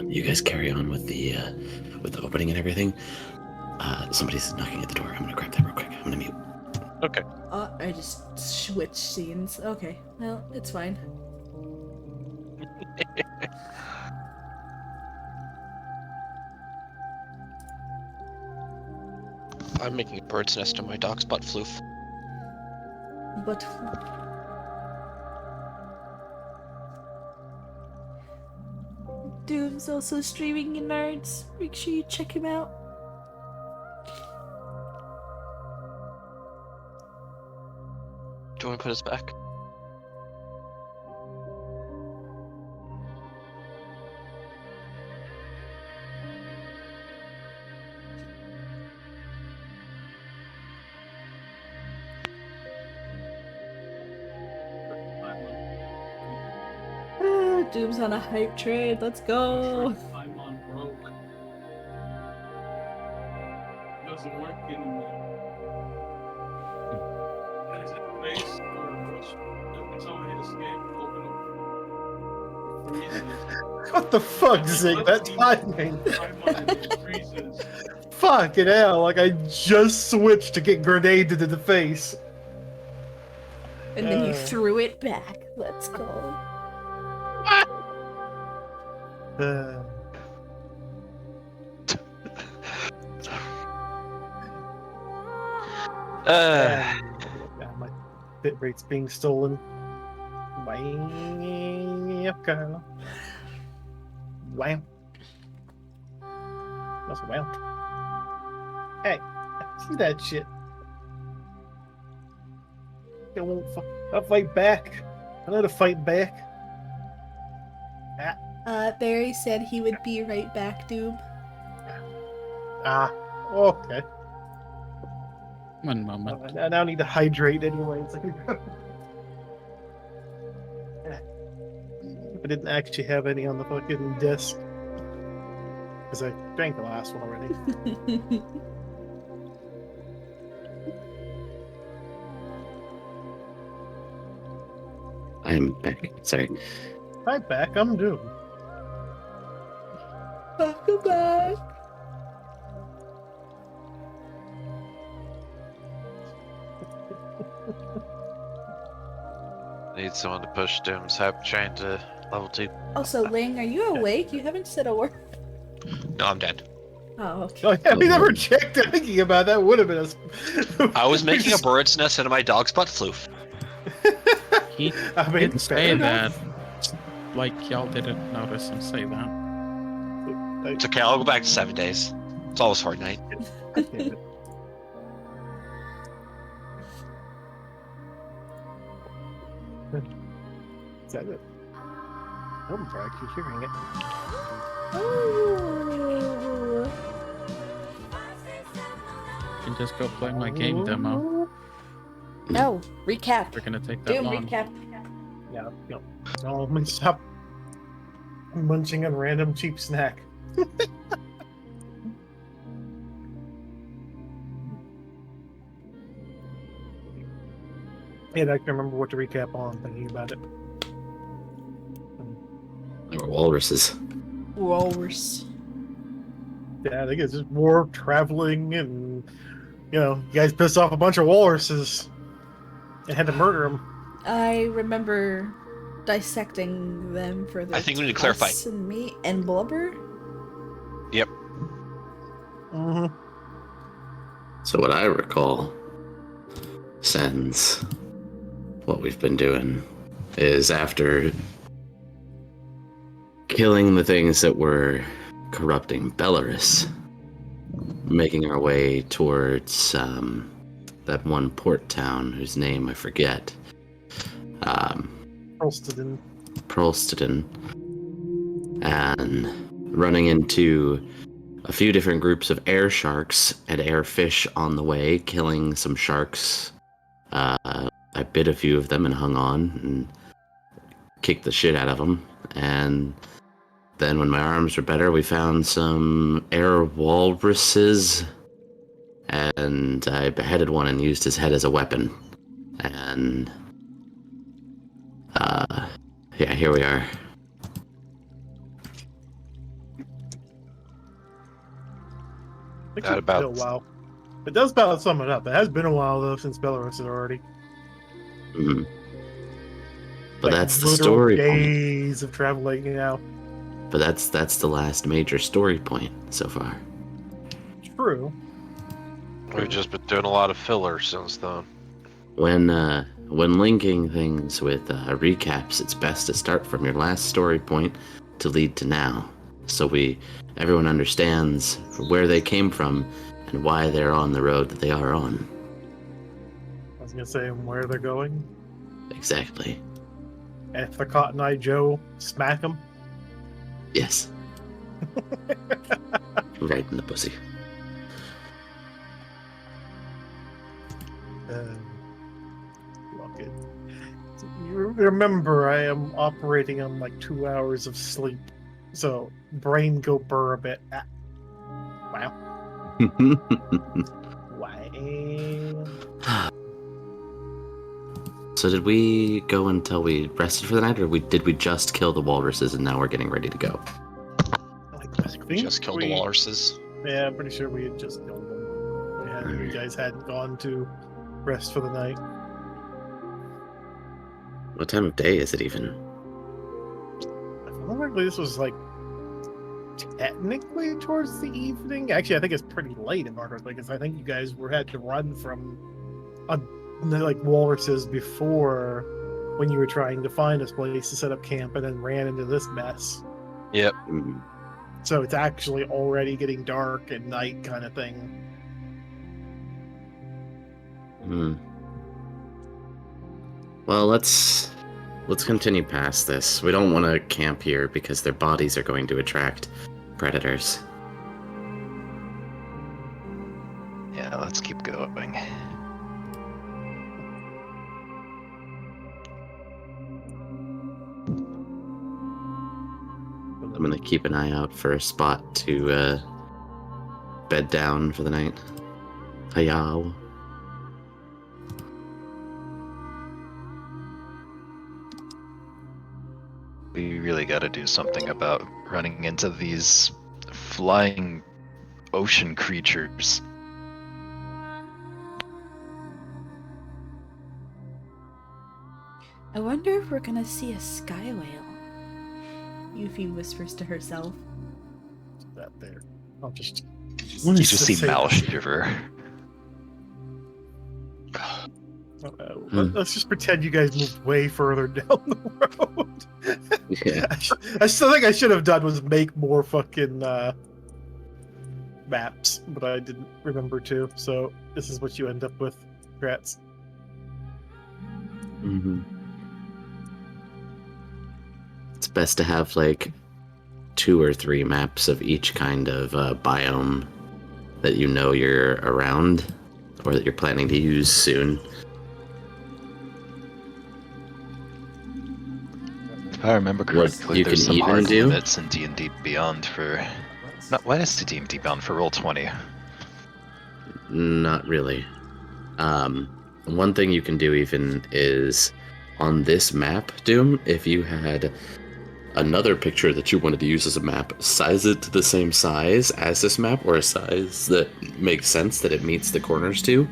you guys carry on with the opening and everything. Somebody's knocking at the door. I'm gonna grab that real quick. I'm gonna mute. Okay. I just switched scenes. Okay, well, it's fine. I'm making a bird's nest in my dog's butt floof. But Doom's also streaming, you nerds. Make sure you check him out. Do you want to put us back? Doom's on a hype train. Let's go. I'm on broke. Doesn't work anymore. Is it face or which? It's over here, escape. Open up. Freezes. What the fuck, Zig? That timing. Freezes. Fucking hell, like I just switched to get grenaded in the face. And then you threw it back. Let's go. Yeah, my bit rate's being stolen. Wow. Wow. That's wow. Hey, see that shit. I'll fight back. I know to fight back. Barry said he would be right back, Doom. Okay. One moment. I now need to hydrate anyway. I didn't actually have any on the fucking desk. Because I drank the last one already. I'm back. Sorry. I'm back, I'm Doom. Welcome back. Need someone to push Doom's hype train to level 2. Also, Ling, are you awake? You haven't said a word. No, I'm dead. Oh, okay. Oh, yeah, we never checked thinking about that. Would have been I was making a bird's nest in my dog's butt floof. He I mean, did say fair that. enough. Like, y'all didn't notice him say that. It's okay, I'll go back to 7 days. It's always Fortnite. Damn it. Is that it? I'm actually hearing it. Ooh. You can just go play my game demo. No, recap. We're gonna take that Doom, long. recap. Yeah, no. I'm gonna stop munching on random cheap snack. Yeah, I can remember what to recap on thinking about it. There were walruses. Walrus. Yeah, I think it's just war traveling and, you guys pissed off a bunch of walruses and had to murder them. I remember dissecting them for the I think we need to clarify. tusks and meat and blubber. Yep. Mm-hmm. So what I recall, since what we've been doing, is after killing the things that were corrupting Belarus, making our way towards that one port town whose name I forget. Prolsteden. And running into a few different groups of air sharks and air fish on the way, killing some sharks. I bit a few of them and hung on and kicked the shit out of them. And then when my arms were better, we found some air walruses, and I beheaded one and used his head as a weapon. And yeah, here we are. It's That been a while. It does about sum it up. It has been a while though since Belarus had already. Mhm. But Like, that's the literal story point. days of traveling, you know. But that's the last major story point so far. True. We've just been doing a lot of filler since then. When linking things with recaps, it's best to start from your last story point to lead to now, so everyone understands where they came from and why they're on the road that they are on. I was gonna say where they're going. Exactly. And if the Cotton Eye Joe, smack him. Yes. Right in the pussy. Look it. You remember, I am operating on like 2 hours of sleep, so brain go burr a bit. Ah, wow. Wow. So did we go until we rested for the night, or did we just kill the walruses and now we're getting ready to go? I think we just killed the walruses. Yeah, I'm pretty sure we had just killed them. You guys hadn't gone to rest for the night. What time of day is it even? If I remember correctly, this was like technically towards the evening. Actually, I think it's pretty late in Margaret because I think you guys had to run from like walruses before when you were trying to find a place to set up camp and then ran into this mess. Yep. Mm. So it's actually already getting dark at night kind of thing. Hmm. Well, let's continue past this. We don't want to camp here because their bodies are going to attract predators. Yeah, let's keep going. I'm gonna keep an eye out for a spot to bed down for the night. Hayao. We really gotta do something about running into these flying ocean creatures. I wonder if we're gonna see a sky whale. Yuffie whispers to herself. That there. I'll just. You just see say- Mal shiver. Let's just pretend you guys moved way further down the road. Yeah. I still think I should have done was make more fucking maps, but I didn't remember to. So this is what you end up with. Congrats. Mm-hmm. It's best to have like 2 or 3 maps of each kind of biome that you know you're around or that you're planning to use soon. If I remember correctly, you there's can some even hard do? limits in D&D Beyond for... Why is the D&D Beyond for Roll20? Not really. One thing you can do even is on this map, Doom, if you had another picture that you wanted to use as a map, size it to the same size as this map, or a size that makes sense that it meets the corners to.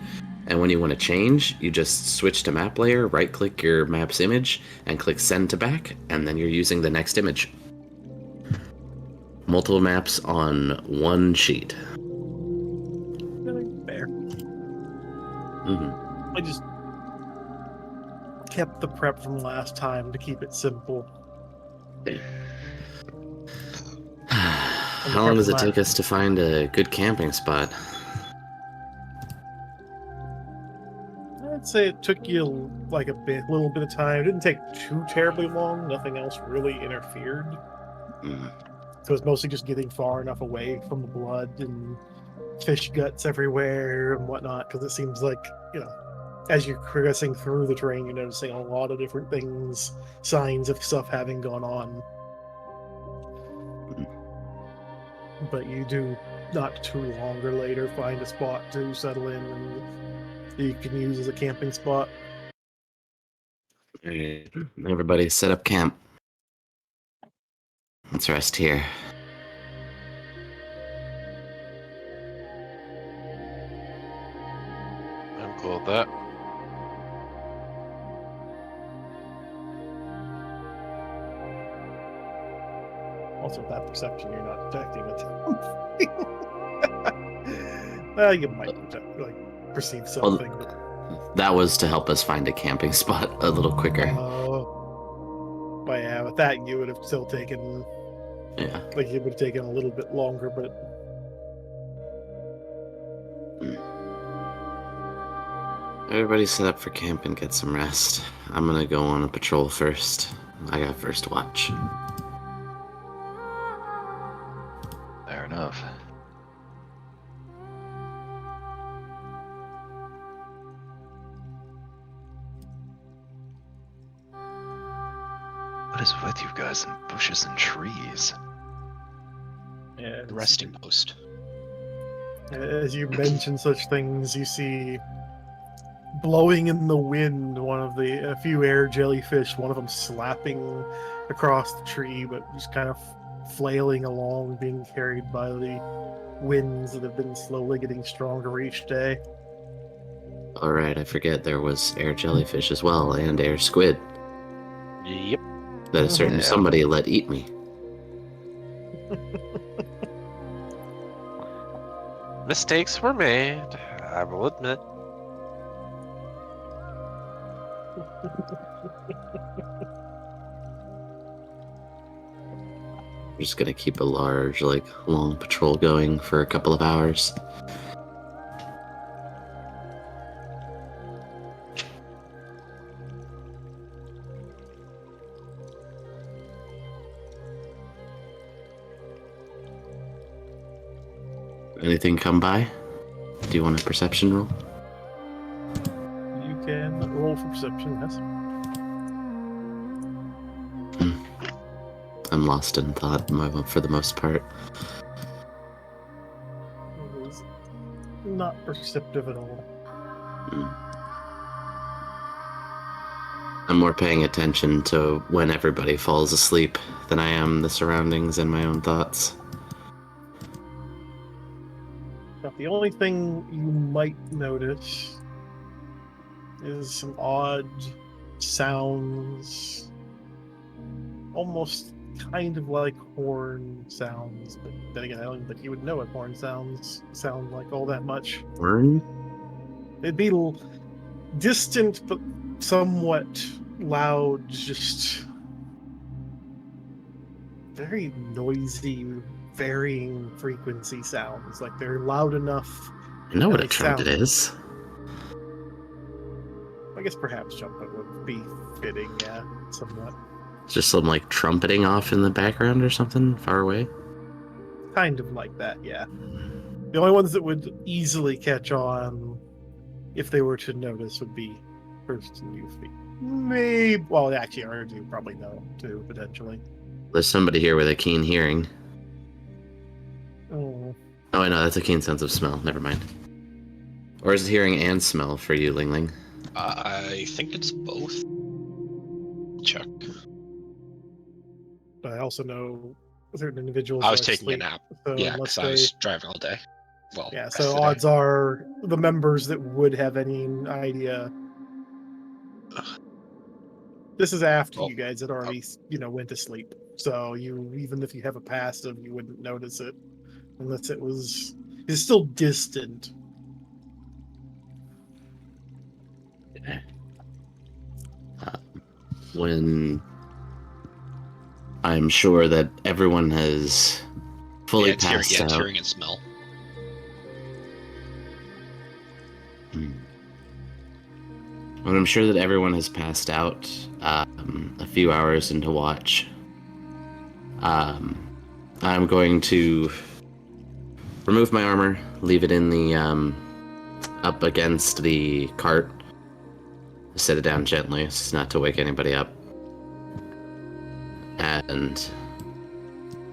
And when you want to change, you just switch to map layer, right click your map's image, and click send to back, and then you're using the next image. Multiple maps on one sheet. Really fair. Mm-hmm. I just kept the prep from last time to keep it simple. How long does it take us to find a good camping spot? I'd say it took you like a little bit of time. It didn't take too terribly long. Nothing else really interfered. Mm. So it's mostly just getting far enough away from the blood and fish guts everywhere and whatnot. Because it seems like, as you're progressing through the terrain, you're noticing a lot of different things, signs of stuff having gone on. But you do, not too long or later, find a spot to settle in and you can use as a camping spot. Alright, everybody set up camp. Let's rest here. about that. Also, with that perception, you're not detecting it. You might perceive something, but That was to help us find a camping spot a little quicker. but yeah, with that, you would have still taken Yeah. like it would have taken a little bit longer, but Everybody set up for camp and get some rest. I'm gonna go on a patrol first. I got first watch. Fair enough. What is with you guys in bushes and trees? yeah, The resting post. as you mention such things, you see blowing in the wind a few air jellyfish, one of them slapping across the tree, but just kind of flailing along, being carried by the winds that have been slowly getting stronger each day. Alright, I forget there was air jellyfish as well, and air squid. Yep. That a certain Yeah. somebody let eat me. Mistakes were made, I will admit. I'm just gonna keep a large, long patrol going for a couple of hours. Anything come by? Do you want a perception roll? You can roll for perception, yes. I'm lost in thought for the most part. It is not perceptive at all. I'm more paying attention to when everybody falls asleep than I am the surroundings and my own thoughts. But the only thing you might notice is some odd sounds, almost kind of like horn sounds, but then again, I don't think you would know what horn sounds sound like all that much. Horn? It'd be distant, but somewhat loud, just very noisy, varying frequency sounds. Like they're loud enough. I know what They a trumpet sound- is. I guess perhaps trumpet would be fitting, yeah, somewhat. Just some trumpeting off in the background or something far away. Kind of like that, yeah. The only ones that would easily catch on if they were to notice would be first and Yuffie. Maybe, well, actually, Ardu probably know too, potentially. There's somebody here with a keen hearing. Oh, Oh, I know, that's a keen sense of smell. Never mind. Or is it hearing and smell for you, Ling Ling? I think it's both. Check. but I also know certain individuals I was are taking a asleep, nap. so Yeah, unless because I was driving all day. Well, yeah, rest so of the day. odds are the members that would have any idea. This is after Oh. you guys had already, went to sleep. So even if you have a passive, you wouldn't notice it unless it's still distant. When I'm sure that everyone has fully Yeah, it's hearing, passed yeah, it's out. hearing and smell. When I'm sure that everyone has passed out a few hours into watch, I'm going to remove my armor, leave it in the up against the cart, set it down gently, so as not to wake anybody up, and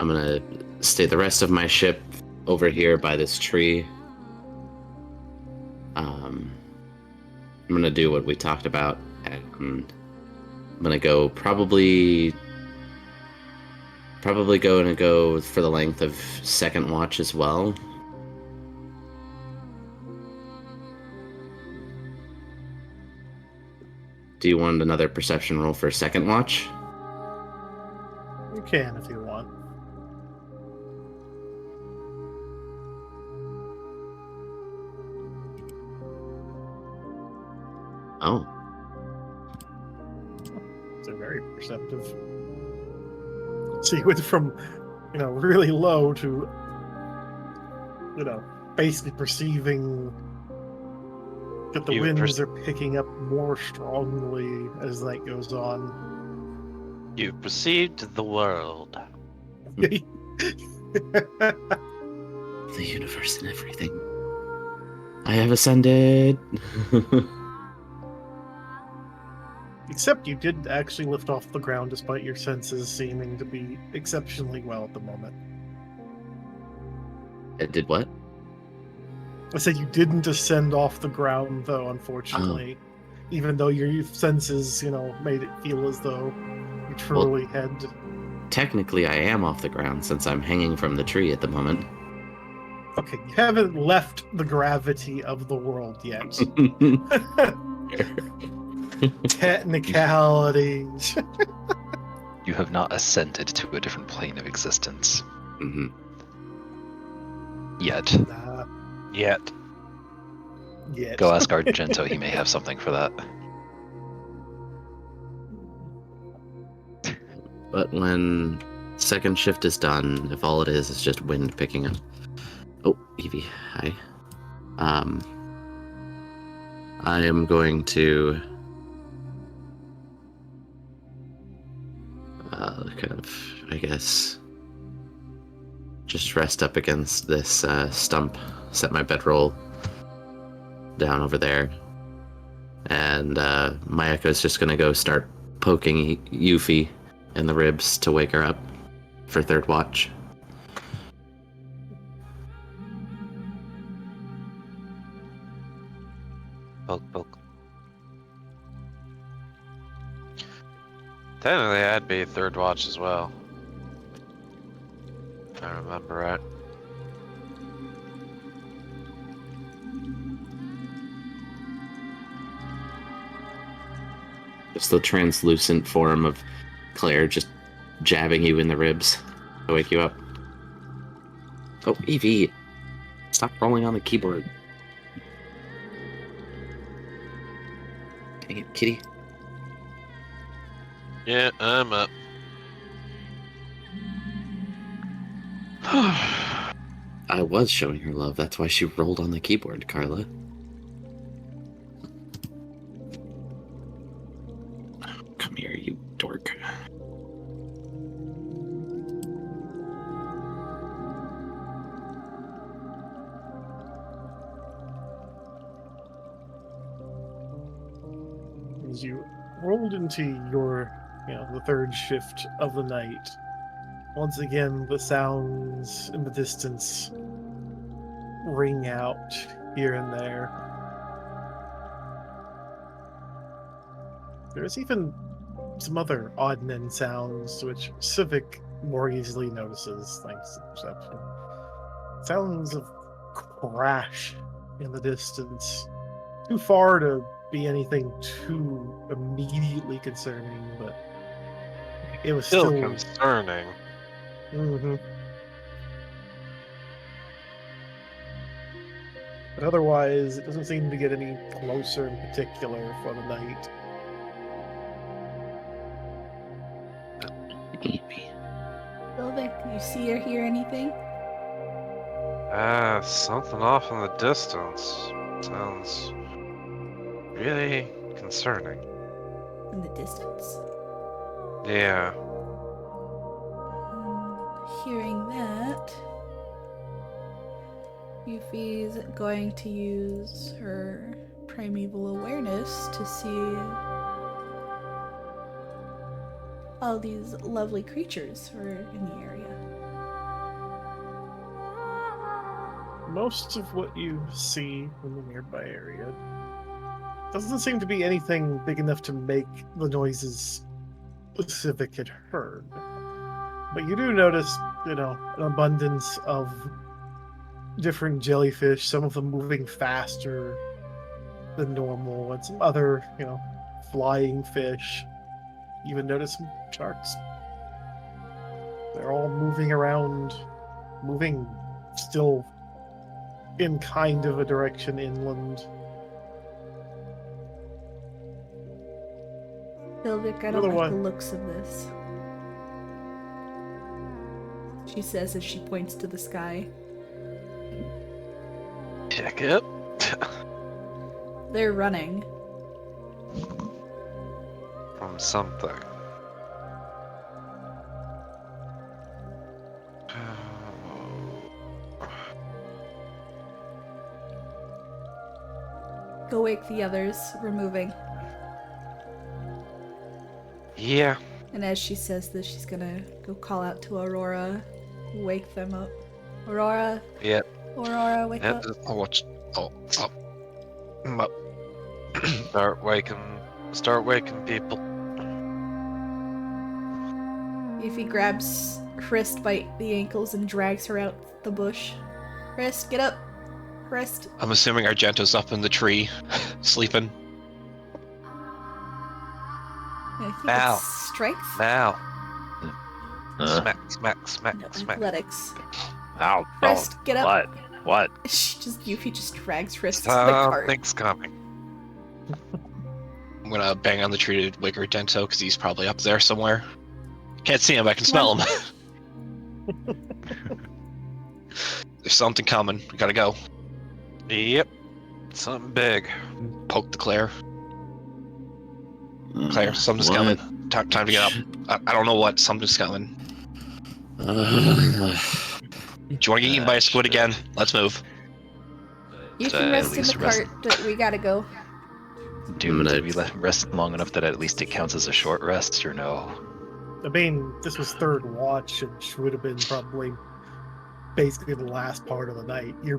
I'm gonna stay the rest of my ship over here by this tree. I'm gonna do what we talked about, and I'm gonna go probably go for the length of second watch as well. Do you want another perception roll for second watch? You can if you want. Oh, It's a very perceptive. So you went from, really low to, basically perceiving that the You winds are picking up more strongly as night goes on. You perceived the world. the universe and everything. I have ascended. Except you did actually lift off the ground despite your senses seeming to be exceptionally well at the moment. It did what? I said you didn't ascend off the ground, though, unfortunately. Even though your senses, made it feel as though you truly had. Technically, I am off the ground since I'm hanging from the tree at the moment. Okay, you haven't left the gravity of the world yet. Technicalities. You have not ascended to a different plane of existence. hmm Yet. Nah, Yet. yet. Go ask Argento, he may have something for that. But when second shift is done, if all it is just wind picking up. Oh, Evie, hi. I am going to kind of, I guess, just rest up against this stump, set my bedroll down over there, and Mayaka's just gonna go start poking Yuffie in the ribs to wake her up for third watch. Poke, poke. Technically, I'd be third watch as well. If I remember right. Just the translucent form of Claire just jabbing you in the ribs to wake you up. Oh, Evie, stop rolling on the keyboard. Dang it, kitty. Yeah, I'm up. I was showing her love. That's why she rolled on the keyboard, Carla. Come here, you dork. As you rolled into your, the third shift of the night, once again the sounds in the distance ring out here and there. There's even some other odd and end sounds which Civic more easily notices thanks to perception. Sounds of crash in the distance. Too far to be anything too immediately concerning, but it was Still still concerning. Mm-hmm. But otherwise, it doesn't seem to get any closer in particular for the night. Evie. Vilvic, do you see or hear anything? Something off in the distance. Sounds really concerning. In the distance? Yeah. Hearing that, Yuffie's going to use her primeval awareness to see all these lovely creatures who are in the area. Most of what you see in the nearby area doesn't seem to be anything big enough to make the noises Civic had heard. But you do notice, an abundance of different jellyfish, some of them moving faster than normal, and some other, flying fish. You even notice some sharks. They're all moving around, moving still in kind of a direction inland. Hilvik, I don't Another like the one. looks of this. She says as she points to the sky. Check it. They're running. From something. Go wake the others. We're moving. Yeah. And as she says this, she's gonna go call out to Aurora, wake them up. Aurora, Yeah. Aurora, wake up. I'll watch. Oh, up. Up. Start waking people. Yuffie grabs Hrist by the ankles and drags her out the bush. Hrist, get up. Hrist. I'm assuming Argento's up in the tree, sleeping. I think Ow. it's strength. Now. Uh, Smack. No, athletics. ow. Hrist, get up. What? Yuffie just drags Hrist to the cart. Something's coming. I'm gonna bang on the tree to wake Argento because he's probably up there somewhere. Can't see him, I can smell him. There's something coming. We gotta go. Yep. Something big. Poke the Claire. Claire, something's coming. Time to get up. I don't know what. Something's coming. Do you want to get eaten by a squid again? Let's move. You So can at rest in least the rest- cart, but we gotta go. Did we let him rest long enough that at least it counts as a short rest, or no? I mean, this was third watch, and would have been probably basically the last part of the night. You're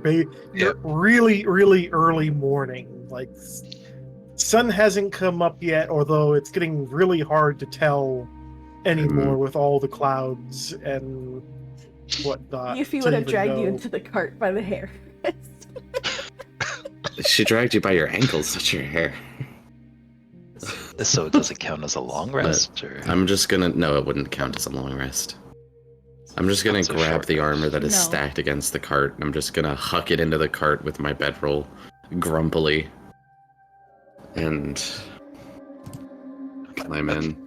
really, really early morning. Like, sun hasn't come up yet, although it's getting really hard to tell anymore with all the clouds and whatnot. Yuffie to would have even dragged you know. into the cart by the hair. She dragged you by your ankles, not your hair. So it doesn't count as a long rest, or I'm just gonna. No, it wouldn't count as a long rest. I'm just gonna That's a grab short the armor that is No. stacked against the cart, and I'm just gonna huck it into the cart with my bedroll, grumpily, and climb in.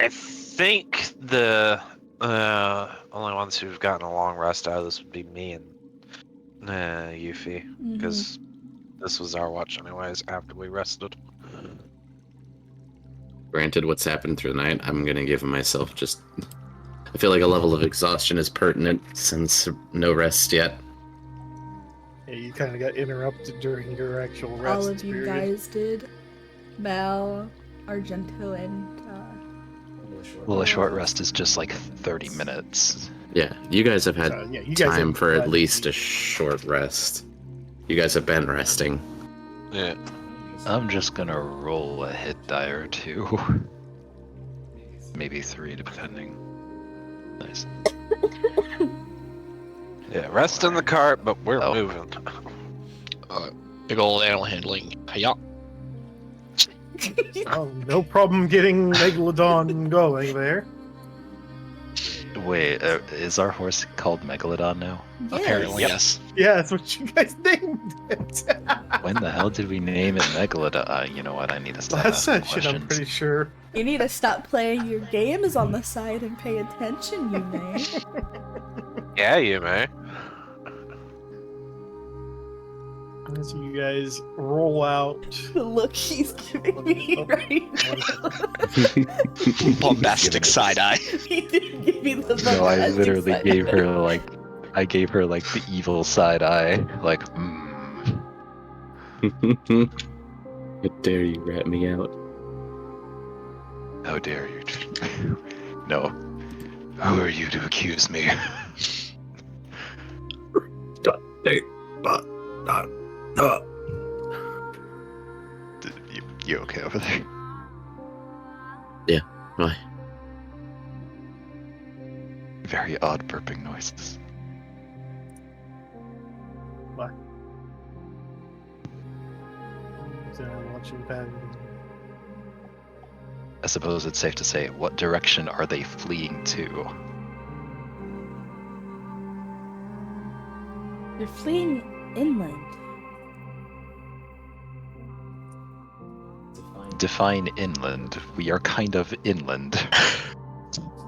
I think the only ones who've gotten a long rest out of this would be me and Yuffie, because this was our watch anyways after we rested. Granted, what's happened through the night, I'm gonna give myself just. I feel like a level of exhaustion is pertinent since no rest yet. Yeah, you kind of got interrupted during your actual rest All of you period. guys did. Mal, Argento, and well, a short rest is just like 30 minutes. Yeah, you guys have had Yeah, you guys time have for at had- least a short rest. You guys have been resting. Yeah. I'm just gonna roll a hit die or two. Maybe 3, depending. Nice. Yeah, rest in the cart, but we're Oh. moving. Big old animal handling. Hiya. Oh, no problem getting Megalodon going there. Wait, is our horse called Megalodon now? Apparently, yes. Yeah, that's what you guys named it. When the hell did we name it Megalodon? You know what? I need to stop Last asking session, I'm questions. pretty sure. You need to stop playing your games on the side and pay attention, you may. Yeah, you may. As you guys roll out. The look she's giving me right now. Bombastic side eye. He didn't give me the No, I bombastic literally side. gave her like, the evil side eye, like, How dare you rat me out? how dare you? No. Who are you to accuse me? You okay over there? Why? Very odd burping noises. So, watching Ben. I suppose it's safe to say, what direction are they fleeing to? They're fleeing inland. Define inland. We are kind of inland.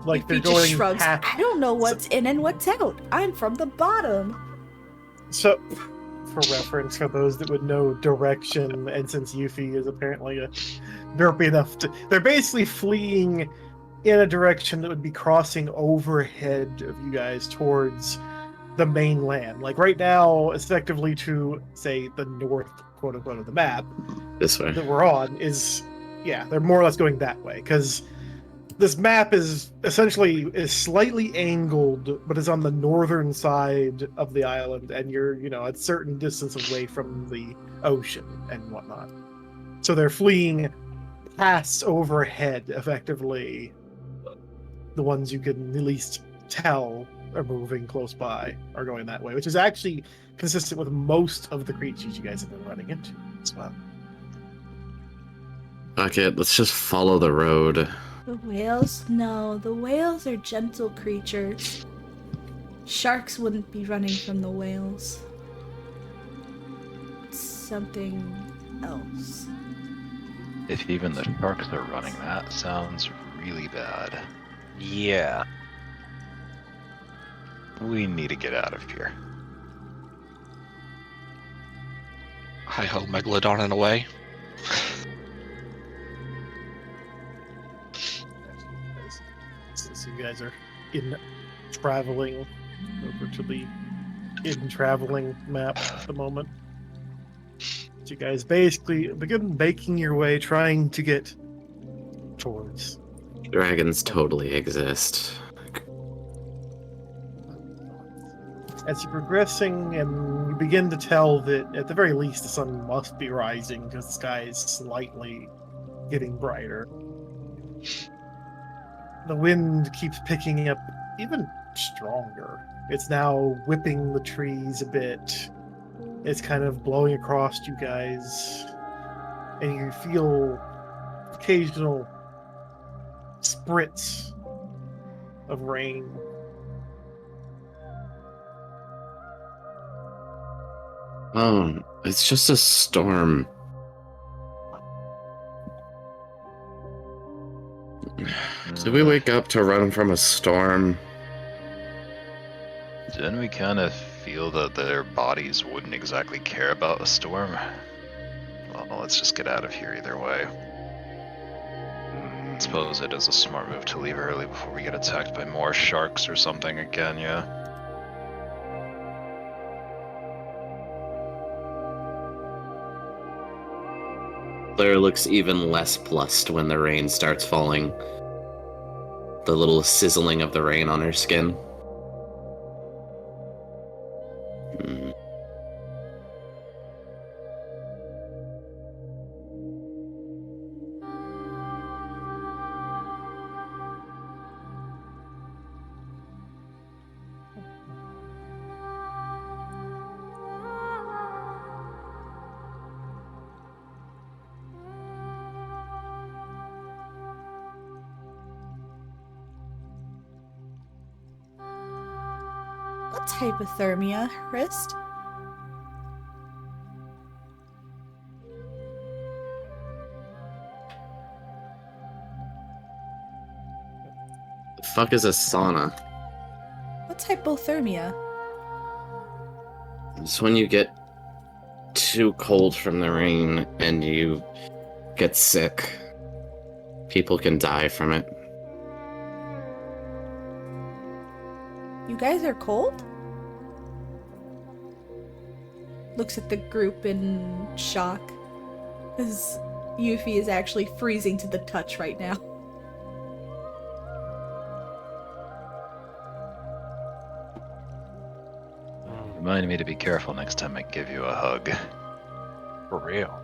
Like they're Yuffie just going shrugs. past. I don't know what's in and what's out. I'm from the bottom. So, for reference, for those that would know direction, and since Yuffie is apparently a derpy enough to, they're basically fleeing in a direction that would be crossing overhead of you guys towards the mainland. Like right now, effectively to say the north, quote unquote, of the map This way. that we're on is, yeah, they're more or less going that way because this map is essentially is slightly angled, but is on the northern side of the island, and you're a certain distance away from the ocean and whatnot. So they're fleeing past overhead, effectively. The ones you can at least tell are moving close by are going that way, which is actually consistent with most of the creatures you guys have been running into as well. Fuck it, let's just follow the road. The whales? No, the whales are gentle creatures. Sharks wouldn't be running from the whales. It's something else. If even the sharks are running, that sounds really bad. Yeah. We need to get out of here. Hi-ho, Megalodon and away. Since you guys are in traveling over to the in traveling map at the moment, so you guys basically begin making your way, trying to get towards. Dragons totally exist. As you're progressing, and you begin to tell that at the very least the sun must be rising because the sky is slightly getting brighter. The wind keeps picking up even stronger. It's now whipping the trees a bit. It's kind of blowing across you guys. And you feel occasional spritz of rain. Oh, it's just a storm. Did we wake up to run from a storm? Didn't we kind of feel that their bodies wouldn't exactly care about a storm? Well, let's just get out of here either way. I suppose it is a smart move to leave early before we get attacked by more sharks or something again, yeah? Claire looks even less plussed when the rain starts falling. The little sizzling of the rain on her skin. Hmm. What hypothermia, Wrist? The fuck is a sauna? What's hypothermia? It's when you get too cold from the rain and you get sick. People can die from it. You guys are cold? Looks at the group in shock. Because Yuffie is actually freezing to the touch right now. Remind me to be careful next time I give you a hug. For real.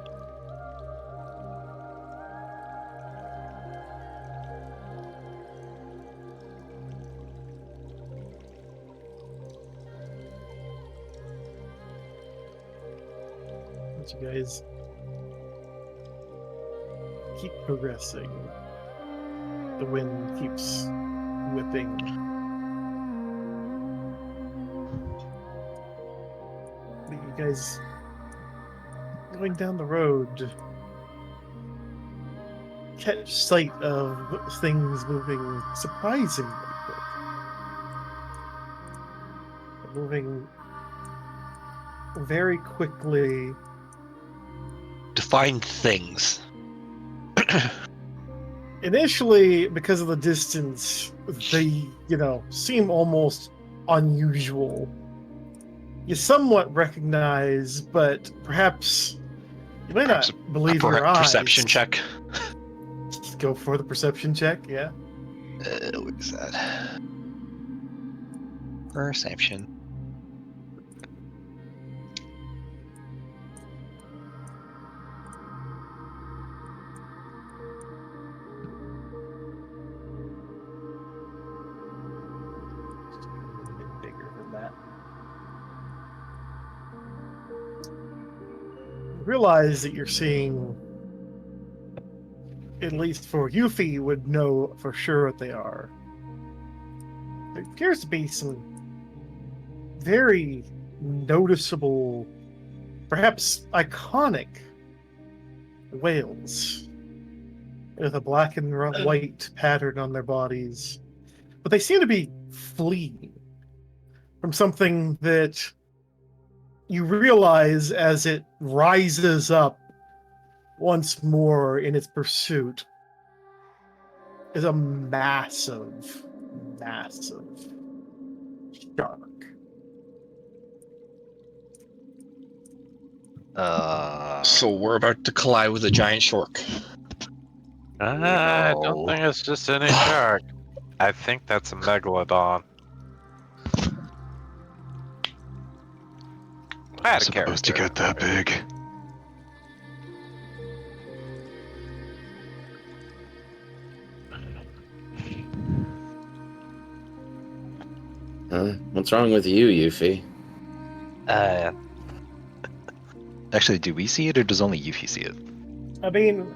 As you guys keep progressing, The wind keeps whipping. You guys going down the road catch sight of things moving surprisingly quick. They're moving very quickly. Define things. Initially, because of the distance, they, seem almost unusual. You somewhat recognize, but perhaps you may not believe your eyes. Perception check. Just go for the perception check, yeah. What is that? Perception. A bit bigger than that. You realize that you're seeing, at least for Yuffie would know for sure what they are. There appears to be some very noticeable, perhaps iconic whales with a black and white pattern on their bodies. But they seem to be fleeing from something that you realize as it rises up once more in its pursuit is a massive, massive shark. So we're about to collide with a giant shark. I don't think it's just any shark. I think that's a megalodon. Out of Supposed to character. get that big. What's wrong with you, Yuffie? Actually, do we see it or does only Yuffie see it? I mean,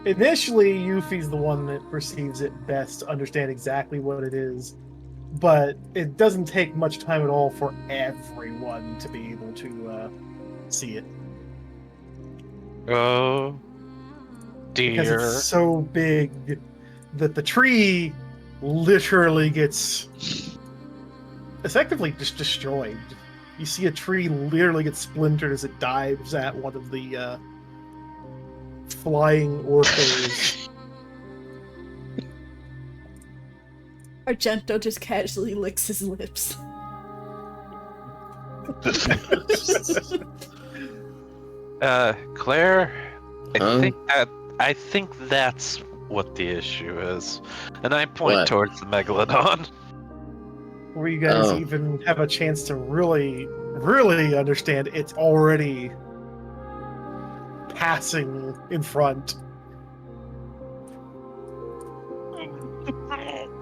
initially, Yuffie's the one that perceives it best to understand exactly what it is, but it doesn't take much time at all for everyone to be able to see it. Oh, Because dear. it's so big that the tree literally gets effectively just destroyed. You see a tree literally get splintered as it dives at one of the flying orcas. Argento just casually licks his lips. Claire, Huh? I think that's what the issue is, and I point What? towards the megalodon. Where you guys Oh. even have a chance to really, really understand it's already passing in front.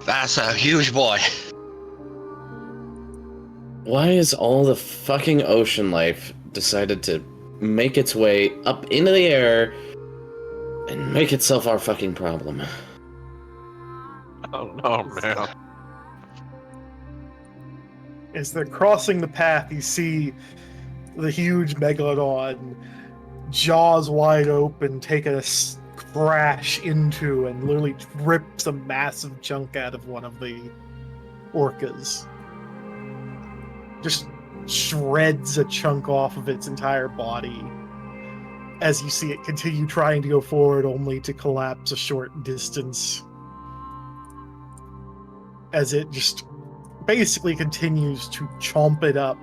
That's a huge boy. Why is all the fucking ocean life decided to make its way up into the air and make itself our fucking problem? Oh no, man. As they're crossing the path, you see the huge megalodon, jaws wide open, take a crash into and literally rips a massive chunk out of one of the orcas. Just shreds a chunk off of its entire body as you see it continue trying to go forward, only to collapse a short distance as it just basically continues to chomp it up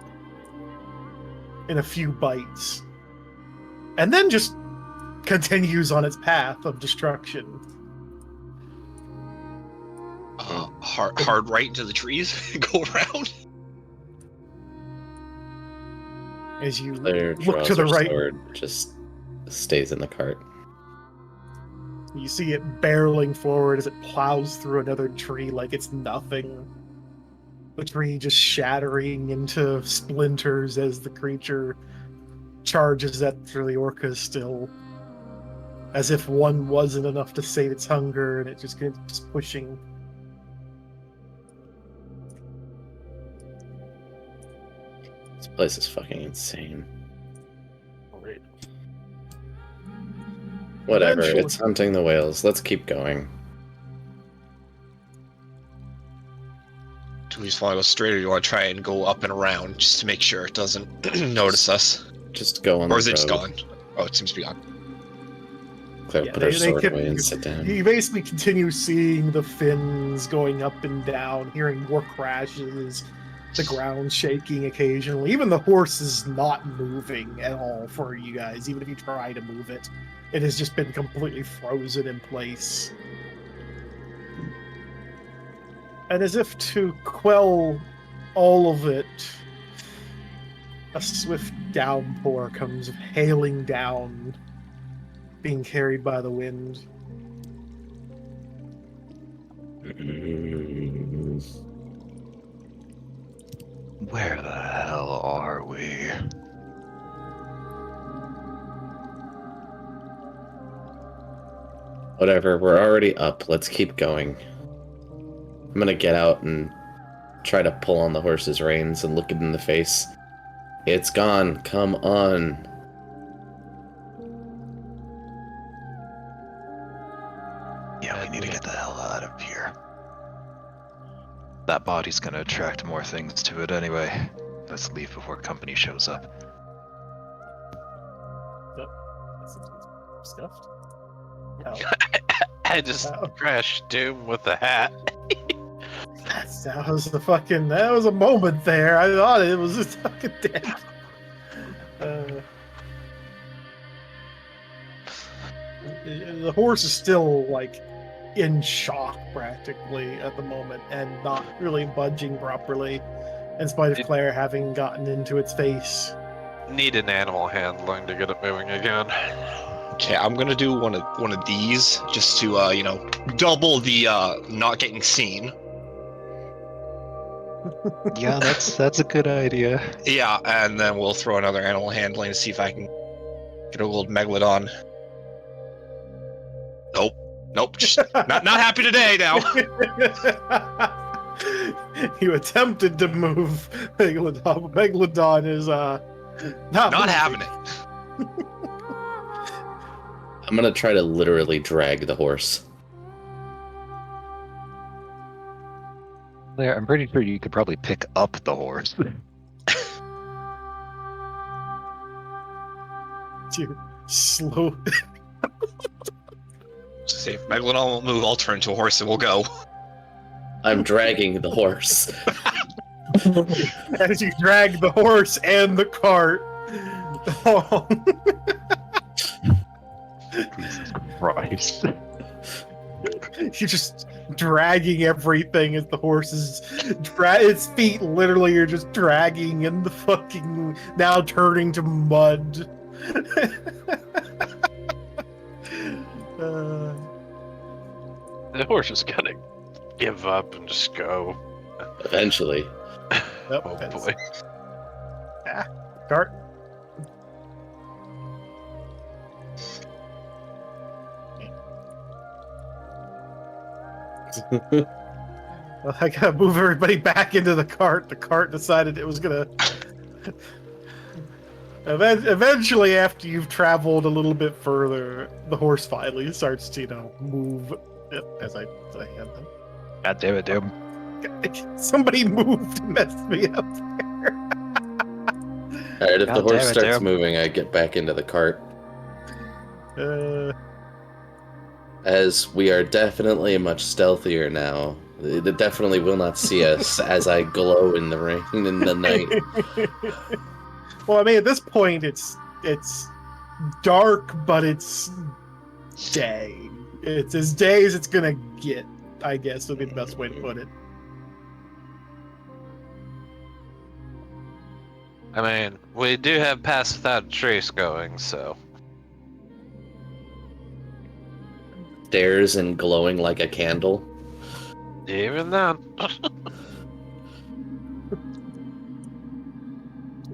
in a few bites and then just continues on its path of destruction. Hard right into the trees. Go around. As you Claire look draws to the her right, sword, just stays in the cart. you see it barreling forward as it plows through another tree like it's nothing. The tree just shattering into splinters as the creature charges at through the orcas still. as if one wasn't enough to sate its hunger, and it just keeps pushing. This place is fucking insane. Whatever, Eventually- it's hunting the whales. Let's keep going. Do we just want to go straight, or do you want to try and go up and around just to make sure it doesn't notice us? Just go on Or the is it just road. gone? Oh, it seems to be gone. Claire, Yeah, put our they sword kept- away and sit down. You basically continue seeing the fins going up and down, hearing more crashes, the ground shaking occasionally. Even the horse is not moving at all for you guys, even if you try to move it. It has just been completely frozen in place. And as if to quell all of it, a swift downpour comes hailing down, being carried by the wind. Where the hell are we? Whatever, we're already up. Let's keep going. I'm gonna get out and try to pull on the horse's reins and look it in the face. It's gone. Come on. Yeah, we need to get the hell out of here. That body's gonna attract more things to it anyway. Let's leave before company shows up. Stuffed? Oh, I just Oh. crashed Doom with the hat. that was the fucking. That was a moment there. I thought it was just fucking dead. The horse is still like in shock practically at the moment and not really budging properly, in spite of Claire having gotten into its face. Need an animal handling to get it moving again. Okay, I'm gonna do one of these just to double the not getting seen. Yeah, that's a good idea. Yeah, and then we'll throw another animal handling to see if I can get a little megalodon. Nope, just not happy today now. You attempted to move Megalodon. Megalodon is Not having it. I'm gonna try to literally drag the horse. Claire, I'm pretty sure you could probably pick up the horse. to slow. See if Megalodon won't move, I'll turn into a horse and we'll go. I'm dragging the horse. As you drag the horse and the cart. Jesus Christ. You're just dragging everything as the horse is its feet literally are just dragging in the fucking now turning to mud. The horse is gonna give up and just go. Eventually. Yep, Oh that's- boy. Cart. Well, I gotta move everybody back into the cart. The cart decided it was gonna. Eventually, after you've traveled a little bit further, the horse finally starts to, move. Yep, as I hand them. God damn it, dude. Somebody moved and messed me up. Alright, if the God horse damn it, starts Darren. moving, I get back into the cart. As we are definitely much stealthier now. It definitely will not see us as I glow in the rain in the night. Well, I mean, at this point, it's dark, but it's day. It's as day as it's gonna get, I guess, would be the best way to put it. I mean, we do have Pass Without a Trace going, so. Stairs and glowing like a candle. Even then.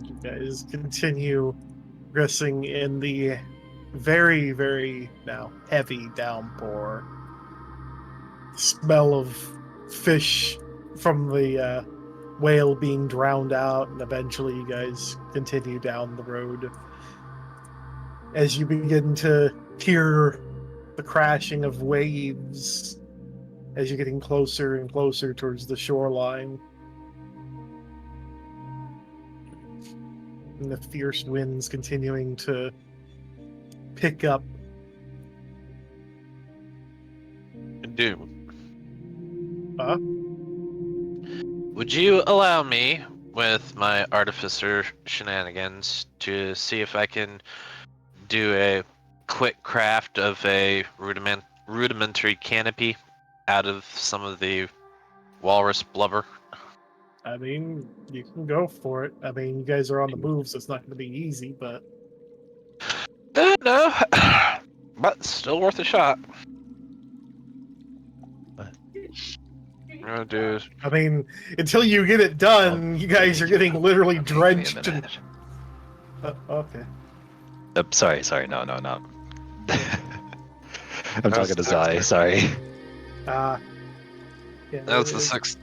You guys continue progressing in the very, very now heavy downpour. Smell of fish from the whale being drowned out, and eventually you guys continue down the road. As you begin to hear the crashing of waves as you're getting closer and closer towards the shoreline. And the fierce winds continuing to pick up. Doom. Huh? Would you allow me, with my artificer shenanigans, to see if I can do a quick craft of a rudimentary canopy out of some of the walrus blubber? I mean, you can go for it. I mean, you guys are on the move, so it's not going to be easy, but No, but still worth a shot. I'm gonna do. I mean, until you get it done, you guys are getting literally Give me a drenched in. minute. Okay. Sorry, no. I'm How's talking to the Zai, next sorry. Yeah, That's the 6th.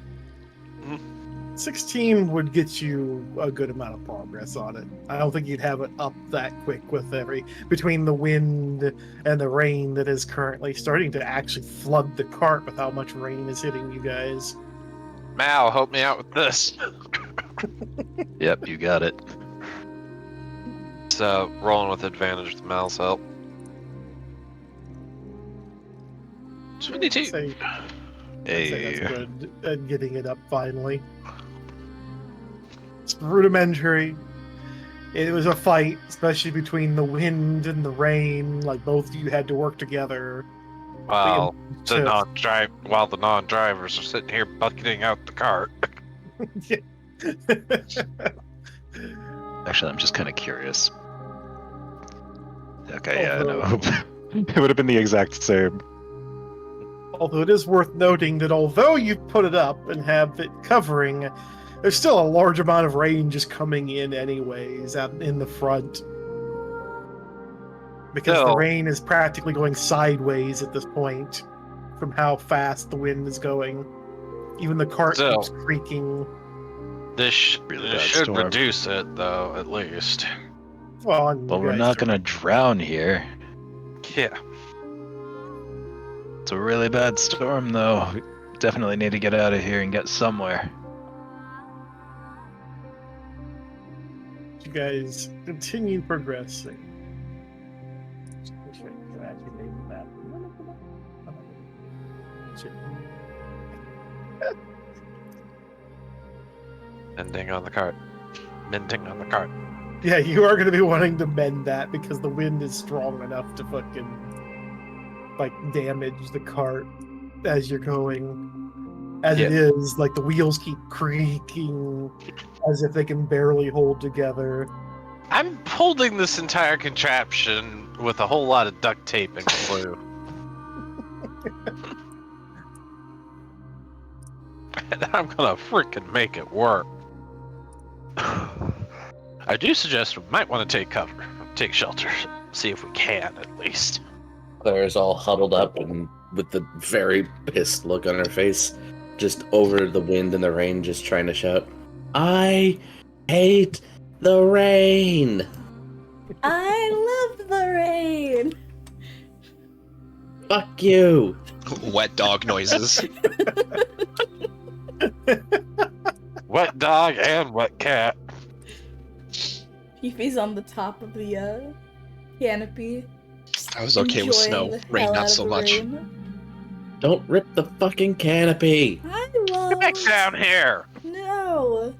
16 would get you a good amount of progress on it. I don't think you'd have it up that quick with between the wind and the rain that is currently starting to actually flood the cart with how much rain is hitting you guys. Mal, help me out with this. Yep, you got it. So, rolling with advantage with Mal's help. 22. Say Hey. that's good at getting it up finally. It's rudimentary. It was a fight, especially between the wind and the rain. Like both of you had to work together. While the to- non-drivers are sitting here bucketing out the cart. Actually, I'm just kind of curious. Okay, yeah, I know. Although- It would have been the exact same. Although it is worth noting that although you've put it up and have it covering, there's still a large amount of rain just coming in anyways out in the front. Because the Still. rain is practically going sideways at this point from how fast the wind is going. Even the cart Still. keeps creaking. This Really bad should storm. reduce it, though, at least. Well, and But you we're guys not are- gonna drown here. Yeah. It's a really bad storm, though. We definitely need to get out of here and get somewhere. You guys continue progressing. Actually, name the map. Mending on the cart. Minting on the cart. Yeah, you are going to be wanting to mend that because the wind is strong enough to fucking like damage the cart as you're going. As it is, like the wheels keep creaking as if they can barely hold together. I'm holding this entire contraption with a whole lot of duct tape and glue. And I'm gonna freaking make it work. I do suggest we might want to take cover, take shelter, see if we can at least. Claire's all huddled up and with the very pissed look on her face, just over the wind and the rain, just trying to shout, "I hate the rain! I love the rain. Fuck you!" Wet dog noises. Wet dog and wet cat. Fifi's on the top of the canopy. I was okay with enjoying snow. the Rain, hell not out so of the much. rain. Don't rip the fucking canopy! I Get won't. back down here! No.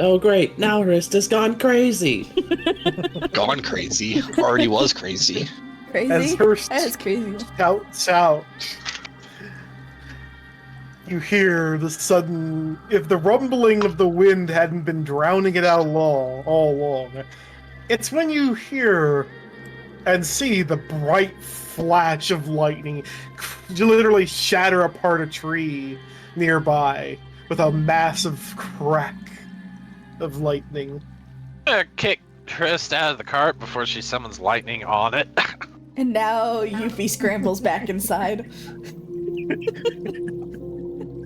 Oh great, now Rista's gone crazy! Gone crazy. Already was crazy. Crazy. As her That's crazy. shouts out, you hear the sudden. If the rumbling of the wind hadn't been drowning it out all along, it's when you hear and see the bright flash of lightning literally shatter apart a tree nearby, with a massive crack of lightning. Kick Trist out of the cart before she summons lightning on it. And now Yuffie scrambles back inside.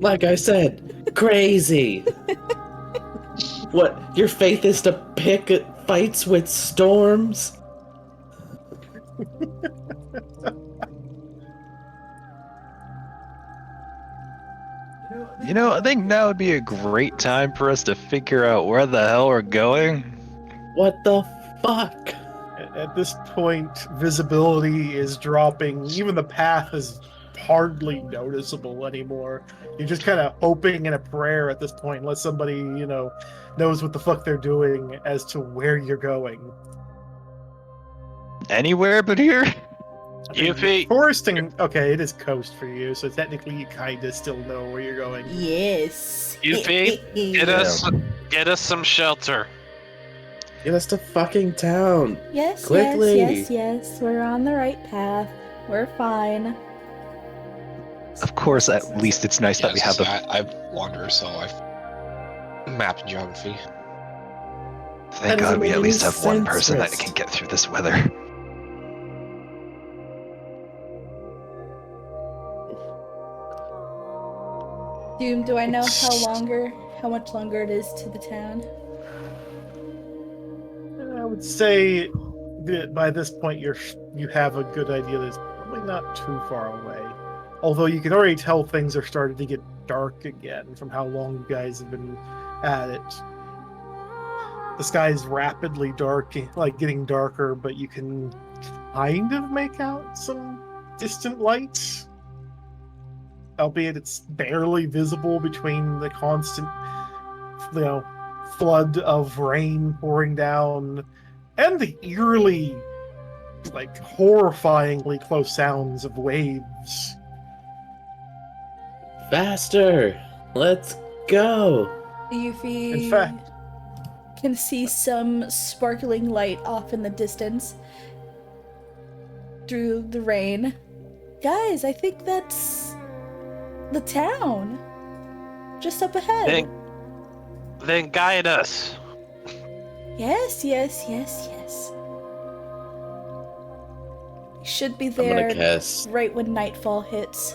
Like I said, crazy. What? Your faith is to pick fights with storms? You know, I think now would be a great time for us to figure out where the hell we're going. What the fuck? At this point, visibility is dropping. Even the path is hardly noticeable anymore. You're just kind of hoping in a prayer at this point, unless somebody, knows what the fuck they're doing as to where you're going. Anywhere but here? Yuffie, Foresting, okay, it is coast for you, so technically you kind of still know where you're going. Yes. Yuffie, get us some shelter. Get us to fucking town. Yes, Quickly. yes. We're on the right path. We're fine. Of course, at least it's nice that we have a... I wander, so I've mapped geography. Thank That God doesn't we make at least any have one sense, person that Rist. can get through this weather. Doom, do I know how much longer it is to the town? I would say that by this point you have a good idea that it's probably not too far away. Although you can already tell things are starting to get dark again from how long you guys have been at it. The sky is rapidly getting darker, but you can kind of make out some distant lights. Albeit it's barely visible between the constant, flood of rain pouring down and the eerily, horrifyingly close sounds of waves. Faster! Let's go! Yuffie In fact, can see some sparkling light off in the distance through the rain. Guys, I think that's the town. Just up ahead. Then guide us. Yes. Should be I'm gonna there cast. right when nightfall hits.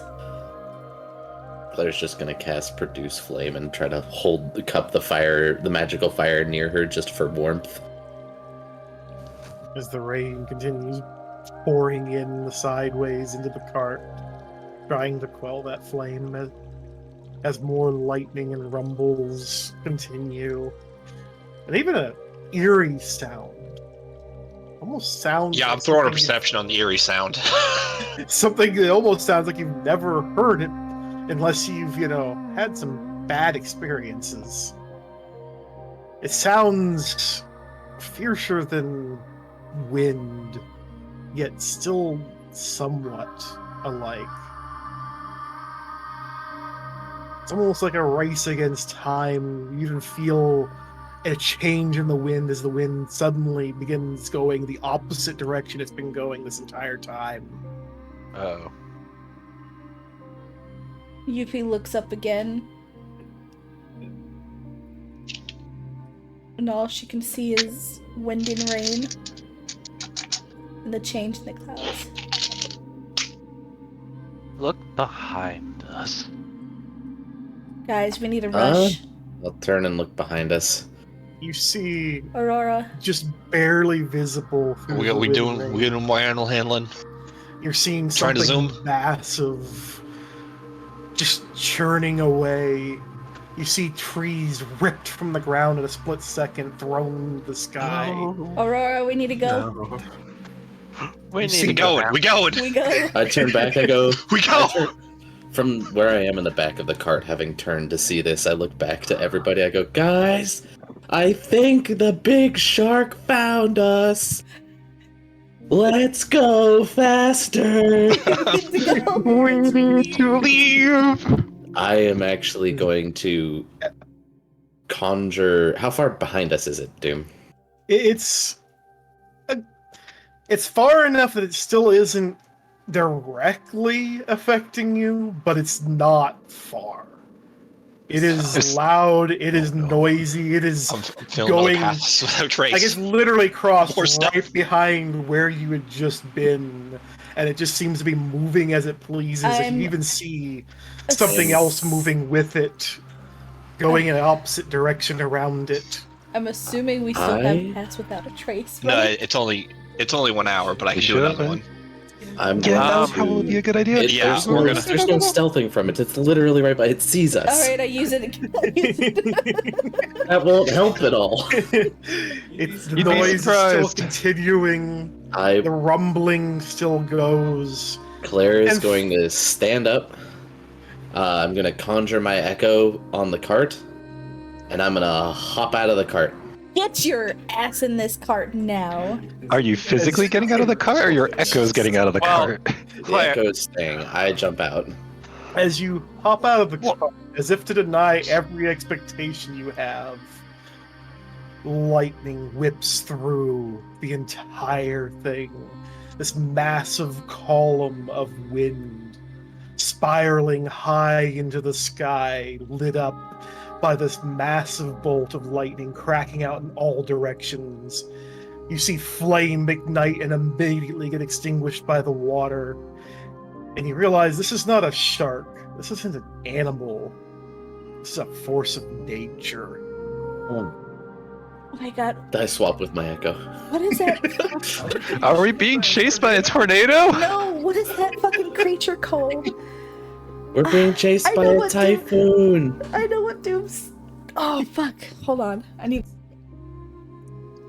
Claire's just gonna cast Produce Flame and try to hold the magical fire near her just for warmth. as the rain continues pouring in the sideways into the cart, trying to quell that flame as more lightning and rumbles continue. And even an eerie sound. Almost sounds Yeah, like I'm throwing a something- perception on the eerie sound. Something that almost sounds like you've never heard it unless you've, had some bad experiences. It sounds fiercer than wind, yet still somewhat alike. It's almost like a race against time. You even feel a change in the wind as the wind suddenly begins going the opposite direction it's been going this entire time. Oh. Yuffie looks up again. And all she can see is wind and rain. And the change in the clouds. Look behind us. Guys, we need to rush. I'll turn and look behind us. You see Aurora. just barely visible through we the wind doing rain. we doing animal handling. You're seeing Trying to something zoom? massive just churning away. You see trees ripped from the ground in a split second, thrown into the sky. Aurora, we need to go. We see need to go. We going. We go. I turn back, I go. We go. From where I am in the back of the cart, having turned to see this, I look back to everybody. I go, guys, I think the big shark found us. Let's go faster. We need to leave. I am actually going to conjure. How far behind us is it, Doom? It's far enough that it still isn't directly affecting you, but it's not far. It is loud. It is noisy. It is I'm feeling going. another pass without trace. Like it's literally crossed More stuff. right behind where you had just been, and it just seems to be moving as it pleases. And I'm you even see ass- something else moving with it, going in an opposite direction around it. I'm assuming we still have I- pass without a trace. No, Right? it's only 1 hour, but I We can do another should. one. I'm Yeah, that would going probably be a good idea. Yeah, there's, we're no, gonna- there's no stealthing from it. It's literally right by. It sees us. All right, I use it again. I use it. That won't help at all. It's the You'd be noise is still surprised. continuing. I The rumbling still goes. Claire is And- going to stand up. I'm going to conjure my echo on the cart, and I'm going to hop out of the cart. Get your ass in this cart now. Are you physically getting out of the car, or your echo's getting out of the Well, cart? The Claire, echo is staying. I jump out. As you hop out of the car, as if to deny every expectation you have, lightning whips through the entire thing. This massive column of wind, spiraling high into the sky, lit up by this massive bolt of lightning cracking out in all directions. You see flame ignite and immediately get extinguished by the water. And you realize this is not a shark. This isn't an animal. This is a force of nature. Oh my god, I swap with my echo. what is that? Are we being chased by a tornado? No, what is that fucking creature called? We're being chased I by know a what to- typhoon. I know what Doom's. Oh fuck! Hold on, I need.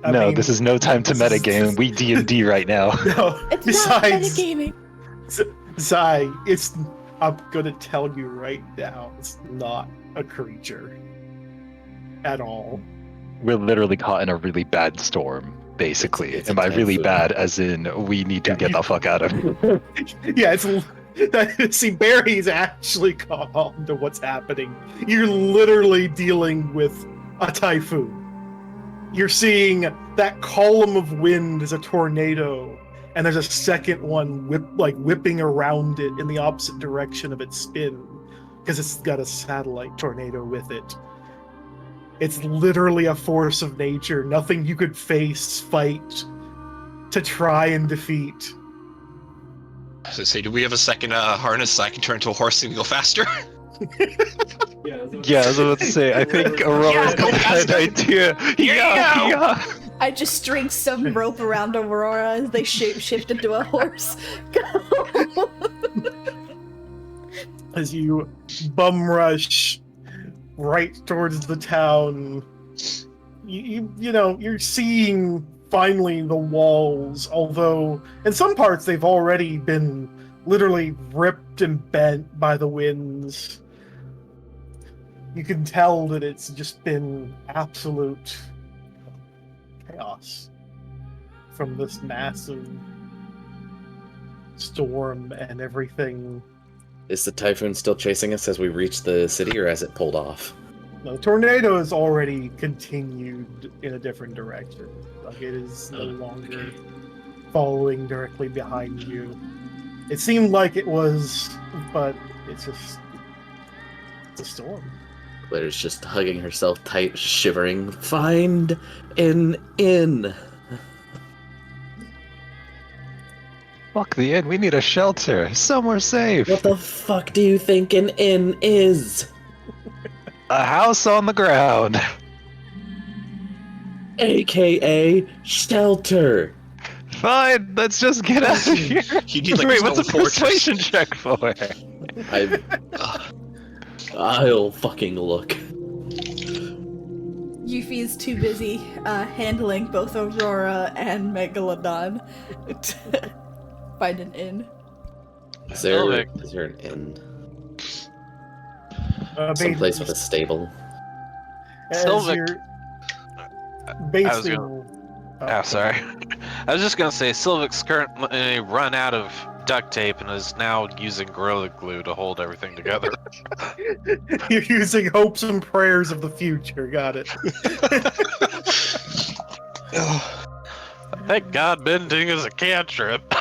I No, mean, this is no time to metagame. We D&D right now. No, It's besides, not metagaming. Zai, it's. I'm gonna tell you right now, it's not a creature. At all. We're literally caught in a really bad storm, basically. It's a And by really typhoon. bad, as in we need to Yeah, get you- the fuck out of here. Yeah, it's. See, Barry's actually caught on to what's happening. You're literally dealing with a typhoon. You're seeing that column of wind is a tornado, and there's a second one whipping around it in the opposite direction of its spin, because it's got a satellite tornado with it. It's literally a force of nature, nothing you could fight to try and defeat. So say, do we have a second harness so I can turn into a horse and go faster? Yeah, I was about to say, I think Aurora's got that idea. Yeah. I just string some rope around Aurora as they shift into a horse. Go. As you bum rush right towards the town, you're seeing finally the walls, although in some parts they've already been literally ripped and bent by the winds. You can tell that it's just been absolute chaos from this massive storm and everything. Is the typhoon still chasing us as we reach the city, or has it pulled off? The tornado has already continued in a different direction. Like it is no longer following directly behind you. It seemed like it was, but it's a storm. Claire's just hugging herself tight, shivering. Find an inn. Fuck the inn. We need a shelter. Somewhere safe. What the fuck do you think an inn is? A house on the ground. AKA shelter. Fine, let's just get out of here. You need like Wait, a what's a stone fortress. persuasion check for? I'll fucking look. Yuffie is too busy handling both Aurora and Megalodon to find an inn. Is there Sylvic. an inn? Basically, Someplace with a stable. as Sylvic. you're I was basically. Oh, sorry. I was just gonna say Sylvic's currently run out of duct tape and is now using Gorilla Glue to hold everything together. You're using hopes and prayers of the future. Got it. Thank God bending is a cantrip.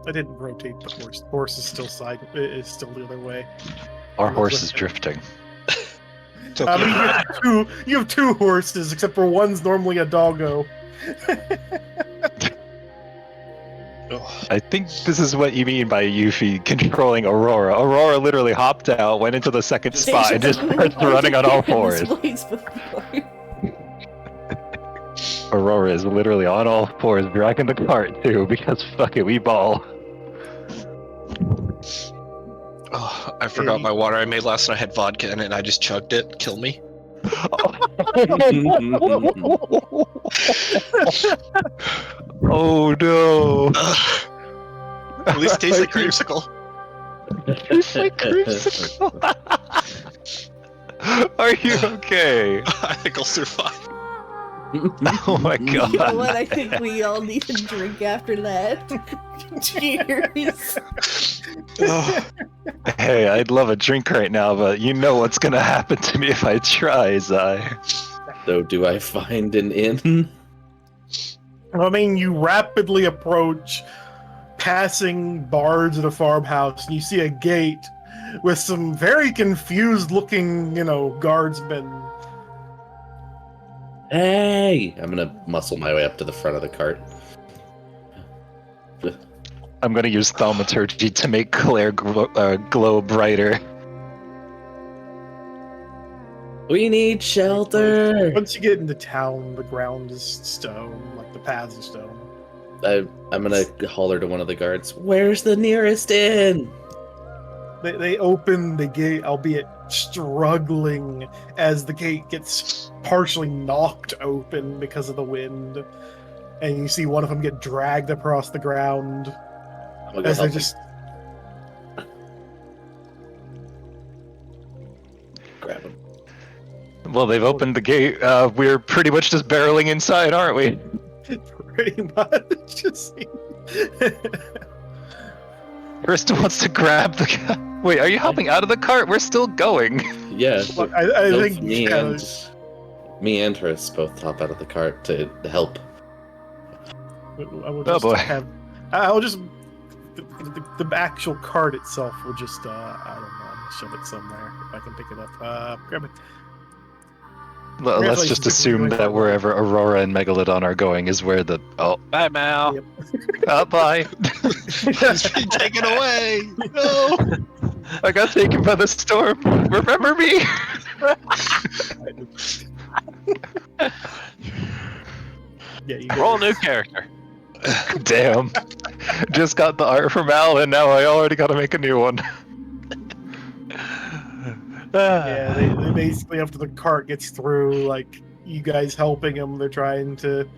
I didn't rotate the horse. Horse is still is still the other way. Our horse is drifting. It's okay. I mean, you have two horses, except for one's normally a doggo. Ugh. I think this is what you mean by Yuffie controlling Aurora. Aurora literally hopped out, went into the second spot, and just starts running on all fours. Aurora is literally on all fours, dragging the cart too, because fuck it, we ball. Oh, I forgot my water I made last night. I had vodka in it and I just chugged it. Kill me. Oh no. At least it tastes like creamsicle. It's like creamsicle. Are you okay? I think I'll survive. Oh my god. You know what? I think we all need a drink after that. Cheers. Oh, Hey, I'd love a drink right now, but you know what's gonna happen to me if I try, Zai. So do I find an inn? I mean, you rapidly approach, passing barns at a farmhouse, and you see a gate with some very confused-looking, guardsmen. Hey! I'm gonna muscle my way up to the front of the cart. I'm gonna use thaumaturgy to make Claire glow brighter. We need shelter! Once you get into town, the ground is stone, like the paths are stone. I'm gonna holler to one of the guards. Where's the nearest inn? They open the gate, albeit struggling, as the gate gets partially knocked open because of the wind. And you see one of them get dragged across the ground I'm gonna go as they help just... him. Grab him. Well, they've opened the gate. We're pretty much just barreling inside, aren't we? pretty much just... Krista wants to grab the. Wait, are you hopping out of the cart? We're still going. Yeah. I both think me and Hris both hop out of the cart to help. I will Oh, just boy. I'll just... The actual cart itself will just, I don't know, I'll shove it somewhere if I can pick it up. Grab it. Let's just assume that wherever Aurora and Megalodon are going is where the. Oh, Bye, Mal. Yep. bye. it's been taken away. No. I got taken by the storm. Remember me? Yeah, you Roll a new character. Damn. Just got the art from Al, and now I already gotta make a new one. Yeah, they basically, after the cart gets through, like, you guys helping them, they're trying to,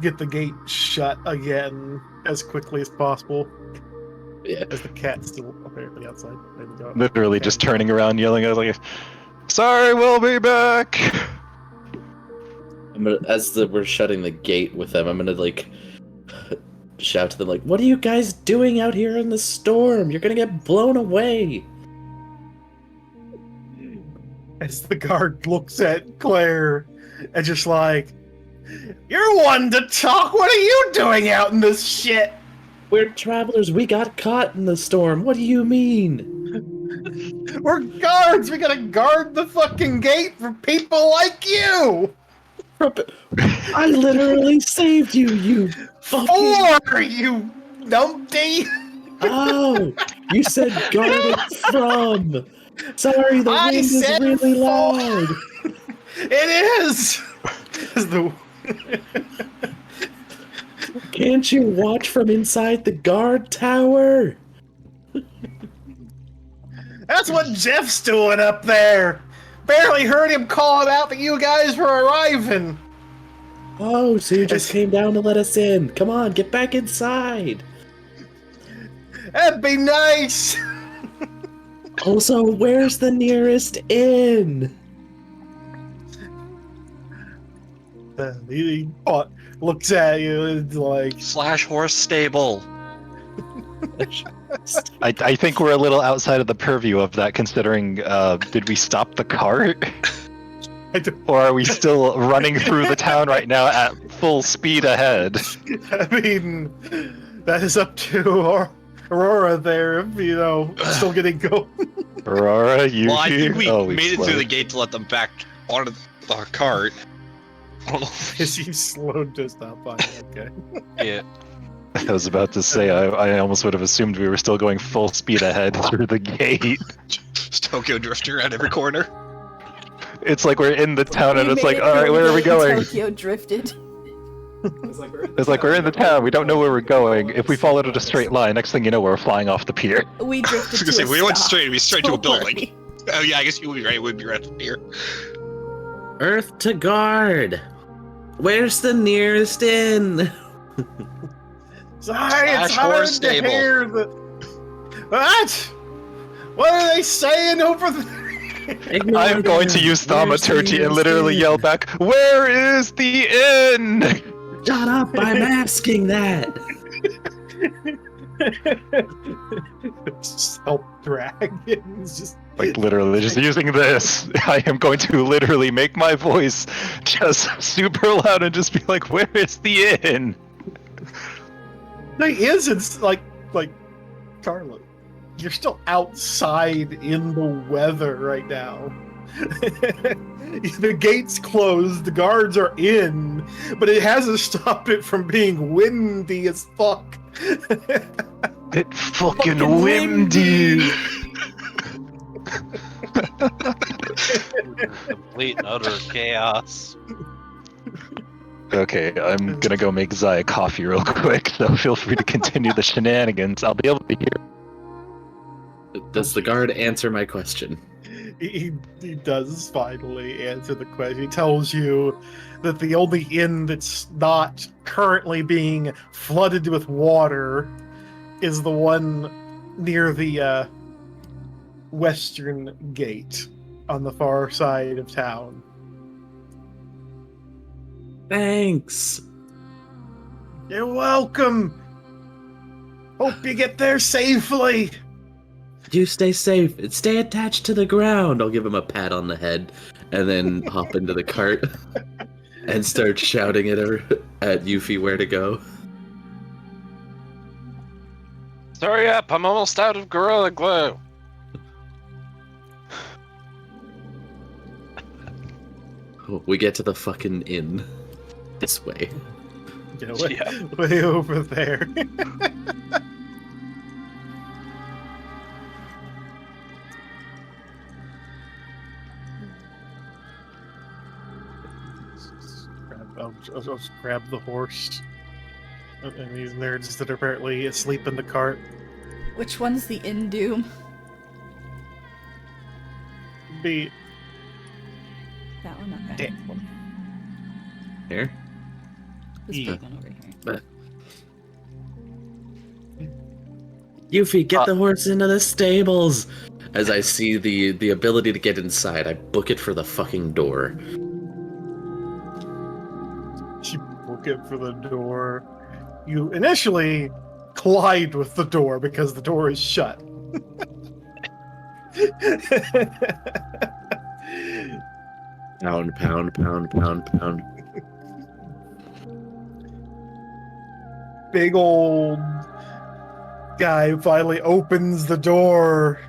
get the gate shut again as quickly as possible. Yeah. As the cat's still apparently outside. There we go. Literally just turning around, yelling at like, "Sorry, we'll be back." We're shutting the gate with them, I'm gonna shout to them what are you guys doing out here in the storm? You're gonna get blown away. As the guard looks at Claire and just you're one to talk. What are you doing out in this shit? We're travelers. We got caught in the storm. What do you mean? We're guards. We gotta guard the fucking gate for people like you. I literally saved you, you fucking... Or you numpty. Oh, you said guarded from. Sorry, the I wind is said really loud. It is. Can't you watch from inside the guard tower? That's what Jeff's doing up there. Barely heard him calling out that you guys were arriving. Oh, so you just came down to let us in. Come on, get back inside. That'd be nice. Also, where's the nearest inn? He looks at you Slash horse stable. I think we're a little outside of the purview of that, considering did we stop the cart? Or are we still running through the town right now at full speed ahead? I mean, That is up to Aurora there, if, still getting going. Aurora, you Well, I here? think we Oh, made it through slowed. the gate to let them back onto the cart. I don't know. As you slowed just up on it, okay. Yeah. I was about to say, I almost would have assumed we were still going full speed ahead through the gate. Just Tokyo Drifter at every corner. It's like we're in the town and We it's made like, it alright, through where the are we gate and going? Tokyo drifted. It's like we're in the town, we don't know where we're going. If we followed it a straight line, next thing you know, we're flying off the pier. We I drifted was to gonna say, a we went stop. straight. We straight to a Don't building. worry. Oh yeah, I guess you would be right. It would be right up here. Earth to guard. Where's the nearest inn? Science Slash horse hard to stable. hear the... What? What are they saying over there? Ignore I'm going to them. use Where's the thaumaturgy and nearest literally inn? yell back, where is the inn? Shut up! I'm asking that. Self-dragons, just... Like literally just using this, I am going to literally make my voice just super loud and just be like, where is the inn? There isn't, like, Carla, you're still outside in the weather right now. The gate's closed, the guards are in, but it hasn't stopped it from being windy as fuck. It fucking windy. Complete and utter chaos. Okay, I'm gonna go make Zaya coffee real quick, so feel free to continue the shenanigans. I'll be able to hear. Does the guard answer my question? He does finally answer the question. He tells you that the only inn that's not currently being flooded with water is the one near the western gate on the far side of town. Thanks. You're welcome. Hope you get there safely. You stay safe. Stay attached to the ground. I'll give him a pat on the head and then hop into the cart and start shouting at Yuffie where to go. Hurry up! I'm almost out of Gorilla Glue. We get to the fucking inn. This way. You know, Yeah. way over there. I'll just grab the horse. And these nerds that are apparently asleep in the cart. Which one's the Indoom? Be That one? Okay. Here? This Yeah. big one over here. Yuffie, get the horse into the stables! As I see the ability to get inside, I book it for the fucking door. you book it for the door. You initially collide with the door because the door is shut. Pound, pound, pound, pound, pound. Big old guy finally opens the door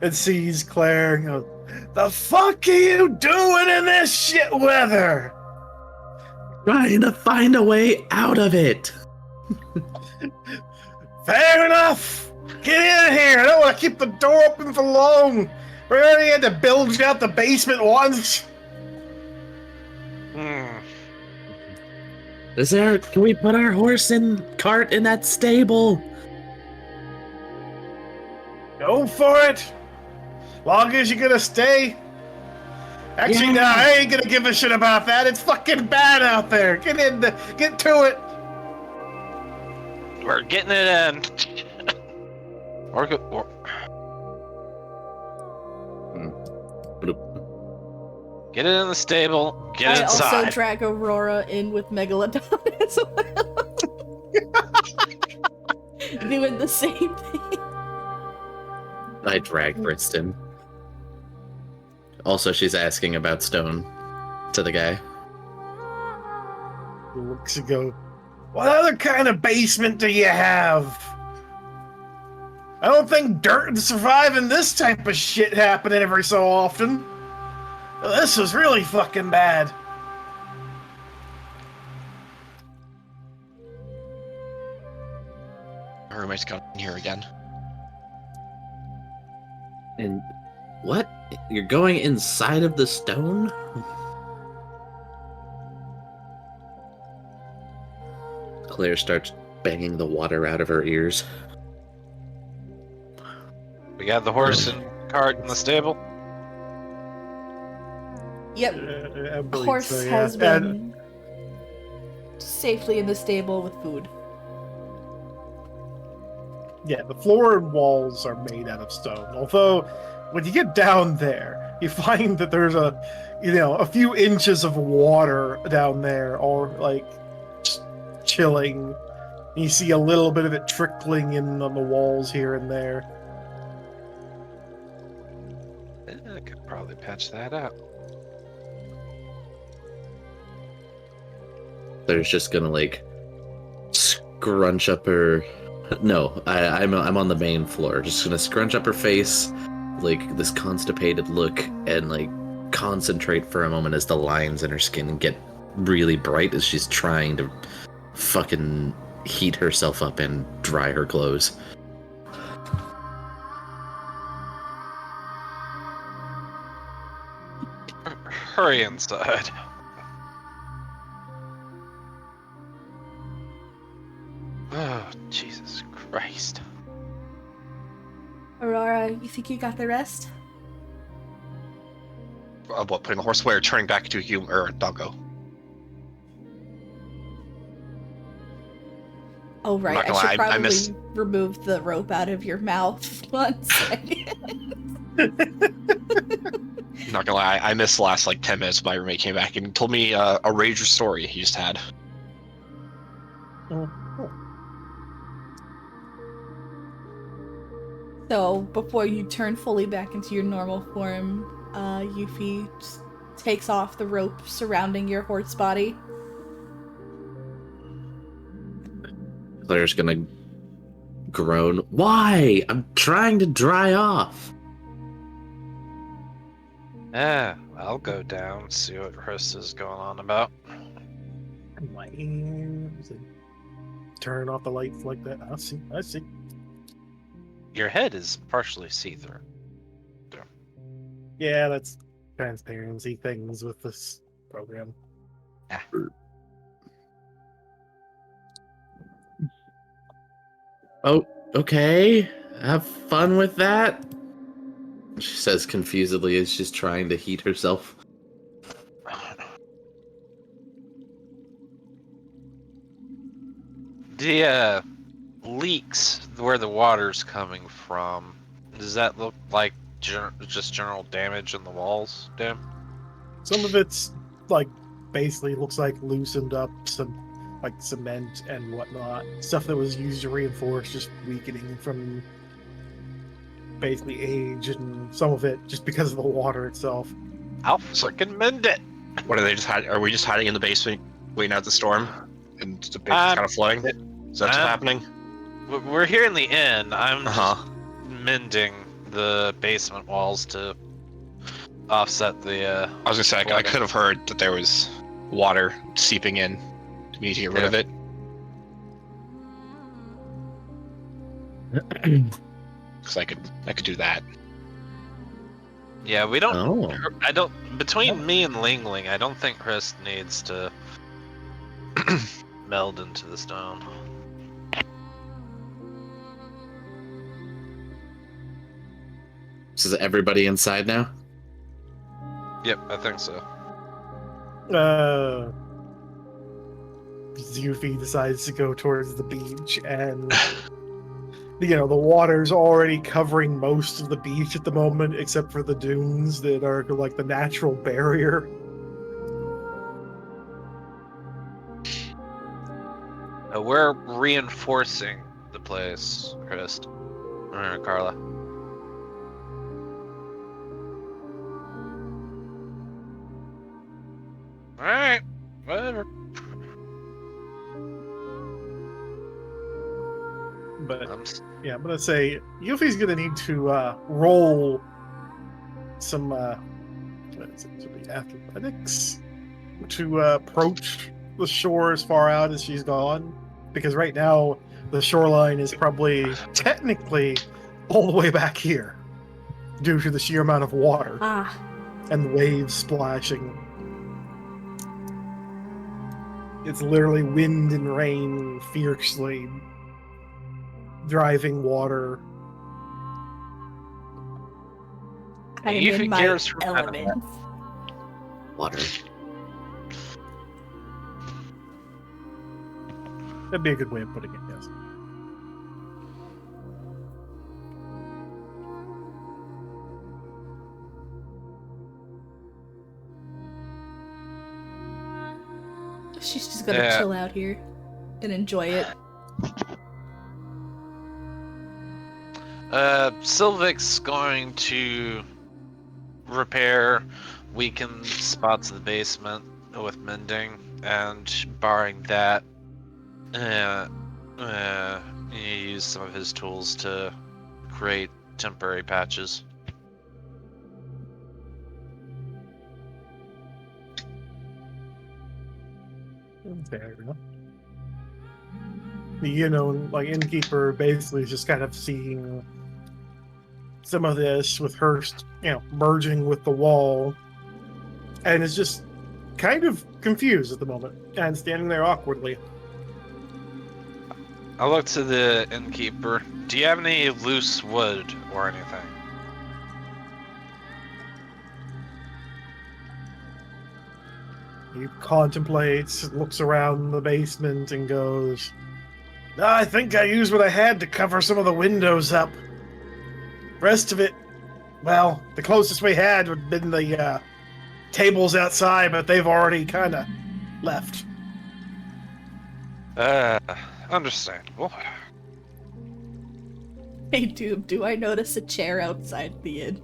and sees Claire and goes, "The fuck are you doing in this shit weather?" Trying to find a way out of it! Fair enough. Get in here. I don't want to keep the door open for long. We already had to bilge out the basement once. Can we put our horse and cart in that stable? Go for it. Long as you're gonna stay. Actually, Yeah. no, I ain't gonna give a shit about that. It's fucking bad out there. Get to it. We're getting it in. Get it in the stable. Get I inside. also drag Aurora in with Megalodon as well. Doing the same thing. I drag Briston. Also, she's asking about Stone to the guy. He looks and go, What other kind of basement do you have? I don't think dirt would survive in this type of shit happening every so often. This was really fucking bad. My roommate's got in here again. And what? You're going inside of the stone? Claire starts banging the water out of her ears. We got the horse and cart in the stable. Yep. I believe Horse so, yeah. has been safely in the stable with food. Yeah, the floor and walls are made out of stone. Although, when you get down there, you find that there's a few inches of water down there, or like chilling. You see a little bit of it trickling in on the walls here and there. I could probably patch that out. Claire's just gonna like scrunch up her. No, I'm on the main floor. Just gonna scrunch up her face, like this constipated look, and like concentrate for a moment as the lines in her skin get really bright as she's trying to fucking heat herself up and dry her clothes. Hurry inside. Oh, Jesus Christ. Aurora, you think you got the rest? What, putting the horse away or turning back to a human or a doggo? Oh, right. not I gonna should lie, I probably miss- remove the rope out of your mouth. 1 second. Not gonna lie, I missed the last like 10 minutes. My roommate came back and told me a rager story he just had. So, before you turn fully back into your normal form, Yuffie just takes off the rope surrounding your horse body. Claire's gonna groan. Why? I'm trying to dry off. I'll go down, see what Chris is going on about. My ears and turn off the lights like that. I see. Your head is partially see-through. Yeah, that's transparency things with this program. Oh, okay. Have fun with that. She says confusedly as she's trying to heat herself. The leaks where the water's coming from, does that look like just general damage in the walls, Dan? Some of it's like basically looks like loosened up some like cement and whatnot. Stuff that was used to reinforce just weakening from basically age, and some of it just because of the water itself. I'll freaking mend it! What are they just hiding? Are we just hiding in the basement, waiting out the storm, and the basement's kind of flooding? Is that what's happening? We're here in the inn. I'm Uh-huh. mending the basement walls to offset the. I was gonna say I flooding. could have heard that there was water seeping in. Do we need to get rid of it? Because I could do that. Yeah, we don't. Oh. I don't. Between me and Ling Ling, I don't think Chris needs to meld into the stone. So is everybody inside now? Yep, I think so. Yuffie decides to go towards the beach, and the water's already covering most of the beach at the moment, except for the dunes that are like the natural barrier. We're reinforcing the place, Chris. Or Carla. Alright, whatever. But I'm s- yeah, I'm gonna say Yuffie's gonna need to roll some what is it? Should be athletics to approach the shore as far out as she's gone, because right now the shoreline is probably technically all the way back here due to the sheer amount of water Ah, and the waves splashing. It's literally wind and rain fiercely driving water. I am Yuffie in my cares for element. Water. That'd be a good way of putting it, yes. She's just gonna Yeah. chill out here and enjoy it. Sylvic's going to repair weakened spots of the basement with mending, and barring that, you use some of his tools to create temporary patches. Fair enough. The like innkeeper basically is just kind of seeing some of this with her, merging with the wall, and is just kind of confused at the moment and standing there awkwardly. I look to the innkeeper. Do you have any loose wood or anything? He contemplates, looks around the basement, and goes, I think I used what I had to cover some of the windows up. Rest of it, well, the closest we had would have been the tables outside, but they've already kind of left. Understandable. Hey, Doob, do I notice a chair outside the inn?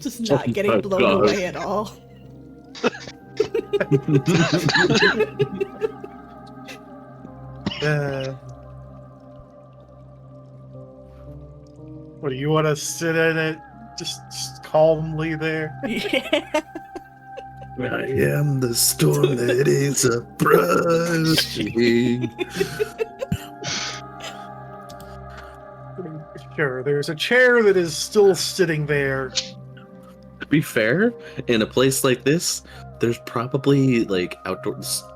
Just Oh not getting my blown God. away at all. What do you want to sit in it just calmly there? Yeah. I am the storm that is approaching. Sure, there's a chair that is still sitting there. To be fair, in a place like this, there's probably like a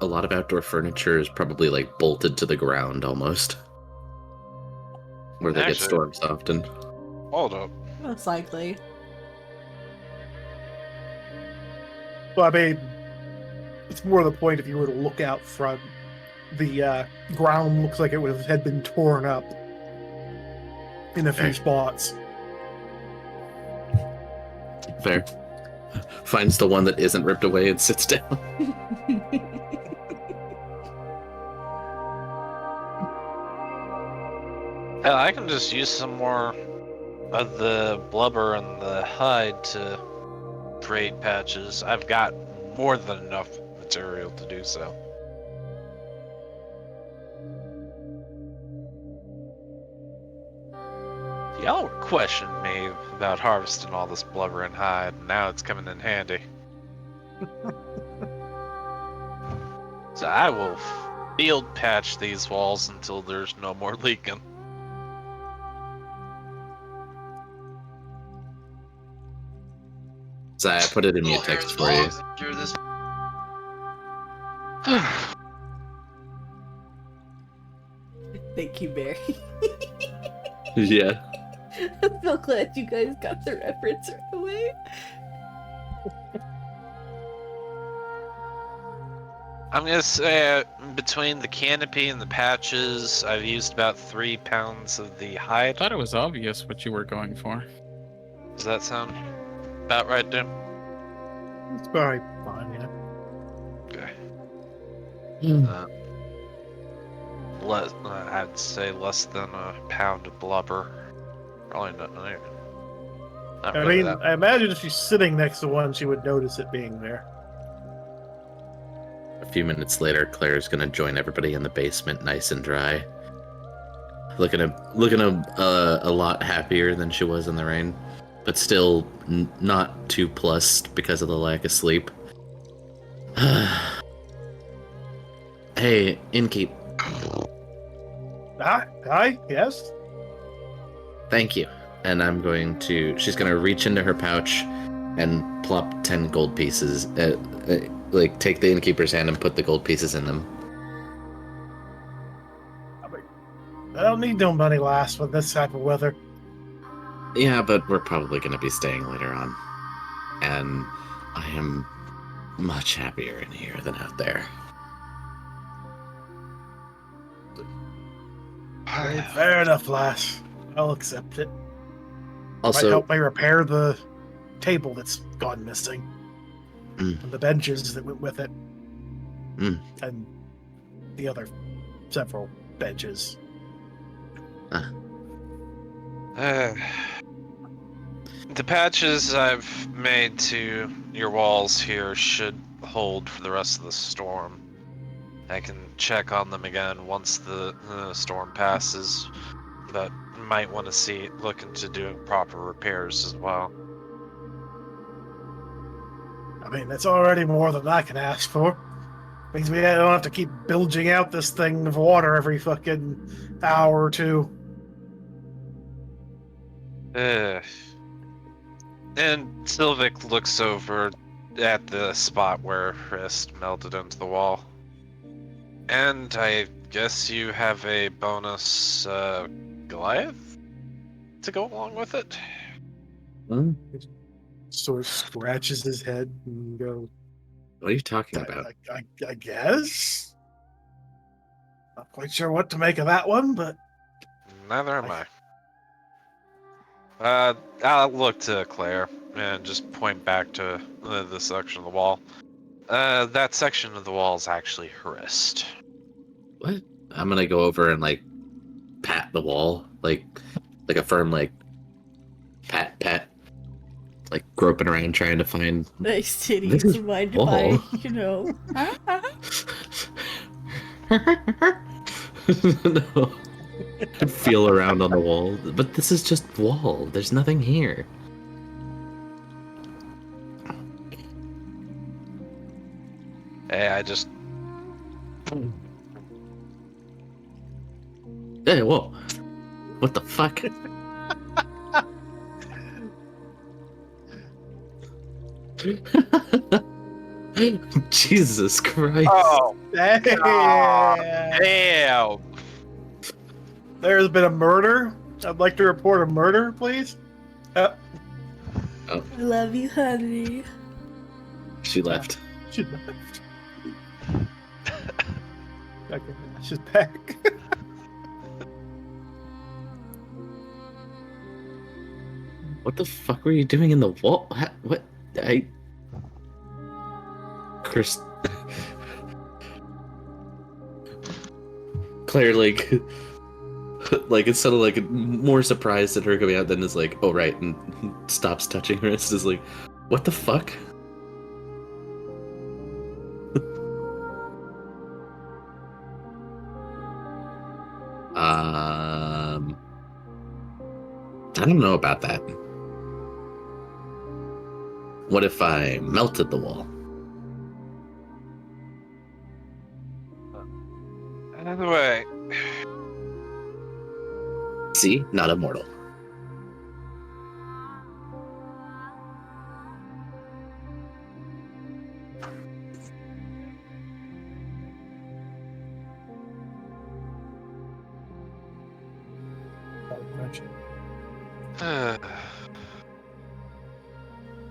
lot of outdoor furniture is probably like bolted to the ground almost, where they get Actually- storms often. Hold up. Most likely. Well, I mean, it's more the point if you were to look out front, the ground looks like had been torn up in a few Fair. spots. Fair. Finds the one that isn't ripped away and sits down. Hell, I can just use some more of the blubber and the hide to create patches. I've got more than enough material to do so. Y'all were questioning me about harvesting all this blubber and hide, and now it's coming in handy. So I will field patch these walls until there's no more leaking. So I put it in mute text for you. Thank you, Barry. Yeah. I'm so glad you guys got the reference right away. I'm gonna say between the canopy and the patches, I've used about 3 pounds of the I hide. thought it was obvious what you were going for. Does that sound about right, Dim? It's probably fine, yeah. Okay. Mm. I'd say less than a pound of blubber. Probably not. Not I really mean, that. I imagine if she's sitting next to one, she would notice it being there. A few minutes later, Claire's gonna join everybody in the basement, nice and dry. looking a lot happier than she was in the rain, but still not too plussed because of the lack of sleep. Hey, innkeep. Hi, yes? Thank you. And she's going to reach into her pouch and plop 10 gold pieces. Like, take the innkeeper's hand and put the gold pieces in them. I don't need no money, lass, with this type of weather. Yeah, but we're probably going to be staying later on. And I am much happier in here than out there. Fair enough, lass. I'll accept it. Might Also, help me repair the table that's gone missing. Mm. And the benches that went with it. Mm. And the other several benches. The patches I've made to your walls here should hold for the rest of the storm. I can check on them again once the storm passes, but might want to look into doing proper repairs as well. I mean, that's already more than I can ask for. Means we don't have to keep bilging out this thing of water every fucking hour or two. And Sylvic looks over at the spot where Hrist melted into the wall. And I guess you have a bonus Goliath to go along with it? Sort of scratches his head and goes, what are you talking about? I guess? Not quite sure what to make of that one, but... Neither am I. I'll look to Claire and just point back to the section of the wall. That section of the wall is actually Hrist. What? I'm gonna go over and like pat the wall, like a firm like pat, like groping around trying to find. Nice titties. This is You mind if wall. I, you know? No. Feel around on the wall, but this is just wall. There's nothing here. Hey, I just... Hey, whoa. What the fuck? Jesus Christ. Oh, Damn. damn! There's been a murder. I'd like to report a murder, please. I love you, honey. She left. She left. Okay, she's back. What the fuck were you doing in the wall? What? Chris. Claire, like, instead of like more surprised at her coming out, then is like, oh right, and stops touching her wrist. Is like, what the fuck? I don't know about that. What if I melted the wall? Either way, See? Not immortal.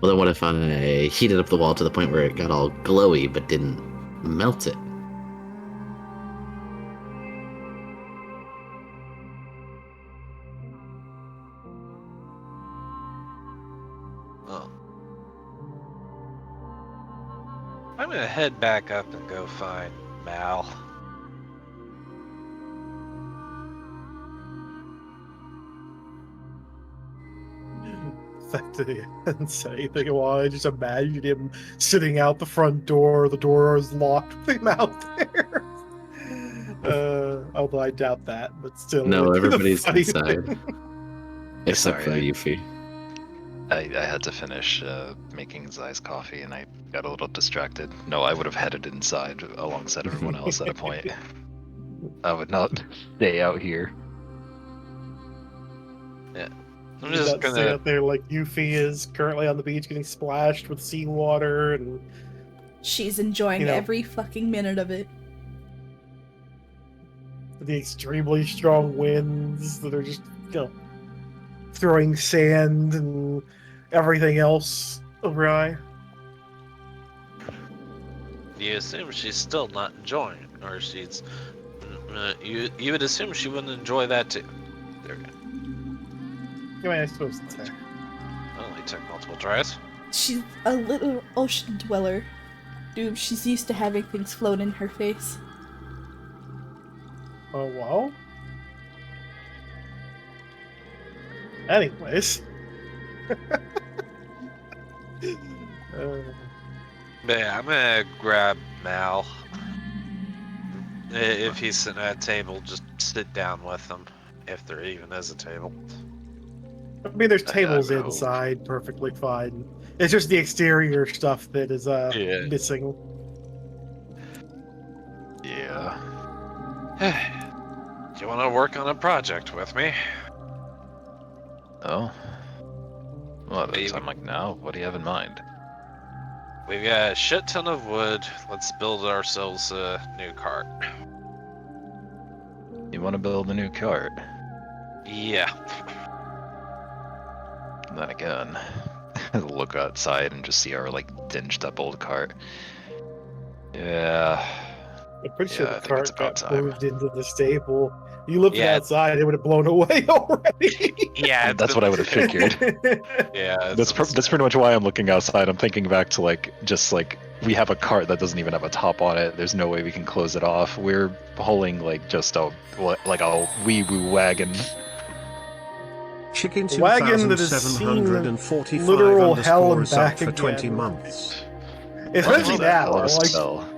Well, then what if I heated up the wall to the point where it got all glowy but didn't melt it? oh. I'm gonna head back up and go find Mal. Fact that he didn't say anything. Well, I just imagine him sitting out the front door. The door is locked with him out there. Although I doubt that, but still. No, it'd be the everybody's funny inside. thing. Except for Sorry, Yuffie. I had to finish making Zai's coffee and I got a little distracted. No, I would have headed inside alongside everyone else at a point. I would not stay out here. I'm You just not stay gonna. out there like Yuffie is currently on the beach getting splashed with seawater and She's enjoying You know. every fucking minute of it. the extremely strong winds that are just, throwing sand and everything else awry. You assume she's still not enjoying it, or she's. You would assume she wouldn't enjoy that too. There we go. I mean, I suppose it's fair. Only took multiple tries. She's a little ocean dweller. Dude, she's used to having things float in her face. Oh, well. Anyways. But yeah, I'm gonna grab Mal. If he's sitting at a table, just sit down with him, if there even is a table. I mean, there's tables no. inside, perfectly fine. It's just the exterior stuff that is Yeah. missing. Yeah. Do you want to work on a project with me? Oh. Well, at a Maybe. time like now, what do you have in mind? We've got a shit ton of wood. Let's build ourselves a new cart. You want to build a new cart? Yeah. Then again, look outside and just see our like dinged up old cart. Yeah. I'm pretty sure Yeah, I the think it's cart about got time. moved into the stable. You lifted Yeah. outside, it would have blown away already. Yeah. That's what I would have figured. Yeah. That's pretty much why I'm looking outside. I'm thinking back to we have a cart that doesn't even have a top on it. There's no way we can close it off. We're pulling just a wee woo wagon. Chicken Wagon that has seen 2745 literal hell and underscores up back for 20 again. months. Especially Mending's a hell now. of a Like, spell.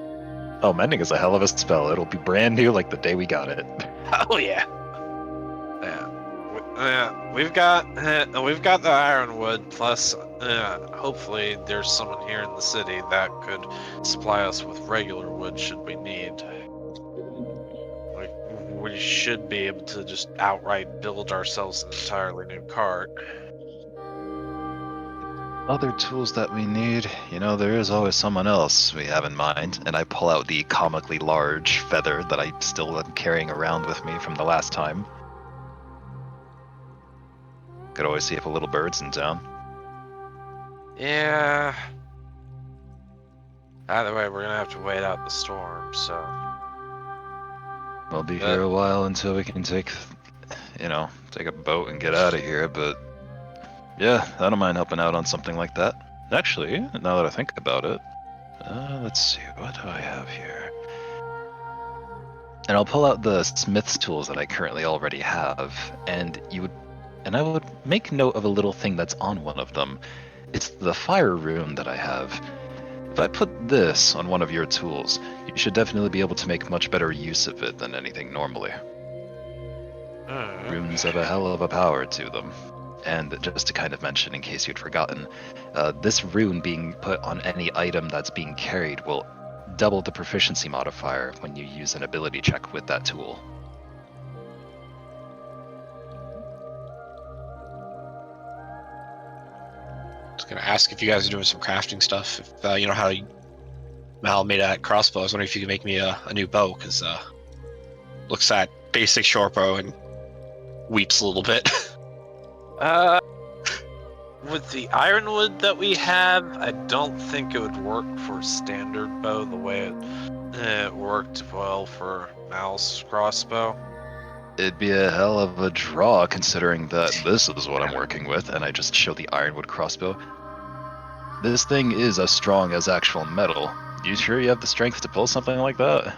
Oh, mending is a hell of a spell. It'll be brand new like the day we got it. Oh yeah. Yeah. We've got the ironwood. Plus, hopefully, there's someone here in the city that could supply us with regular wood should we need. We should be able to just outright build ourselves an entirely new cart. Other tools that we need, there is always someone else we have in mind, and I pull out the comically large feather that I still am carrying around with me from the last time. Could always see if a little bird's in town. Yeah. Either way, we're gonna have to wait out the storm, so. We'll be here a while until we can take a boat and get out of here, but yeah, I don't mind helping out on something like that. Actually, now that I think about it, let's see, what do I have here? And I'll pull out the smith's tools that I currently already have, and I would make note of a little thing that's on one of them. It's the fire rune that I have. If I put this on one of your tools, you should definitely be able to make much better use of it than anything normally. Runes have a hell of a power to them. And just to kind of mention, in case you'd forgotten, this rune being put on any item that's being carried will double the proficiency modifier when you use an ability check with that tool. I was gonna ask if you guys are doing some crafting stuff. If you know how Mal made a crossbow, I was wondering if you could make me a new bow, because looks at basic short bow and weeps a little bit. With the ironwood that we have, I don't think it would work for standard bow the way it worked well for Mal's crossbow. It'd be a hell of a draw considering that this is what I'm working with, and I just show the ironwood crossbow. This thing is as strong as actual metal. You sure you have the strength to pull something like that?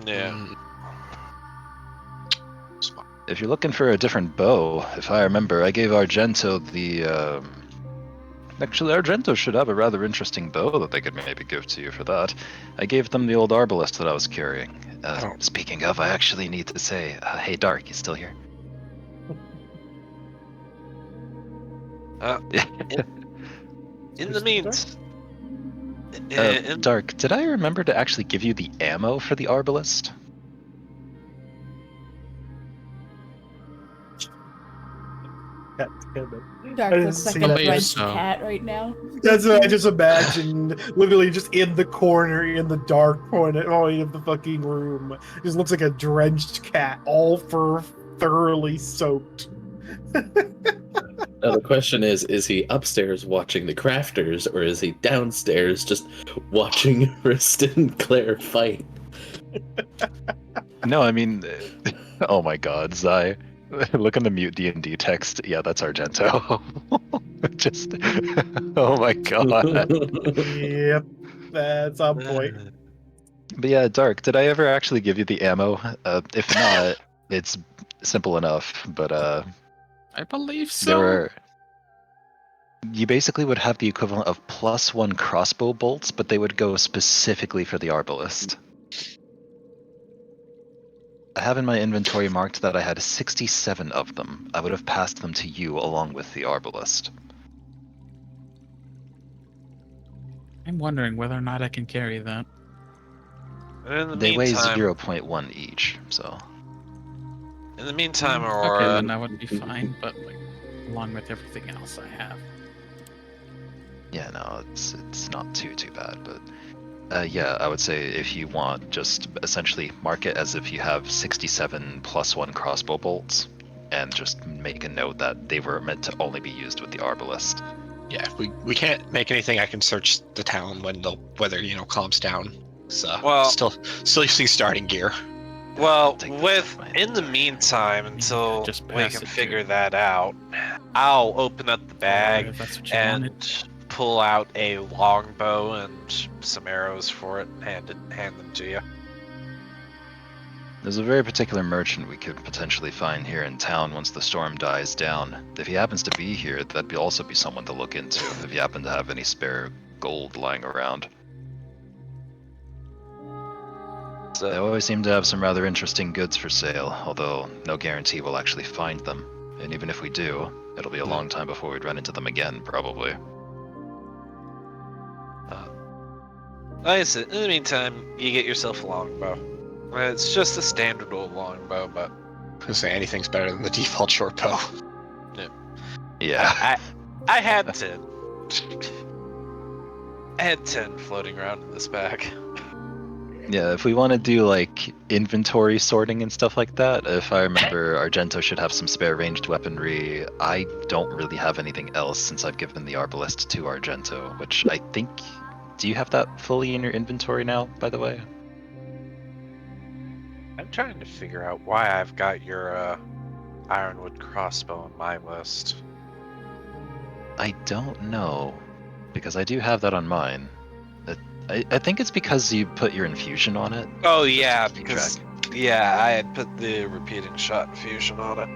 Yeah. If you're looking for a different bow, if I remember, I gave Argento the, Actually, Argento should have a rather interesting bow that they could maybe give to you for that. I gave them the old arbalest that I was carrying. I don't- Speaking of, I actually need to say, hey, Dark, you still here? In the Who's means, Dark, did I remember to actually give you the ammo for the arbalist? That's kind of. Dark I looks didn't like see a that. believe drenched so. cat right now. That's what I just imagined. Literally, just in the corner, in the dark corner of the fucking room, just looks like a drenched cat, all fur thoroughly soaked. Now the question is he upstairs watching the crafters, or is he downstairs just watching Rist and Claire fight? No, I mean, oh my god, Zai. Look in the mute D&D text. Yeah, that's Argento. Just, oh my god. Yep, that's on point. But yeah, Dark, did I ever actually give you the ammo? If not, it's simple enough, but I believe there so. were... You basically would have the equivalent of +1 crossbow bolts, but they would go specifically for the arbalist. I have in my inventory marked that I had 67 of them. I would have passed them to you along with the arbalist. I'm wondering whether or not I can carry that. in the They weigh meantime, 0.1 each, so... in the meantime, Okay, Aurora, then that would be fine, but like, along with everything else I have. Yeah, no, it's not too bad, but... yeah, I would say if you want, just essentially mark it as if you have 67 +1 crossbow bolts, and just make a note that they were meant to only be used with the arbalist. Yeah, we can't make anything. I can search the town when the weather calms down. So Well- still using starting gear. well, Take that with off my in the meantime, until just we pass can it figure to- that out, I'll open up the Or bag if that's what you and wanted. pull out a longbow and some arrows for it and hand them to you. There's a very particular merchant we could potentially find here in town once the storm dies down. If he happens to be here, that'd also be someone to look into if you happen to have any spare gold lying around. They So, always seem to have some rather interesting goods for sale, although no guarantee we'll actually find them. And even if we do, it'll be a long time before we'd run into them again, probably. like I said, in the meantime, you get yourself a longbow. It's just a standard old longbow, but I was say anything's better than the default short bow. Yeah. I had 10. I had 10 floating around in this bag. Yeah, if we want to do like inventory sorting and stuff like that, if I remember, Argento should have some spare ranged weaponry. I don't really have anything else since I've given the arbalist to Argento, which I think... Do you have that fully in your inventory now, by the way? I'm trying to figure out why I've got your ironwood crossbow on my list. I don't know, because I do have that on mine. I think it's because you put your infusion on it. Oh just to yeah, keep because track. yeah, I had put the repeating shot infusion on it.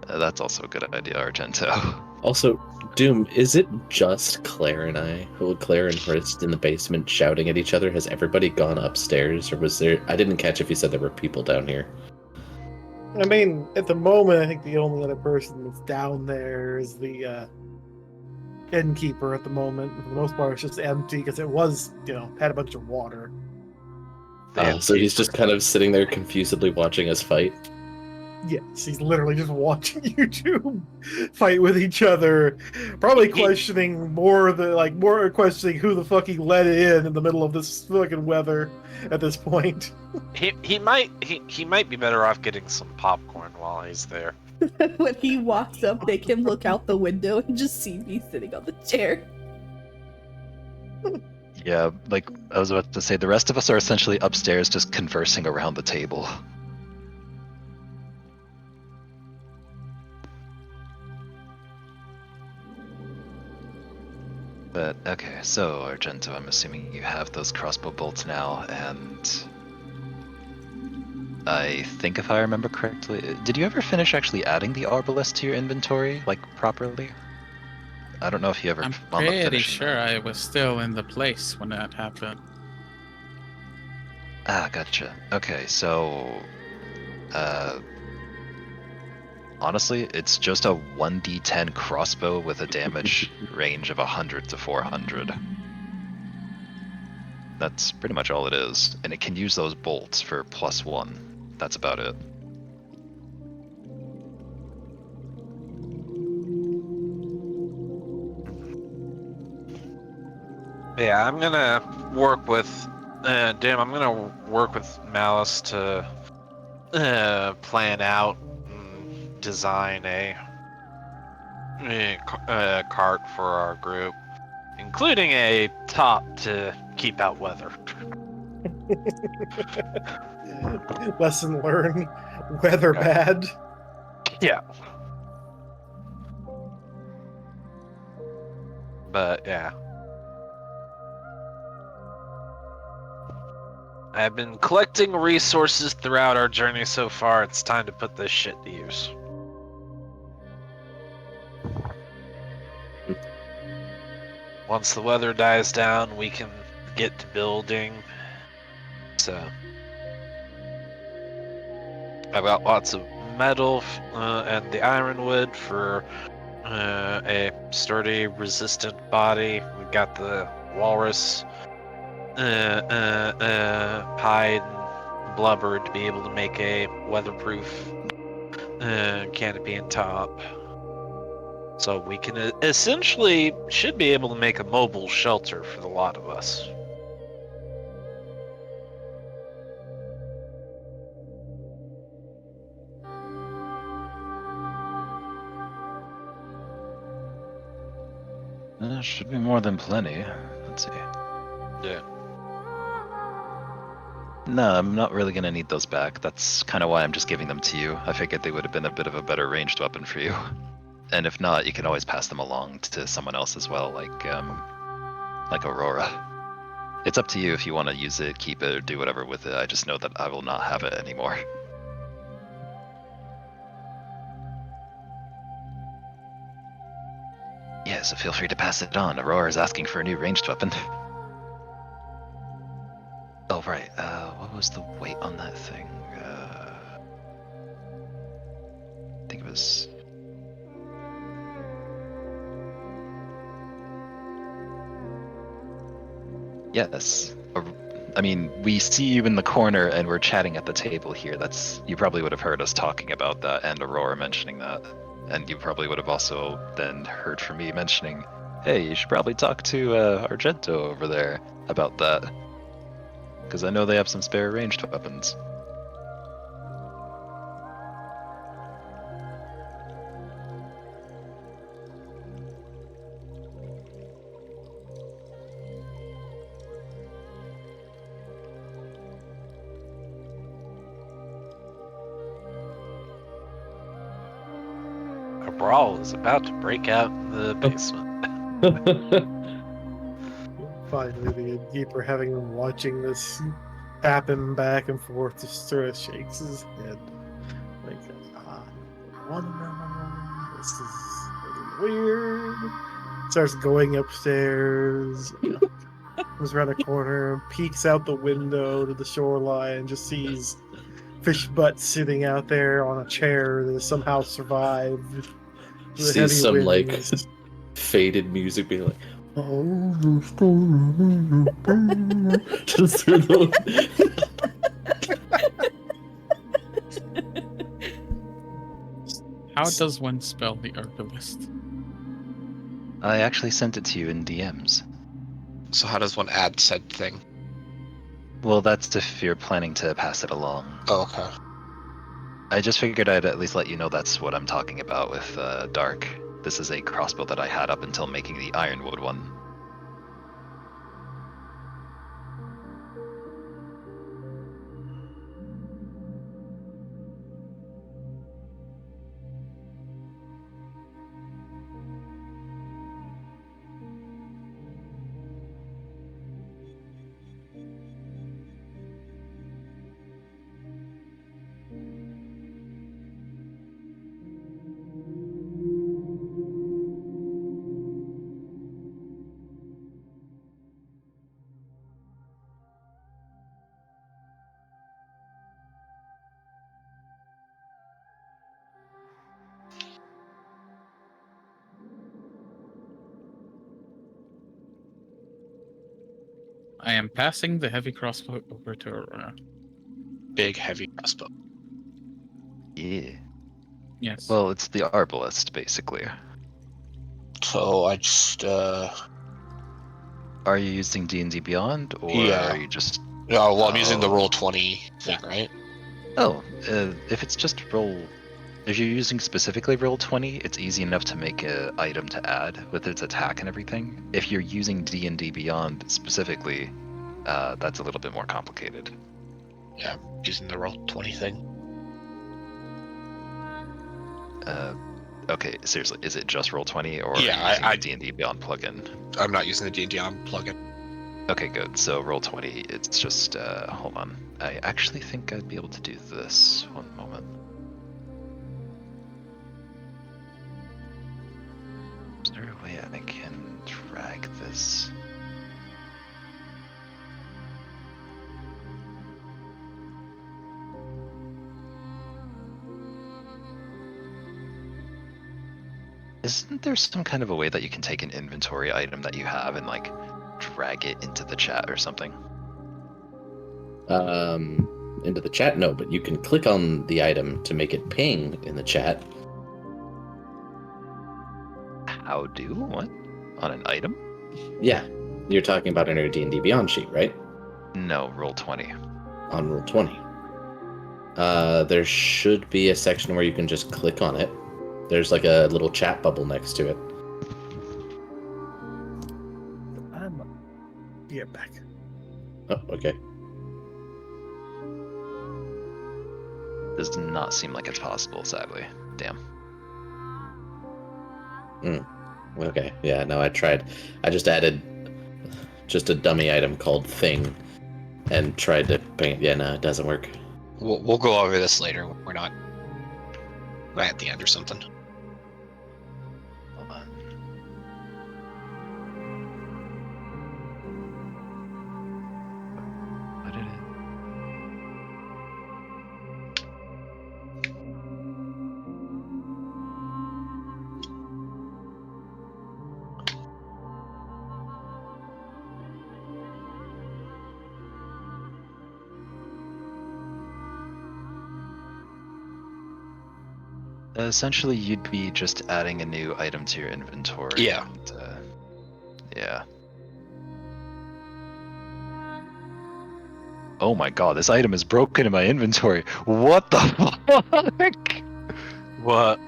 That's also a good idea, Argento. Also, Doom, is it just Claire and I? Claire and Hrist in the basement shouting at each other? Has everybody gone upstairs, or was there... I didn't catch if you said there were people down here. I mean, at the moment, I think the only other person that's down there is the innkeeper at the moment. For the most part, it's just empty because it was, had a bunch of water. So he's just kind of sitting there confusedly watching us fight. Yes, he's literally just watching you two fight with each other, probably questioning more questioning who the fuck he let in the middle of this fucking weather at this point. He might be better off getting some popcorn while he's there. When he walks up, make him look out the window and just see me sitting on the chair. Yeah, like I was about to say, the rest of us are essentially upstairs just conversing around the table. But okay, so Argento, I'm assuming you have those crossbow bolts now, and I think if I remember correctly, did you ever finish actually adding the arbalest to your inventory, like properly? I don't know if you ever I'm wound up pretty finishing sure that. I was still in the place when that happened. Ah, gotcha. Okay, so uh, honestly, it's just a 1d10 crossbow with a damage range of 100 to 400. That's pretty much all it is, and it can use those bolts for +1. That's about it. Yeah, I'm gonna work with. I'm gonna work with Malice to plan out and design a cart for our group, including a top to keep out weather. Lesson learned. Weather Okay. bad. Yeah. But yeah. I've been collecting resources throughout our journey so far. It's time to put this shit to use. Once the weather dies down, we can get to building. So I've got lots of metal and the ironwood for a sturdy, resistant body. We've got the walrus hide and blubber to be able to make a weatherproof canopy and top. So we can essentially should be able to make a mobile shelter for the lot of us. Should be more than plenty. Let's see. Yeah. No, I'm not really gonna need those back. That's kind of why I'm just giving them to you. I figured they would have been a bit of a better ranged weapon for you. And if not, you can always pass them along to someone else as well, like Aurora. It's up to you if you want to use it, keep it, or do whatever with it. I just know that I will not have it anymore. Yeah, so feel free to pass it on. Aurora's asking for a new ranged weapon. Oh, right. What was the weight on that thing? I think it was... Yes. I mean, we see you in the corner and we're chatting at the table here. You probably would have heard us talking about that and Aurora mentioning that. And you probably would have also then heard from me mentioning, hey, you should probably talk to Argento over there about that. Because I know they have some spare ranged weapons. A brawl is about to break out in the basement. Finally, the innkeeper, having been watching this happen back and forth, just sort of shakes his head. Like, oh no, this is really weird. Starts going upstairs, comes around the corner, peeks out the window to the shoreline, just sees fish butt sitting out there on a chair that has somehow survived the See heavy some like winds. faded music being like, just through the. How does one spell the herbalist? I actually sent it to you in DMs. So how does one add said thing? Well, that's if you're planning to pass it along. Oh, okay. I just figured I'd at least let you know that's what I'm talking about with Dark. This is a crossbow that I had up until making the Ironwood one. I am passing the heavy crossbow over to a runner. Big heavy crossbow. Yeah. Yes. Well, it's the arbalest, basically. So I just Are you using D&D Beyond, or Yeah. are you just... oh well, I'm using the Oh. roll 20 thing, right? Oh, if it's just roll... If you're using specifically roll 20, it's easy enough to make an item to add with its attack and everything. If you're using D&D Beyond specifically, that's a little bit more complicated. Yeah, I'm using the roll 20 thing. Okay, seriously, is it just roll 20, or Yeah, are you using I- the D&D Beyond plugin? I'm not using the D&D on plugin. Okay, good. So roll 20, it's just, hold on. I actually think I'd be able to do this. One moment. Is there a way I can drag this? Isn't there some kind of a way that you can take an inventory item that you have and like drag it into the chat or something? Into the chat, no, but you can click on the item to make it ping in the chat. How do? What? On an item? Yeah, you're talking about in your D&D Beyond sheet, right? No, roll 20. On roll 20. There should be a section where you can just click on it. There's like a little chat bubble next to it. Yeah, back. Oh, okay. Does not seem like it's possible, sadly. Damn. Okay, yeah, no, I tried. I just added just a dummy item called thing and tried to ping it. Yeah, no, it doesn't work. We'll go over this later. We're not at the end or something. Hold on. What did it? Essentially, you'd be just adding a new item to your inventory. Yeah. And, yeah. Oh my god, this item is broken in my inventory. What the fuck? What?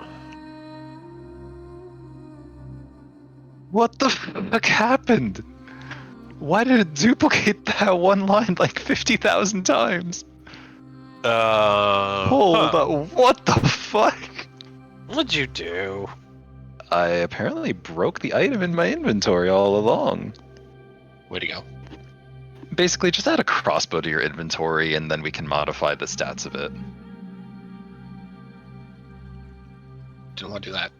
What the fuck happened? Why did it duplicate that one line like 50,000 times? Hold Huh. up, what the fuck? What'd you do? I apparently broke the item in my inventory all along. Way to go. Basically, just add a crossbow to your inventory and then we can modify the stats of it. Didn't want to do that.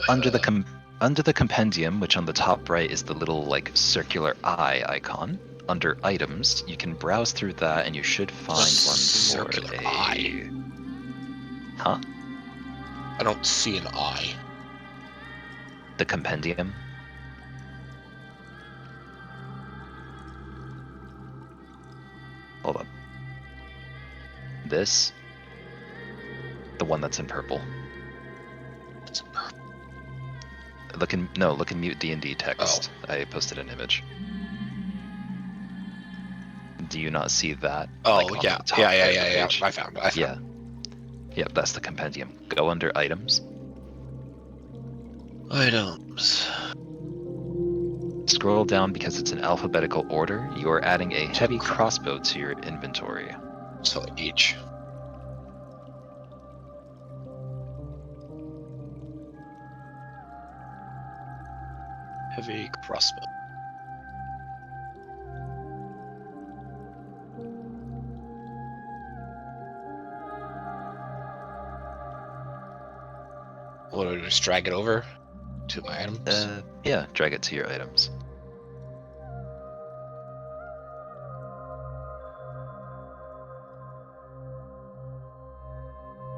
Under the compendium, which on the top right is the little like circular eye icon, under items, you can browse through that and you should find one for circular a... eye. Huh? I don't see an eye. The compendium? Hold up. This? The one that's in purple. It's purple. Look in mute D&D text. I posted an image. Do you not see that? Oh, like, on yeah. the top Yeah. right of the page? I found it. Yeah. Yep, that's the compendium. Go under items. Items. Scroll down because it's in alphabetical order. You are adding a heavy crossbow to your inventory. So H. Heavy crossbow. What do I just drag it over to my items? Yeah, drag it to your items.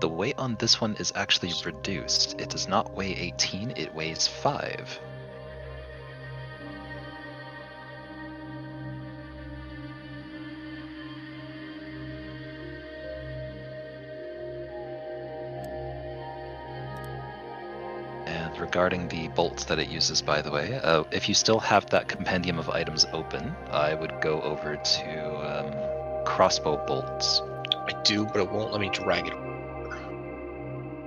The weight on this one is actually reduced. It does not weigh 18, it weighs 5. regarding the bolts that it uses, by the way, if you still have that compendium of items open, I would go over to crossbow bolts. I do, but it won't let me drag it.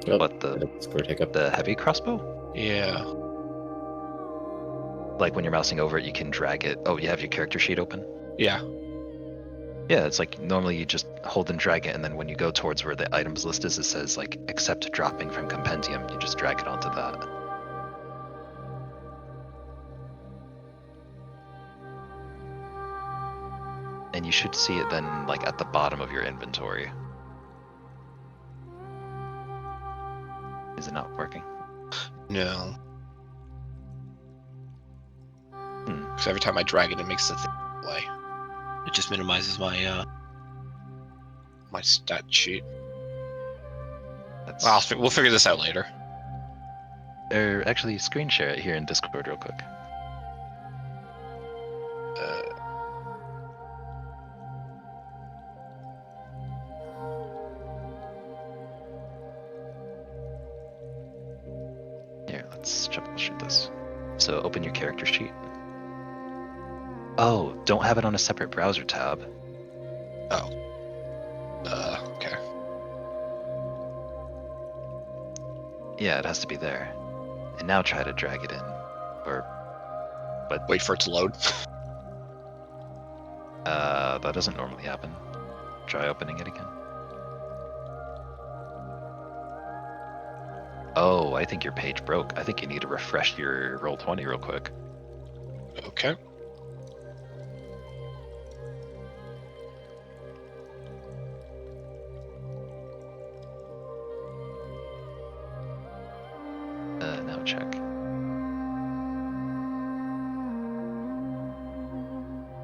Oh, What, the score take up? the heavy crossbow? Yeah. Like when you're mousing over it, you can drag it. Oh, you have your character sheet open? Yeah. Yeah, it's like normally you just hold and drag it, and then when you go towards where the items list is, it says like accept dropping from compendium. You just drag it onto that. And you should see it then like at the bottom of your inventory. Is it not working? No. Hmm. Because every time I drag it, it makes the thing play. It just minimizes my my stat sheet. That's, Well, we'll figure this out later. or actually, screen share it here in Discord real quick. Here, let's troubleshoot this. So open your character sheet. Oh, don't have it on a separate browser tab. Oh. Okay. Yeah, it has to be there. And now try to drag it in. Or, but Wait for it to load. that doesn't normally happen. Try opening it again. Oh, I think your page broke. I think you need to refresh your Roll20 real quick. Okay. Now check.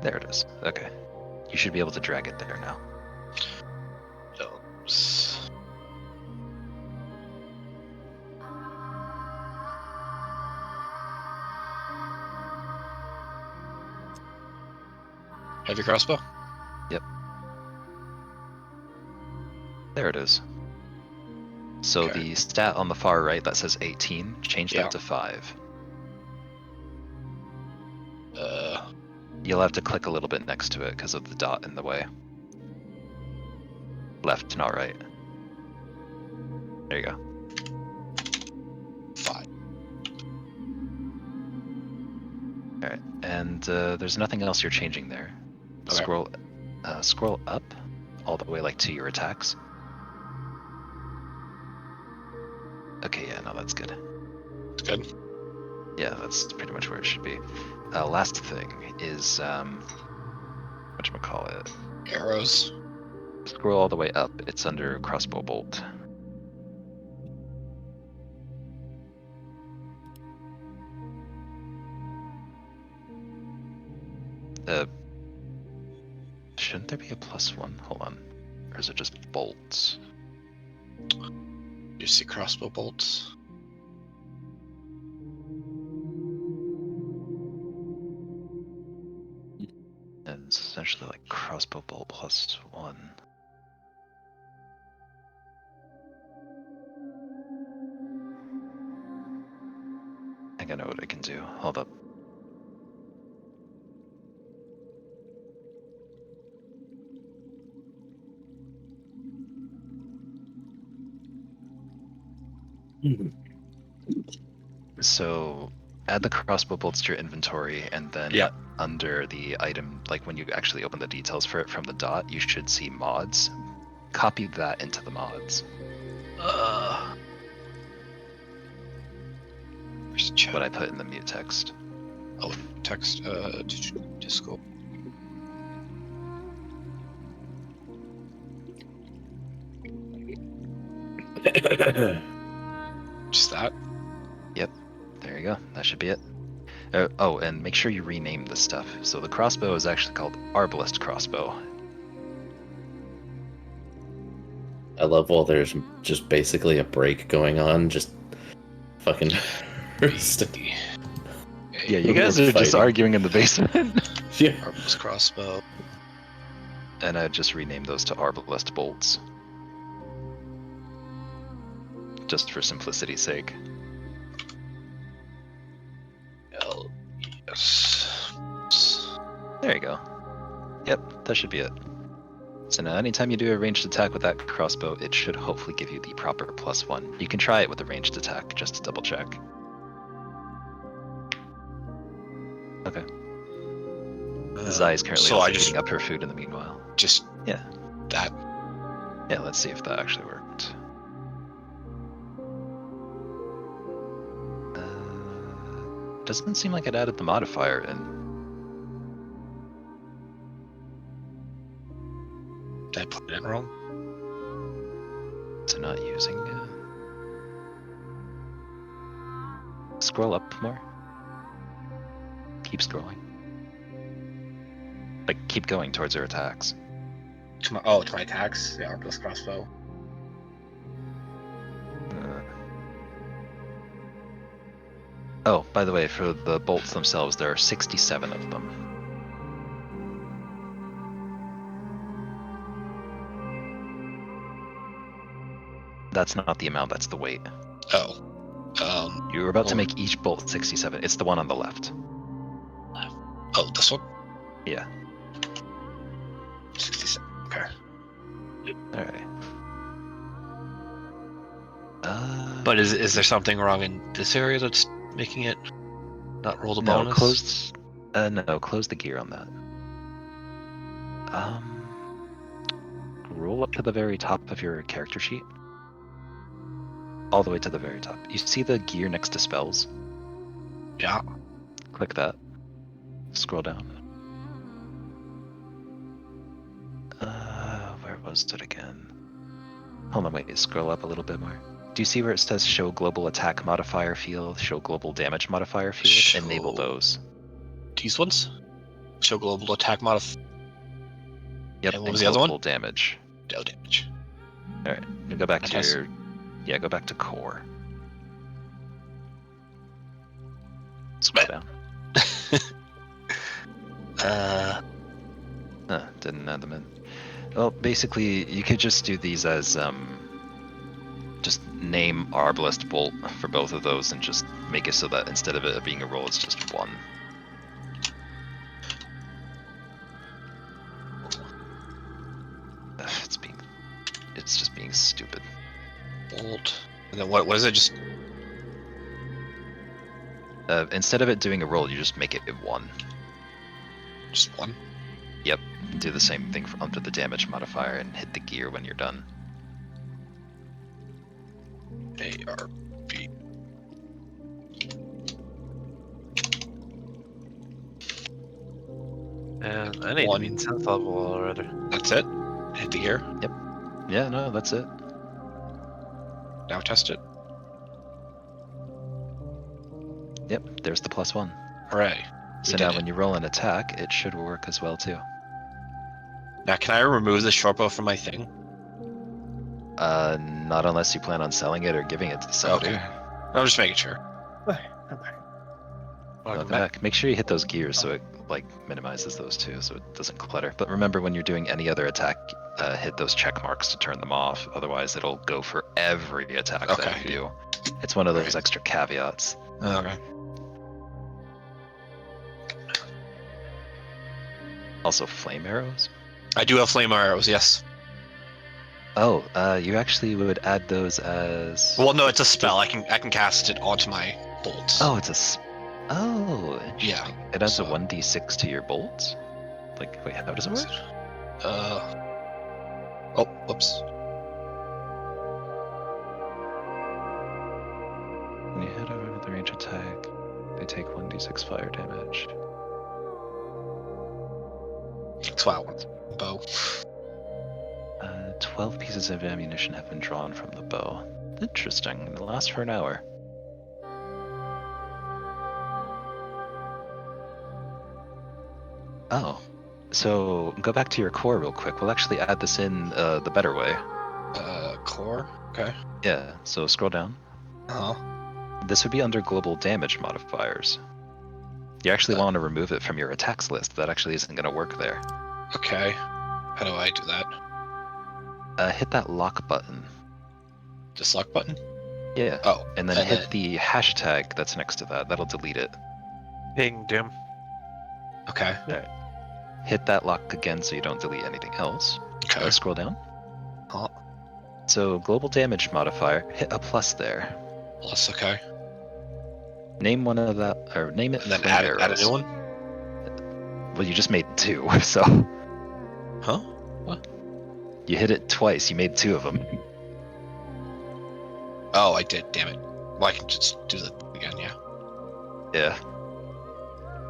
There it is. Okay. You should be able to drag it there now. Oops. Heavy crossbow? There it is. So Okay. the stat on the far right that says 18, change Yeah. that to 5. Uh, You'll have to click a little bit next to it because of the dot in the way. Left, not right. There you go. 5. Alright, and there's nothing else you're changing there. Okay. Scroll up all the way like to your attacks. Okay, yeah, no, that's good. It's good. Yeah, that's pretty much where it should be. Last thing is, whatchamacallit? Arrows. Scroll all the way up. It's under crossbow bolt. Shouldn't there be a +1? Hold on. Or is it just bolts? You see crossbow bolts. And it's essentially like crossbow bolt +1. I think I know what I can do. Hold up. So add the crossbow bolts to your inventory, and then Yeah. under the item, like when you actually open the details for it from the dot, you should see mods. Copy that into the mods. Where's the chat? What I put in the mute text. Oh, text. Disco. Just that. There you go. That should be it. Oh, and make sure you rename this stuff. So the crossbow is actually called Arbalest crossbow. I love while there's just basically a break going on, just fucking roasting. Yeah, you guys are just Fighting. arguing in the basement. Yeah. Arbalest crossbow. And I just renamed those to Arbalest bolts. Just for simplicity's sake. There you go. Yep, that should be it. So now anytime you do a ranged attack with that crossbow, it should hopefully give you the proper +1. You can try it with a ranged attack, just to double check. Okay. Zai is currently so also I just heating up her food in the meanwhile. just Yeah. that. Yeah, let's see if that actually worked. Doesn't seem like it added the modifier in. Did I put it in wrong? So not using it. Scroll up more. Keep scrolling. Like, keep going towards her attacks. To my attacks. The armless crossbow. Oh, by the way, for the bolts themselves, there are 67 of them. That's not the amount, that's the weight. Oh. You were about to Or- make each bolt 67. It's the one on the left. Oh, this one? Yeah. 67. Okay. Alright. But is there something wrong in this area that's making it not roll the no, bonus? close the gear on that. Roll up to the very top of your character sheet. All the way to the very top. You see the gear next to spells? Yeah. Click that. Scroll down. Where was it again? Hold on, wait, scroll up a little bit more. Do you see where it says show global attack modifier field, show global damage modifier field? Enable those. These ones? Show global attack Yep, And what was the other one? global damage. No damage. Alright, you go back to Fantastic. your... Yeah, go back to core. Scroll down. Didn't add them in. Well, basically, you could just do these as, just name Arbalest Bolt for both of those and just make it so that instead of it being a roll, it's just one. It's just being stupid. Bolt. And then what is it? Just Instead of it doing a roll, you just make it one. one? Yep. Do the same thing under the damage modifier and hit the gear when you're done. ARB. And I need One. to be 10th level already. That's it? Hit the gear. Yeah, no, that's it. Now test it. Yep, there's the +1. Hooray. So We now did when it. you roll an attack, it should work as well too. Now can I remove the short bow from my thing? Not unless you plan on selling it or giving it to somebody. Okay. I'm just making sure. Welcome back. Make sure you hit those gears so it like minimizes those too, so it doesn't clutter. But remember, when you're doing any other attack, hit those check marks to turn them off. Otherwise, it'll go for every attack that Okay. you do. It's one of those Right. extra caveats. Okay. Also, flame arrows. I do have flame arrows, yes. Oh, you actually would add those as. Well, no, it's a spell. I can cast it onto my bolts. Oh, it's a. Oh, interesting. Yeah, It adds a so- 1d6 to your bolts. Like, wait, how does it work? Oh, whoops. When you hit over the range attack, they take 1d6 fire damage. That's why I want the bow. 12 pieces of ammunition have been drawn from the bow. Interesting. It lasts for an hour. Oh. So, go back to your core real quick. We'll actually add this in the better way. Core? Okay. Yeah, so scroll down. Uh-huh. This would be under global damage modifiers. You actually want to remove it from your attacks list. That actually isn't going to work there. Okay. How do I do that? Hit that lock button. The select button? Yeah. Oh. And then hit the hashtag that's next to that. That'll delete it. Ping Doom. Okay. hit that lock again so you don't delete anything else. Okay. Scroll down. Oh, So global damage modifier, hit a plus there. plus, okay. Name one of that, or name it And then flame add arrows. a new one? Well, you just made 2, so Huh? you hit it twice. You made 2 of them. Oh, I did, damn it. Well, I can just do that again, yeah. Yeah,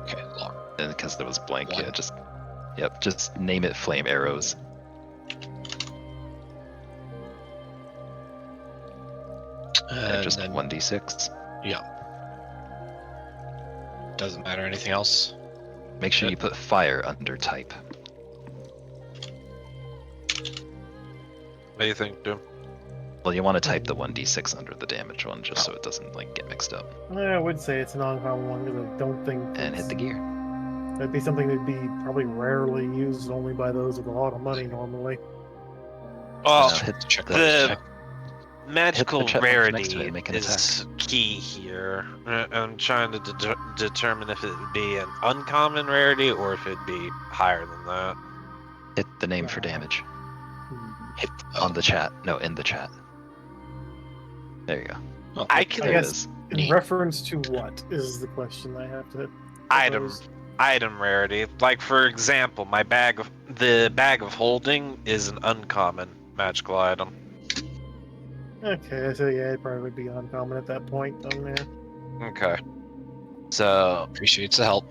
Okay, lock. and because there was blank, One. yeah, just name it flame arrows. Yeah, And just then, 1d6. yeah. Doesn't matter anything else. Make sure you put fire under type. What do you think, Doom? Well, you want to type the 1d6 under the damage one, just so it doesn't like get mixed up. I would say it's an uncommon one because I don't think And hit the gear. that'd be something that'd be probably rarely used only by those with a lot of money normally. Well, Now hit Check the the check. magical check box next to it rarity and make an is key here. I'm trying to determine if it would be an uncommon rarity or if it'd be higher than that. Hit the name for damage Hit on the chat. No, in the chat. There you go. Oh, I I can There it guess is. in Neat. reference to what is the question I have to propose? item rarity. Like for example, the bag of holding is an uncommon magical item. Okay, so yeah, it probably would be uncommon at that point. Yeah. Okay. So appreciates the help.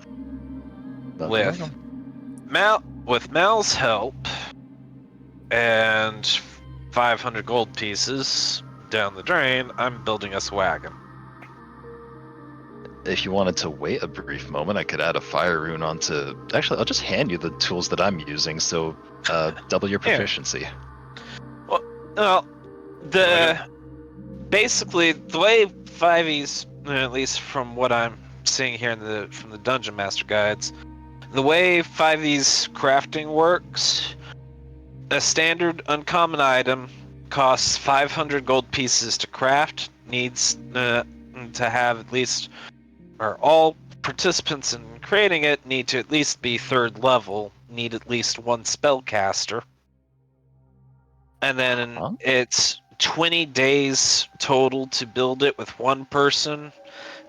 Welcome, welcome. With Mal's help and 500 gold pieces down the drain, I'm building us a wagon. If you wanted to wait a brief moment, I could add a fire rune onto. Actually, I'll just hand you the tools that I'm using, so double your Here. proficiency. Well, basically the way 5e's, at least from what I'm seeing here from the Dungeon Master guides, the way 5e's crafting works, a standard uncommon item costs 500 gold pieces to craft, needs to have at least, or all participants in creating it need to at least be 3rd level, need at least 1 spellcaster. And then it's 20 days total to build it with 1 person.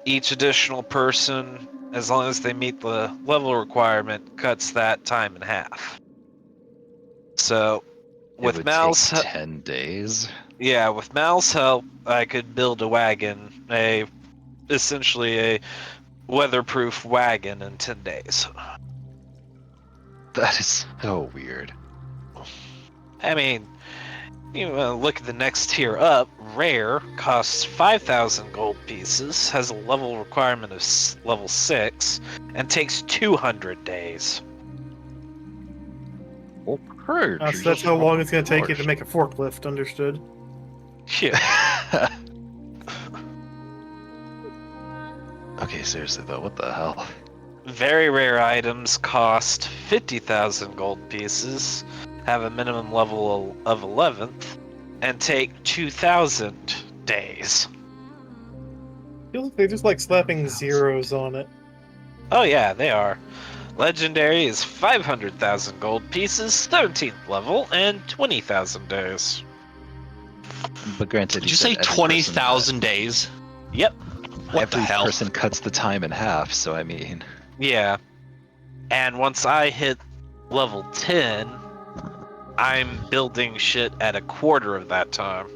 Each additional person, as long as they meet the level requirement, cuts that time in half. So, It with would Mal's take 10 days. yeah, with Mal's help, I could build a wagon, essentially a weatherproof wagon in 10 days. That is so weird. I mean, you look at the next tier up. Rare costs 5,000 gold pieces, has a level requirement of level 6, and takes 200 days. Okay. So that's how long it's going to take you to make a forklift, understood? Yeah. Okay, seriously though, what the hell? Very rare items cost 50,000 gold pieces, have a minimum level of 11th, and take 2,000 days. Feels like they just like slapping zeros on it. Oh yeah, they are. Legendary is 500,000 gold pieces, 13th level, and 20,000 days. But granted, Did you said say every 20,000 days? Yep. What the every hell? person cuts the time in half, so I mean. Yeah. And once I hit level 10, I'm building shit at a quarter of that time.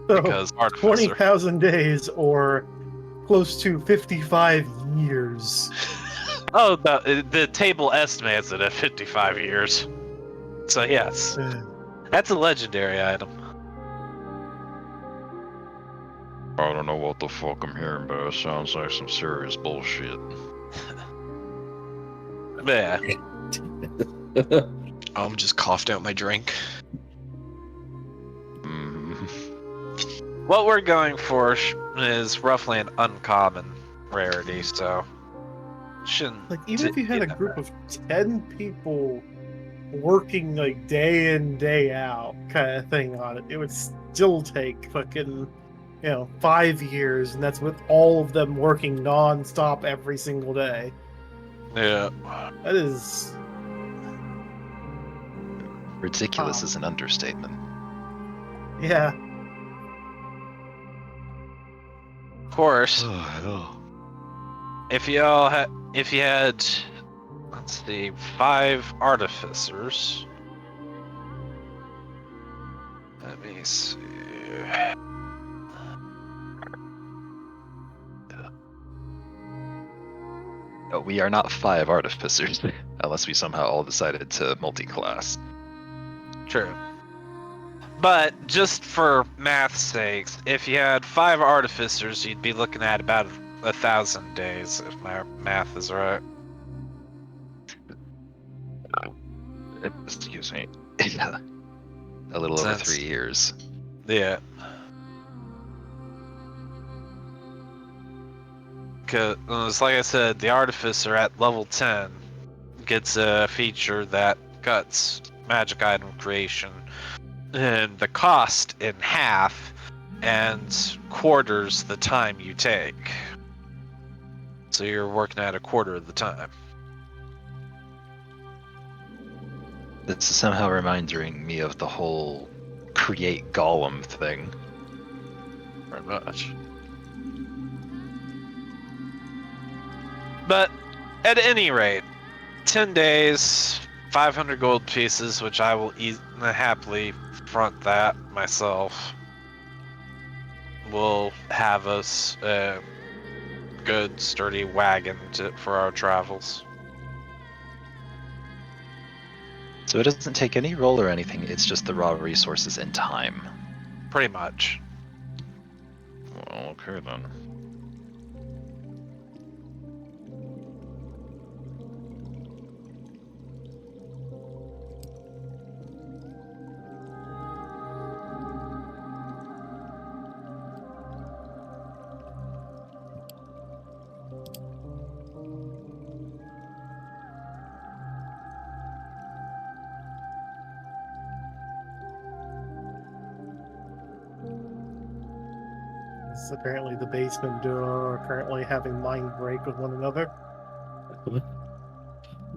So, Because Artificer. 20,000 days or close to 55 years. Oh, the table estimates it at 55 years. So yes, that's a legendary item. I don't know what the fuck I'm hearing, but it sounds like some serious bullshit. Yeah. Just coughed out my drink. What we're going for is roughly an uncommon rarity, so shouldn't. Like, even if you had a group of 10 people working like day in, day out kind of thing on it, it would still take fucking, 5 years, and that's with all of them working non-stop every single day. Yeah. That is Ridiculous is an understatement. Yeah. Of course, Oh, if you had, let's see, 5 artificers. Let me see. no, we are not 5 artificers, unless we somehow all decided to multi-class. True. But just for math's sakes, if you had 5 artificers, you'd be looking at about 1,000 days, if my math is right. Excuse me. A little over Since- 3 years. Yeah. Cause like I said, the artificer at level 10 gets a feature that cuts magic item creation and the cost in half and quarters the time you take. So you're working at a quarter of the time. This is somehow reminding me of the whole create golem thing. Pretty much. But at any rate, 10 days, 500 gold pieces, which I will happily front that myself, will have us a good, sturdy wagon for our travels. So it doesn't take any roll or anything, it's just the raw resources and time. Pretty much. Well, okay then. This is apparently the basement duo are currently having mind break with one another.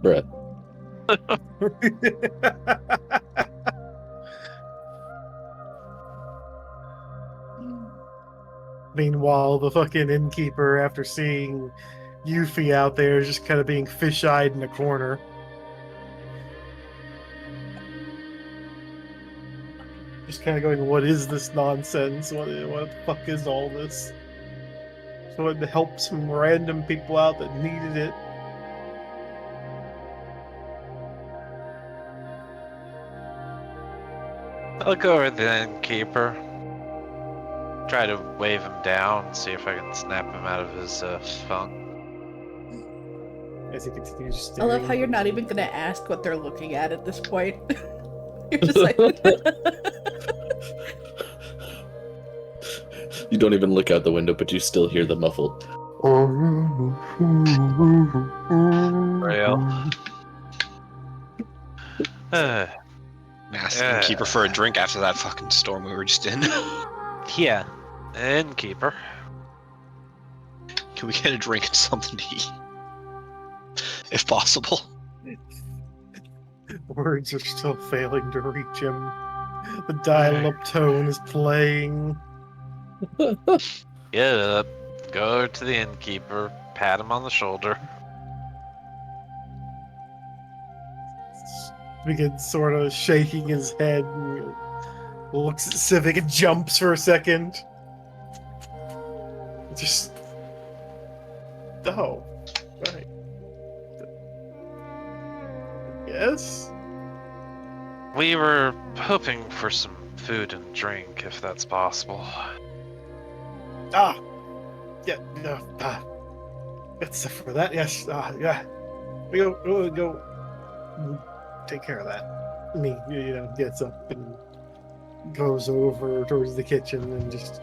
Bruh. Meanwhile, the fucking innkeeper, after seeing Yuffie out there, is just kind of being fish-eyed in the corner. Just kind of going, what is this nonsense? What the fuck is all this? So to help some random people out that needed it. I'll go over the innkeeper. Try to wave him down, see if I can snap him out of his funk. As he continues I staring. love how you're not even gonna ask what they're looking at this point. You're just like, You don't even look out the window, but you still hear the muffled. Real. Ask the innkeeper for a drink after that fucking storm we were just in. Yeah. Innkeeper. Can we get a drink and something to eat? If possible. Words are still failing to reach him. The dial-up tone is playing. Get up. Go over to the innkeeper. Pat him on the shoulder. Begins sort of shaking his head and looks at Civic and jumps for a second. Just. Oh. Right. Yes? We were hoping for some food and drink, if that's possible. Ah! Yeah, no. That's for that, yes. Yeah. We'll go. Take care of that. Gets up and goes over towards the kitchen and just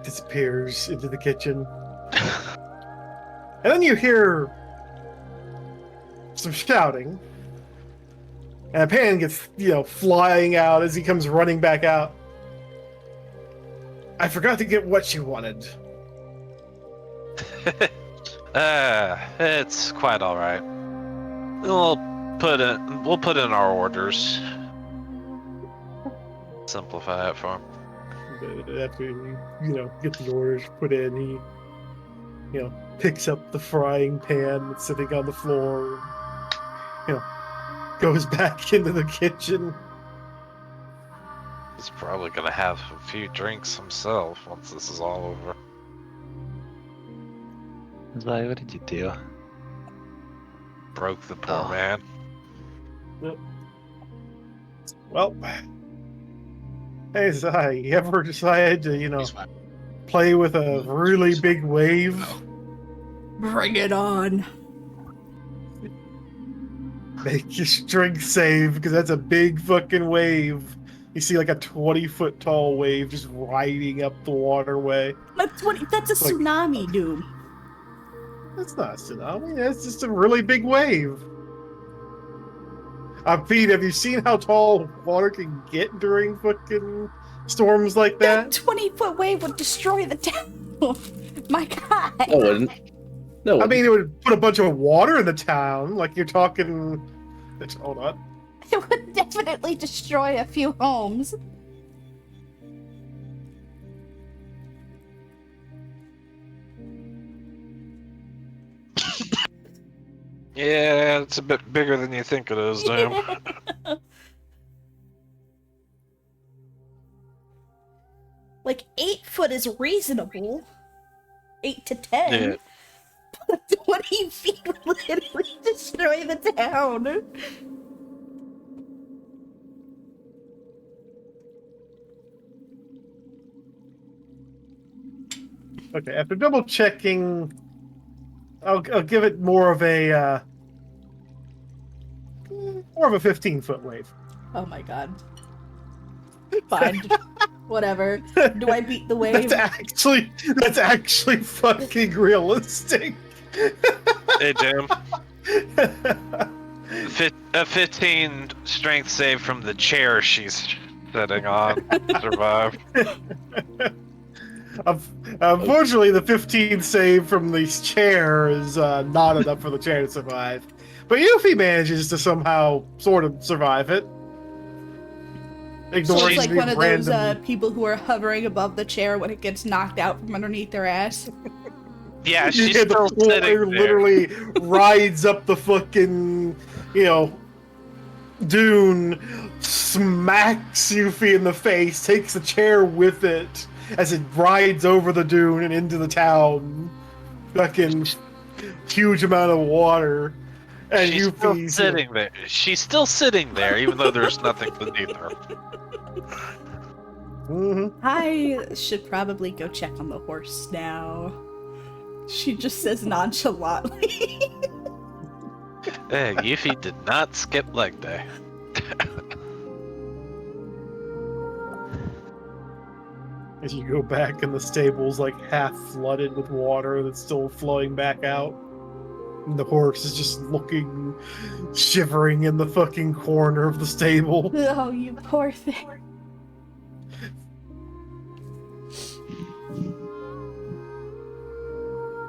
disappears into the kitchen. And then you hear some shouting. And a pan gets, flying out as he comes running back out. I forgot to get what you wanted. It's quite alright. We'll we'll put in our orders. Simplify it for him. But after you get the orders put in, he picks up the frying pan that's sitting on the floor. Goes back into the kitchen. He's probably gonna have a few drinks himself once this is all over. Zai, what did you do? Broke the poor Oh. man. Well, hey Zai, you ever decided to He's fine. play with a really big wave? Bring it on. Make your strength save, because that's a big fucking wave. You see like a 20-foot tall wave just riding up the waterway. That's a Like- tsunami, dude. That's not a tsunami, that's just a really big wave. Pete, have you seen how tall water can get during fucking storms like That that? 20-foot wave would destroy the town. My God. No, it wouldn't. No, it I mean, it would put a bunch of water in the town. Like you're talking. Hold on. It would definitely destroy a few homes. Yeah, it's a bit bigger than you think it is, damn. Like 8 foot is reasonable. 8 to 10. Yeah. But 20 feet would literally destroy the town. Okay, after double checking, I'll give it more of a 15-foot wave. Oh my God. Fine. Whatever. Do I beat the wave? That's actually fucking realistic. Hey, damn. A 15 strength save from the chair she's sitting on. Survive. Unfortunately, the 15 save from the chair is not enough for the chair to survive. But Yuffie manages to somehow sort of survive it. So Ignoring it's like the one of those random... people who are hovering above the chair when it gets knocked out from underneath their ass. Yeah, she's Yeah, still the floor sitting there. literally rides up the fucking, dune, smacks Yuffie in the face, takes the chair with it as it rides over the dune and into the town. Fucking huge amount of water. And She's still Yuffie's sitting there. She's still sitting there, even though there's nothing beneath her. I should probably go check on the horse now. She just says nonchalantly. Hey, Yuffie did not skip leg day. As you go back and the stable's like half flooded with water that's still flowing back out. And the horse is just looking, shivering in the fucking corner of the stable. Oh, you poor thing.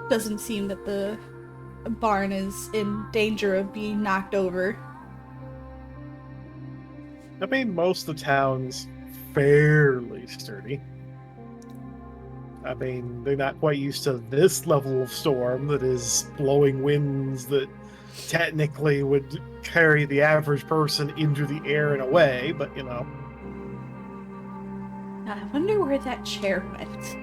Doesn't seem that the barn is in danger of being knocked over. I mean, most of the town's fairly sturdy. I mean, they're not quite used to this level of storm that is blowing winds that technically would carry the average person into the air and away, but I wonder where that chair went.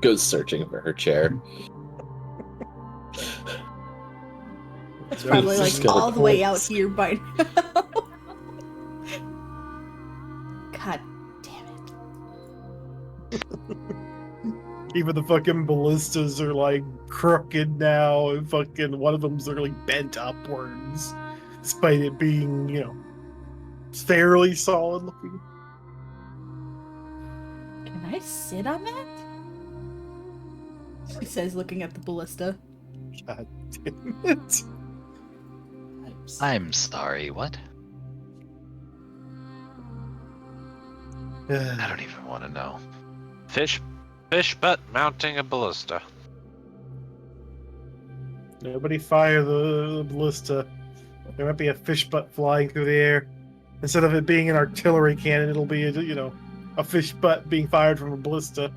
goes searching for her chair. It's probably like Just got all a the way out corpse. here by now. God damn it. Even the fucking ballistas are like crooked now, and fucking one of them's literally bent upwards, despite it being, fairly solid looking. Can I sit on that? He says, looking at the ballista. God damn it. I'm sorry, what? I don't even want to know. Fish butt mounting a ballista. Nobody fire the ballista. There might be a fish butt flying through the air. Instead of it being an artillery cannon, it'll be a fish butt being fired from a ballista.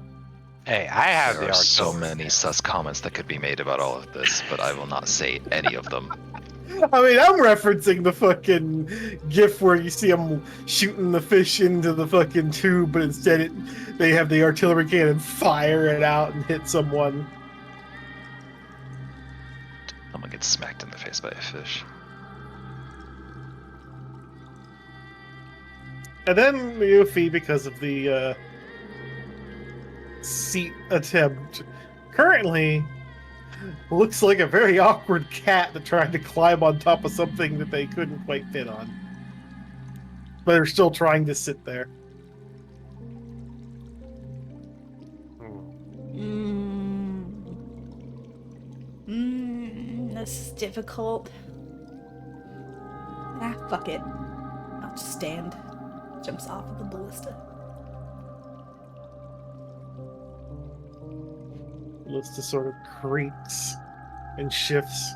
Hey, I have There the are so artillery. many sus comments that could be made about all of this, but I will not say any of them. I mean, I'm referencing the fucking gif where you see them shooting the fish into the fucking tube, but instead they have the artillery cannon fire it out and hit someone. Someone gets smacked in the face by a fish. And then Yuffie, because of the seat attempt, currently looks like a very awkward cat that tried to climb on top of something that they couldn't quite fit on. But they're still trying to sit there. This is difficult. Ah, fuck it. I'll just stand. Jumps off of the ballista. Ballista sort of creaks and shifts.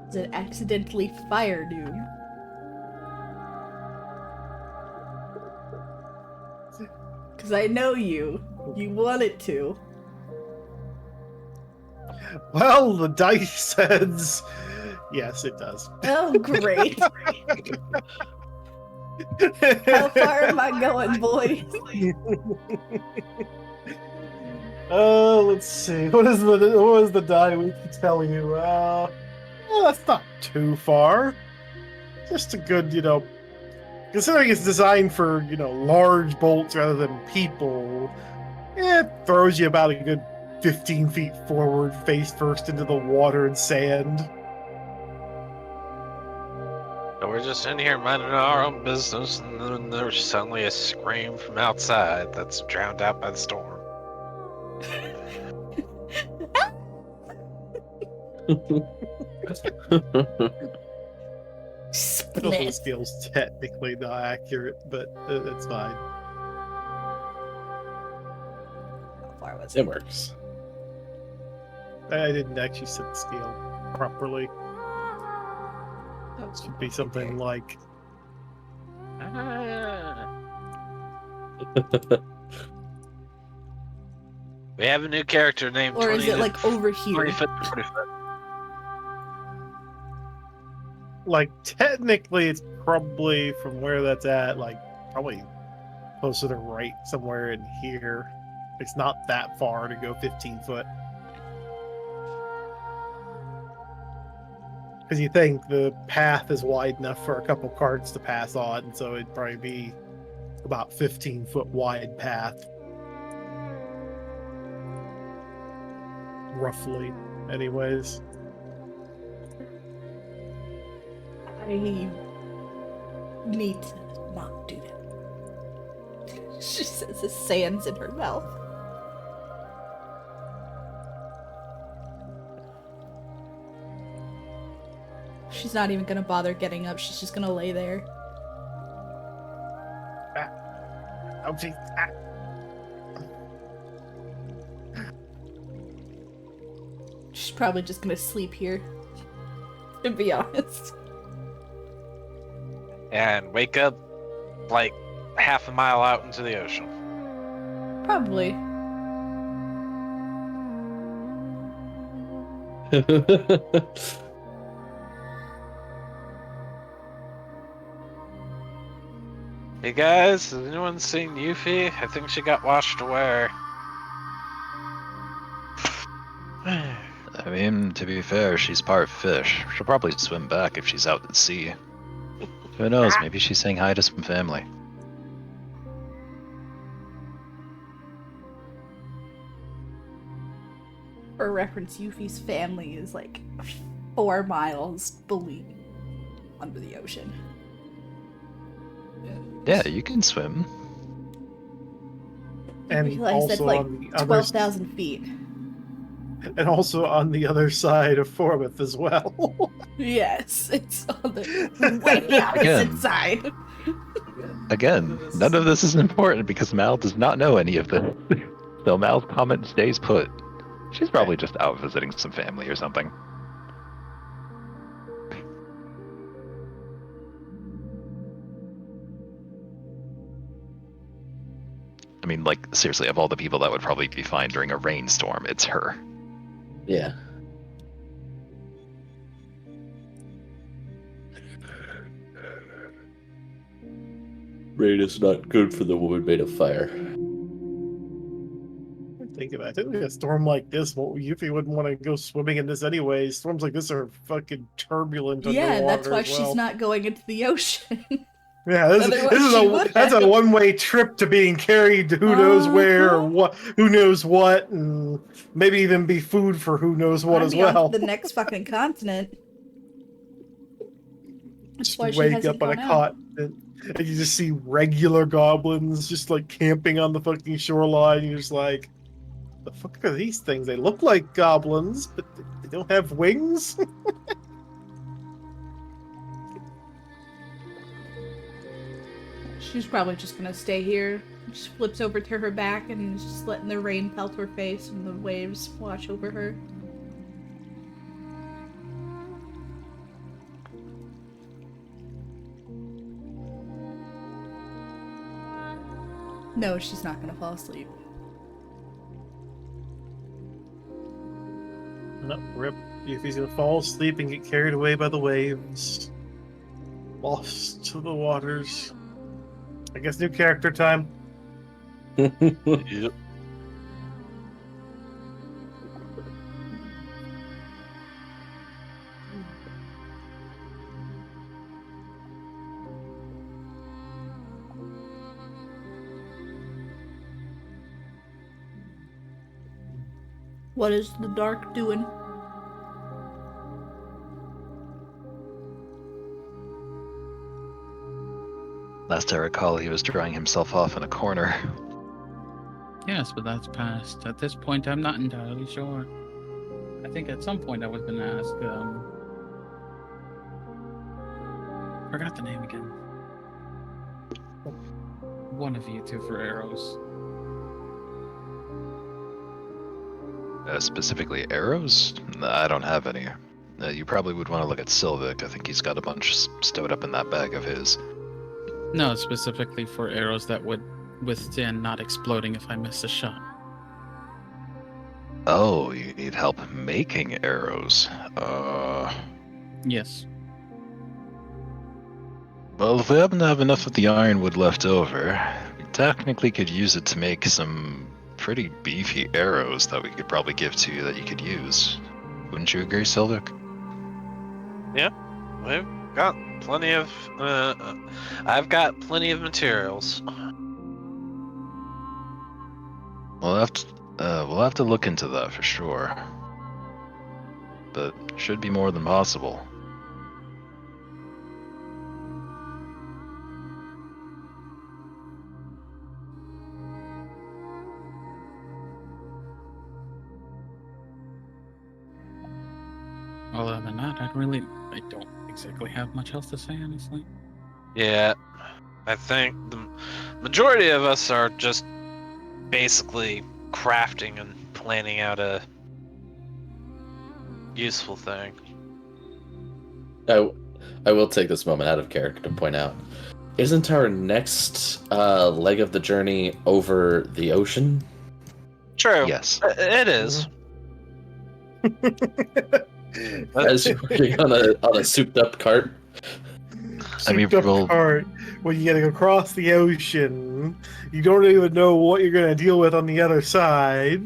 Does it accidentally fire Doom? Because I know you. You want it to. Well, the dice says yes, it does. Oh, great. How far am I going, boys? Let's see. What is the die we can tell you? Well, that's not too far. Just a good, considering it's designed for, large bolts rather than people, it throws you about a good 15 feet forward, face first into the water and sand. So we're just in here minding our own business, and then there's suddenly a scream from outside that's drowned out by the storm. The scale's technically not accurate, but it's fine. How far was It works. I didn't actually set the scale properly. Oh, Should be something like We have a new character named or is 20 it like over here? 40 foot, 40 foot. technically it's probably from where that's at, probably closer to right somewhere in here. It's not that far to go 15 foot. Because you think the path is wide enough for a couple carts to pass on, so it'd probably be about 15-foot wide path. Roughly, anyways. I need to not do that. She says the sand's in her mouth. She's not even gonna bother getting up. She's just gonna lay there. Oh, geez. She's probably just gonna sleep here. To be honest. And wake up like half a mile out into the ocean. Probably. Hey guys, has anyone seen Yuffie? I think she got washed away. I mean, to be fair, she's part fish. She'll probably swim back if she's out at sea. Who knows, maybe she's saying hi to some family. For reference, Yuffie's family is like 4 miles below under the ocean. Yeah, you can swim. I And realized that's also like on the other 12,000 feet. And also on the other side of Formouth as well. Yes, it's on the way opposite Again. side. Again, none of this is important because Mal does not know any of this. So Mal's comment stays put. She's probably just out visiting some family or something. I mean, like, seriously, of all the people that would probably be fine during a rainstorm, it's her. Yeah. Rain is not good for the woman made of fire. Think about it. A storm like this, well, Yuffie wouldn't want to go swimming in this anyway. Storms like this are fucking turbulent Yeah, underwater that's why as well. she's not going into the ocean. Yeah, Otherwise that's she a would one-way trip to being carried to who knows where or what, who knows what, and maybe even be food for who knows what I'd as be on well. to the next fucking continent. That's Just why she wake hasn't up on a gone out. continent and you just see regular goblins just like camping on the fucking shoreline. You're just like, the fuck are these things? They look like goblins, but they don't have wings. She's probably just gonna stay here. She flips over to her back and is just letting the rain pelt her face and the waves wash over her. No, she's not gonna fall asleep. No, rip. If he's gonna fall asleep and get carried away by the waves, lost to the waters. I guess new character time. Yep. What is the dark doing? Last I recall, he was drying himself off in a corner. Yes, but that's past. At this point, I'm not entirely sure. I think at some point I was going to ask, forgot the name again. One of you two for arrows. Specifically arrows? I don't have any. You probably would want to look at Sylvic. I think he's got a bunch stowed up in that bag of his. No, specifically for arrows that would withstand not exploding if I miss a shot. Oh, you need help making arrows. Yes. Well, if we happen to have enough of the ironwood left over, we technically could use it to make some pretty beefy arrows that we could probably give to you that you could use. Wouldn't you agree, Sylvic? We've got plenty of. I've got plenty of materials. We'll have to look into that for sure. But should be more than possible. Other than that, I don't exactly have much else to say, honestly. Yeah, I think the majority of us are just basically crafting and planning out a useful thing. I will take this moment out of character to point out, isn't our next leg of the journey over the ocean? True. Yes. It is. As you're working on a souped up cart. I mean, Souped up we'll- cart when you gotta go across the ocean. You don't even know what you're gonna deal with on the other side.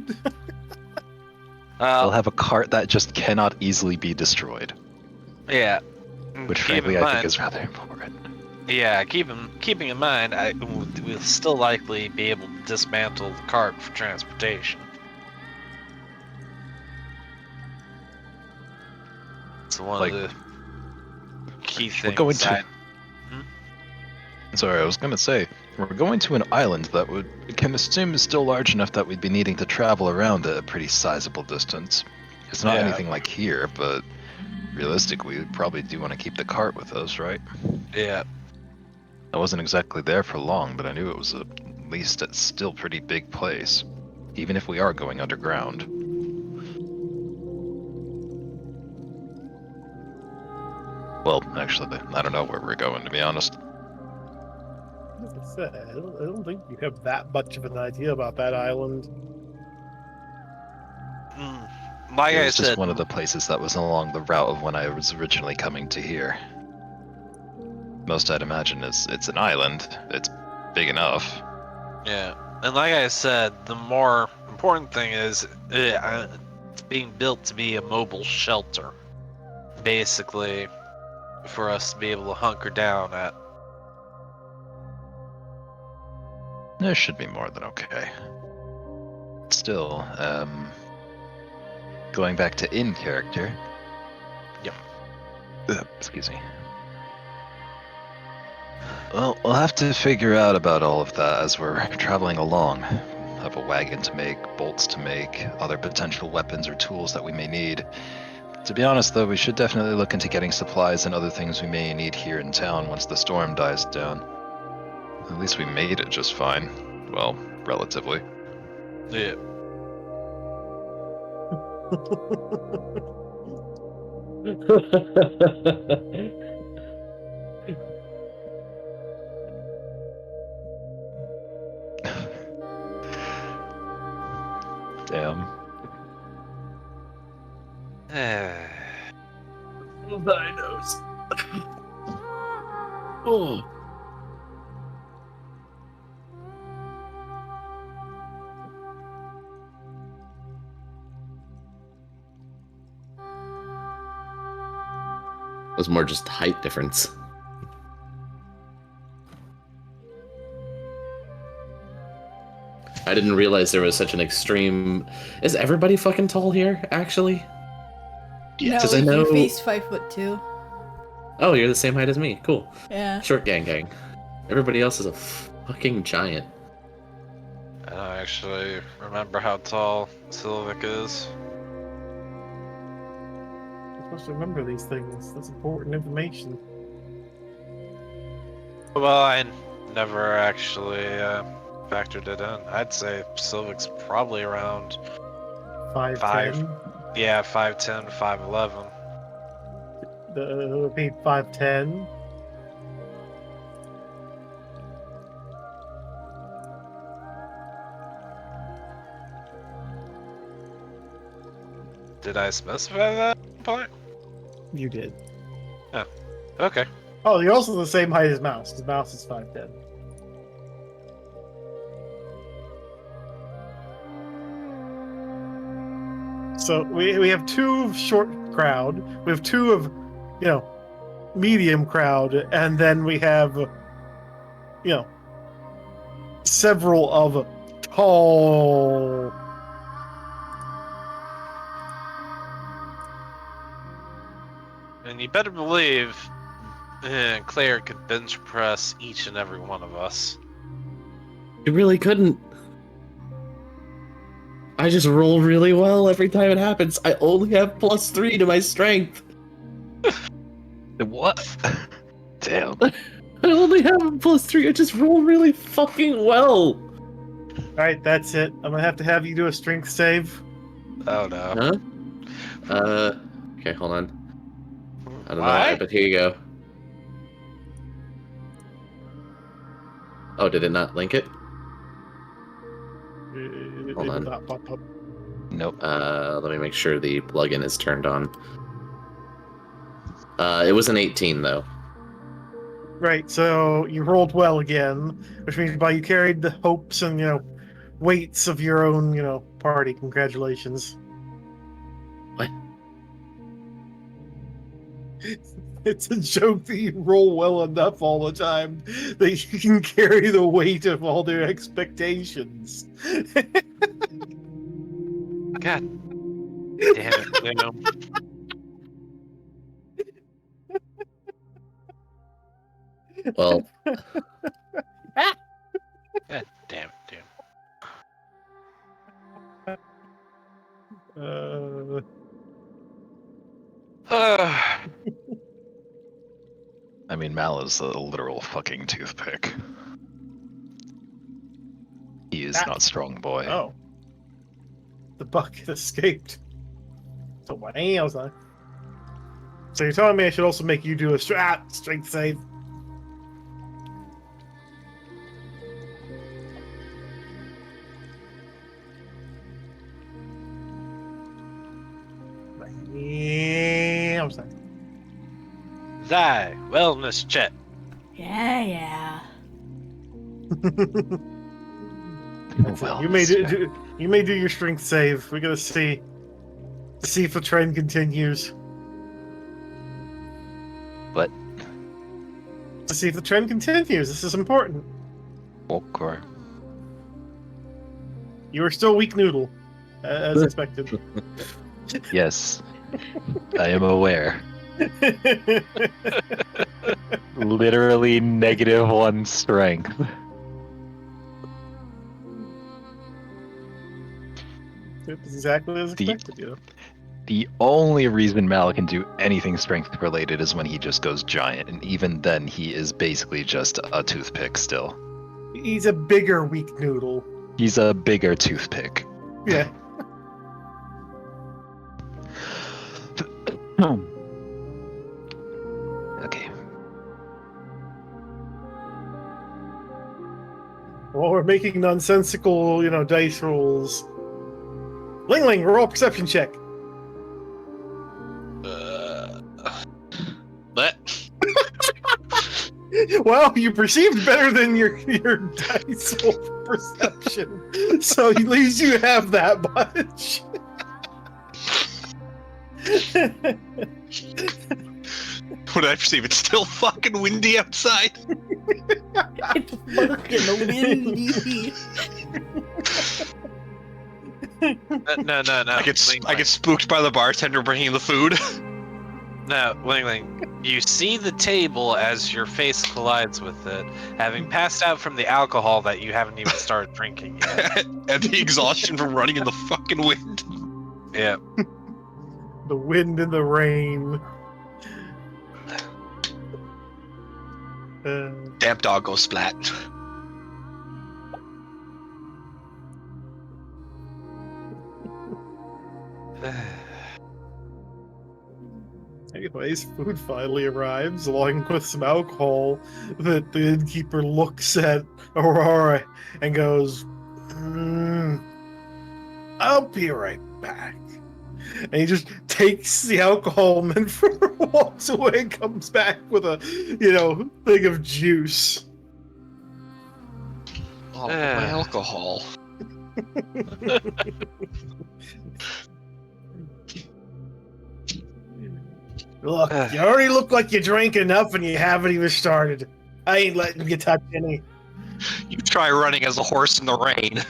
We'll have a cart that just cannot easily be destroyed, Yeah. which Keep frankly in I think mind- is rather important. Yeah, keeping in mind, we'll still likely be able to dismantle the cart for transportation. It's one Like, of the key we're things. going to- Sorry, I was gonna say, we're going to an island that we can assume is still large enough that we'd be needing to travel around a pretty sizable distance. It's not Yeah. anything like here, but realistically, we probably do want to keep the cart with us, right? Yeah. I wasn't exactly there for long, but I knew it was at least a still pretty big place. even if we are going underground. Well, actually, I don't know where we're going, to be honest. As I said, I don't think you have that much of an idea about that island. Like It I was just said, one of the places that was along the route of when I was originally coming to here. Most I'd imagine is it's an island. It's big enough. yeah, and like I said, the more important thing is it's being built to be a mobile shelter, basically, for us to be able to hunker down at. There should be more than okay. Still, going back to in character. Yep. Excuse me. Well, we'll have to figure out about all of that as we're traveling along. Have a wagon to make, bolts to make, other potential weapons or tools that we may need. To be honest, though, we should definitely look into getting supplies and other things we may need here in town once the storm dies down. At least we made it just fine. Well, relatively. Yeah. Damn. Dinos. Oh. It was more just height difference. I didn't realize there was such an extreme. Is everybody fucking tall here, actually? No, 'Cause I know- Yuffie's 5'2". Oh, you're the same height as me. Cool. Yeah. Short gang. Everybody else is a fucking giant. I don't actually remember how tall Sylvic is. You're supposed to remember these things. That's important information. Well, I never actually factored it in. I'd say Sylvic's probably around 5'10". yeah, 5'10", 5'11". Repeat 5'10". Did I specify that point? You did. Okay. Oh, you're also the same height as Mouse, because Mouse is 5'10". So we have two of short crowd, we have two of, medium crowd, and then we have, several of tall. And you better believe Claire could bench press each and every one of us. You really couldn't. I just roll really well every time it happens. I only have +3 to my strength. What? Damn. I only have a +3. I just roll really fucking well. Alright, that's it. I'm gonna have to have you do a strength save. Oh no. Huh? Okay, hold on. I don't Why? know, but here you go. Oh, did it not link it? It Hold will on. not pop up. Nope. Let me make sure the plugin is turned on. It was an 18 though. Right, so you rolled well again, which means by you carried the hopes and, weights of your own, party. Congratulations. What? It's a joke that you roll well enough all the time that you can carry the weight of all their expectations. God damn it, Liam. Well, God damn it, dude. I mean, Mal is a literal fucking toothpick. He is not strong, boy. Oh. The bucket escaped. So what else? Huh? So you're telling me I should also make you do a strength save? Yeah, I'm sorry. Thy wellness check. Yeah. That's it. You may do your strength save. We gotta see if the trend continues. What? To see if the trend continues. This is important. Okay. You are still weak noodle, as expected. Yes, I am aware. Literally -1 strength. It's exactly as expected, you know. The only reason Mal can do anything strength related is when he just goes giant, and even then he is basically just a toothpick still. He's a bigger weak noodle. He's a bigger toothpick. Yeah. Okay. While we're making nonsensical, dice rolls. Ling, roll perception check. But Well, you perceived better than your dice roll perception, so at least you have that much. what did I perceive? It's still fucking windy outside. It's fucking windy. No. I get Ling. spooked by the bartender bringing the food. No, Ling. You see the table as your face collides with it, having passed out from the alcohol that you haven't even started drinking yet. And the exhaustion from running in the fucking wind. Yeah. The wind and the rain. Damn doggo splat. Anyways, food finally arrives, along with some alcohol that the innkeeper looks at Aurora and goes, I'll be right back. And he just takes the alcohol and then walks away and comes back with a, thing of juice. Oh, my alcohol. Look, you already look like you drank enough and you haven't even started. I ain't letting you touch any. You try running as a horse in the rain.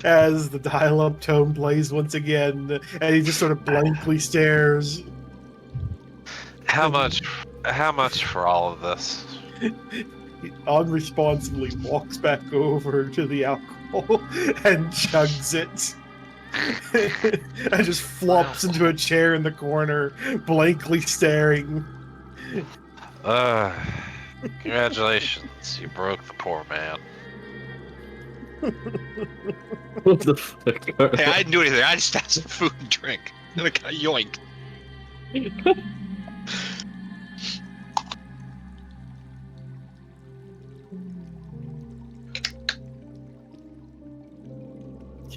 As the dial-up tone plays once again, and he just sort of blankly stares. How much for all of this? He unresponsibly walks back over to the alcohol and chugs it. And just flops into a chair in the corner, blankly staring. Congratulations, you broke the poor man. What the fuck? Hey, I didn't do anything. I just asked for food and drink. And I got yoinked.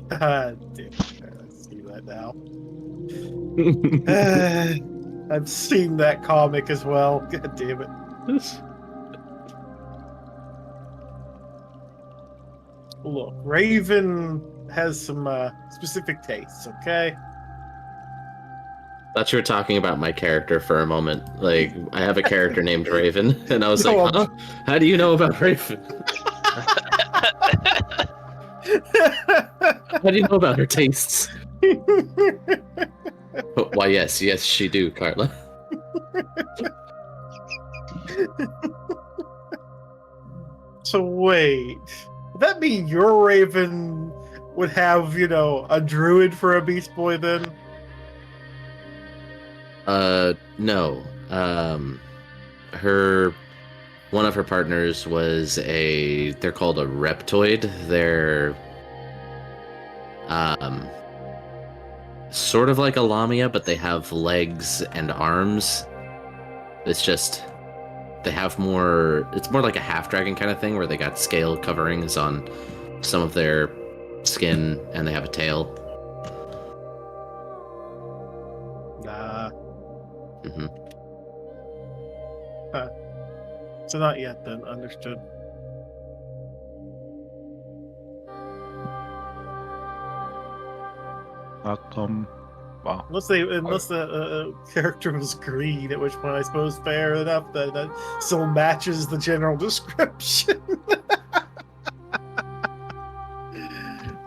God damn it. I see that now. I've seen that comic as well. God damn it. Look, Raven has some specific tastes, okay? Thought you were talking about my character for a moment. Like, I have a character named Raven, and I was No, like, huh? How do you know about Raven? How do you know about her tastes? Why, yes, she do, Carla. So wait, would that mean your Raven would have, a druid for a beast boy then? No. One of her partners was they're called a reptoid. They're Um, sort of like a lamia, but they have legs and arms. It's just they have more. It's more like a half dragon kind of thing, where they got scale coverings on some of their skin, and they have a tail. Nah. Hmm. So not yet then. Understood. How come? Wow. Unless the character was green, at which point I suppose fair enough that still matches the general description.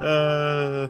uh,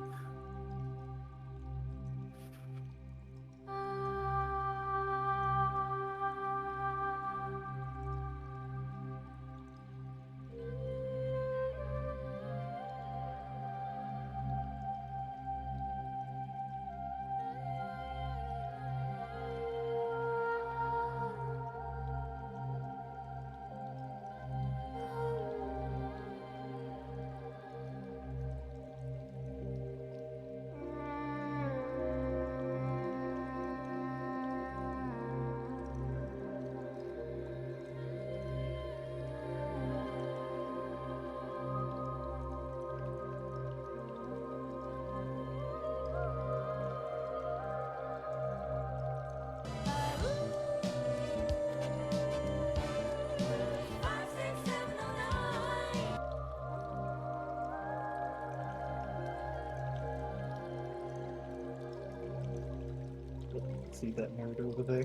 see that nerd over there.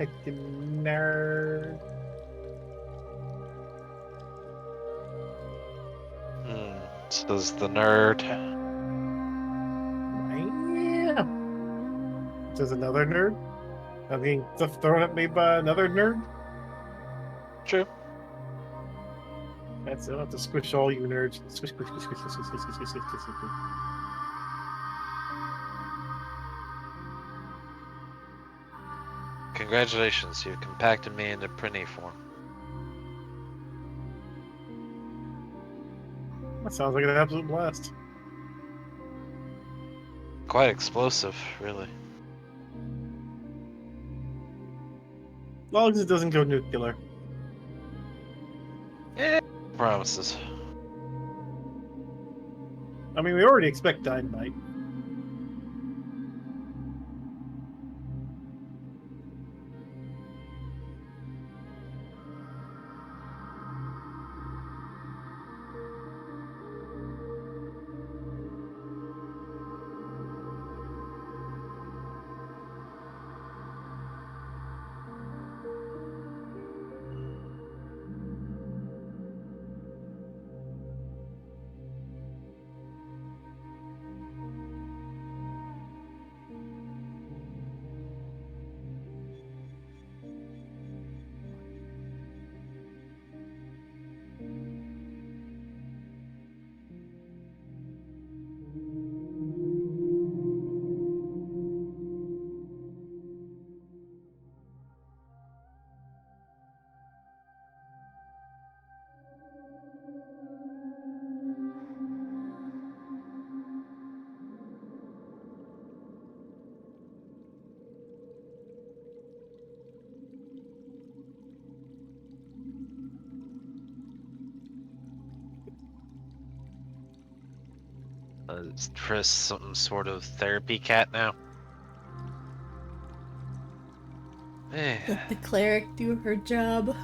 Heckin' nerd. Says the nerd. Yeah. There's another nerd. I'm being stuff thrown at me by another nerd. True. That's it. I'll have to squish all you nerds. Squish, squish, squish, squish, squish, squish, squish, squish, squish, squish, squish. Congratulations, you've compacted me into printy form. That sounds like an absolute blast. Quite explosive, really. As long as it doesn't go nuclear. Eh, promises. I mean, we already expect dynamite. Is Triss some sort of therapy cat now? Eh. Let the cleric do her job.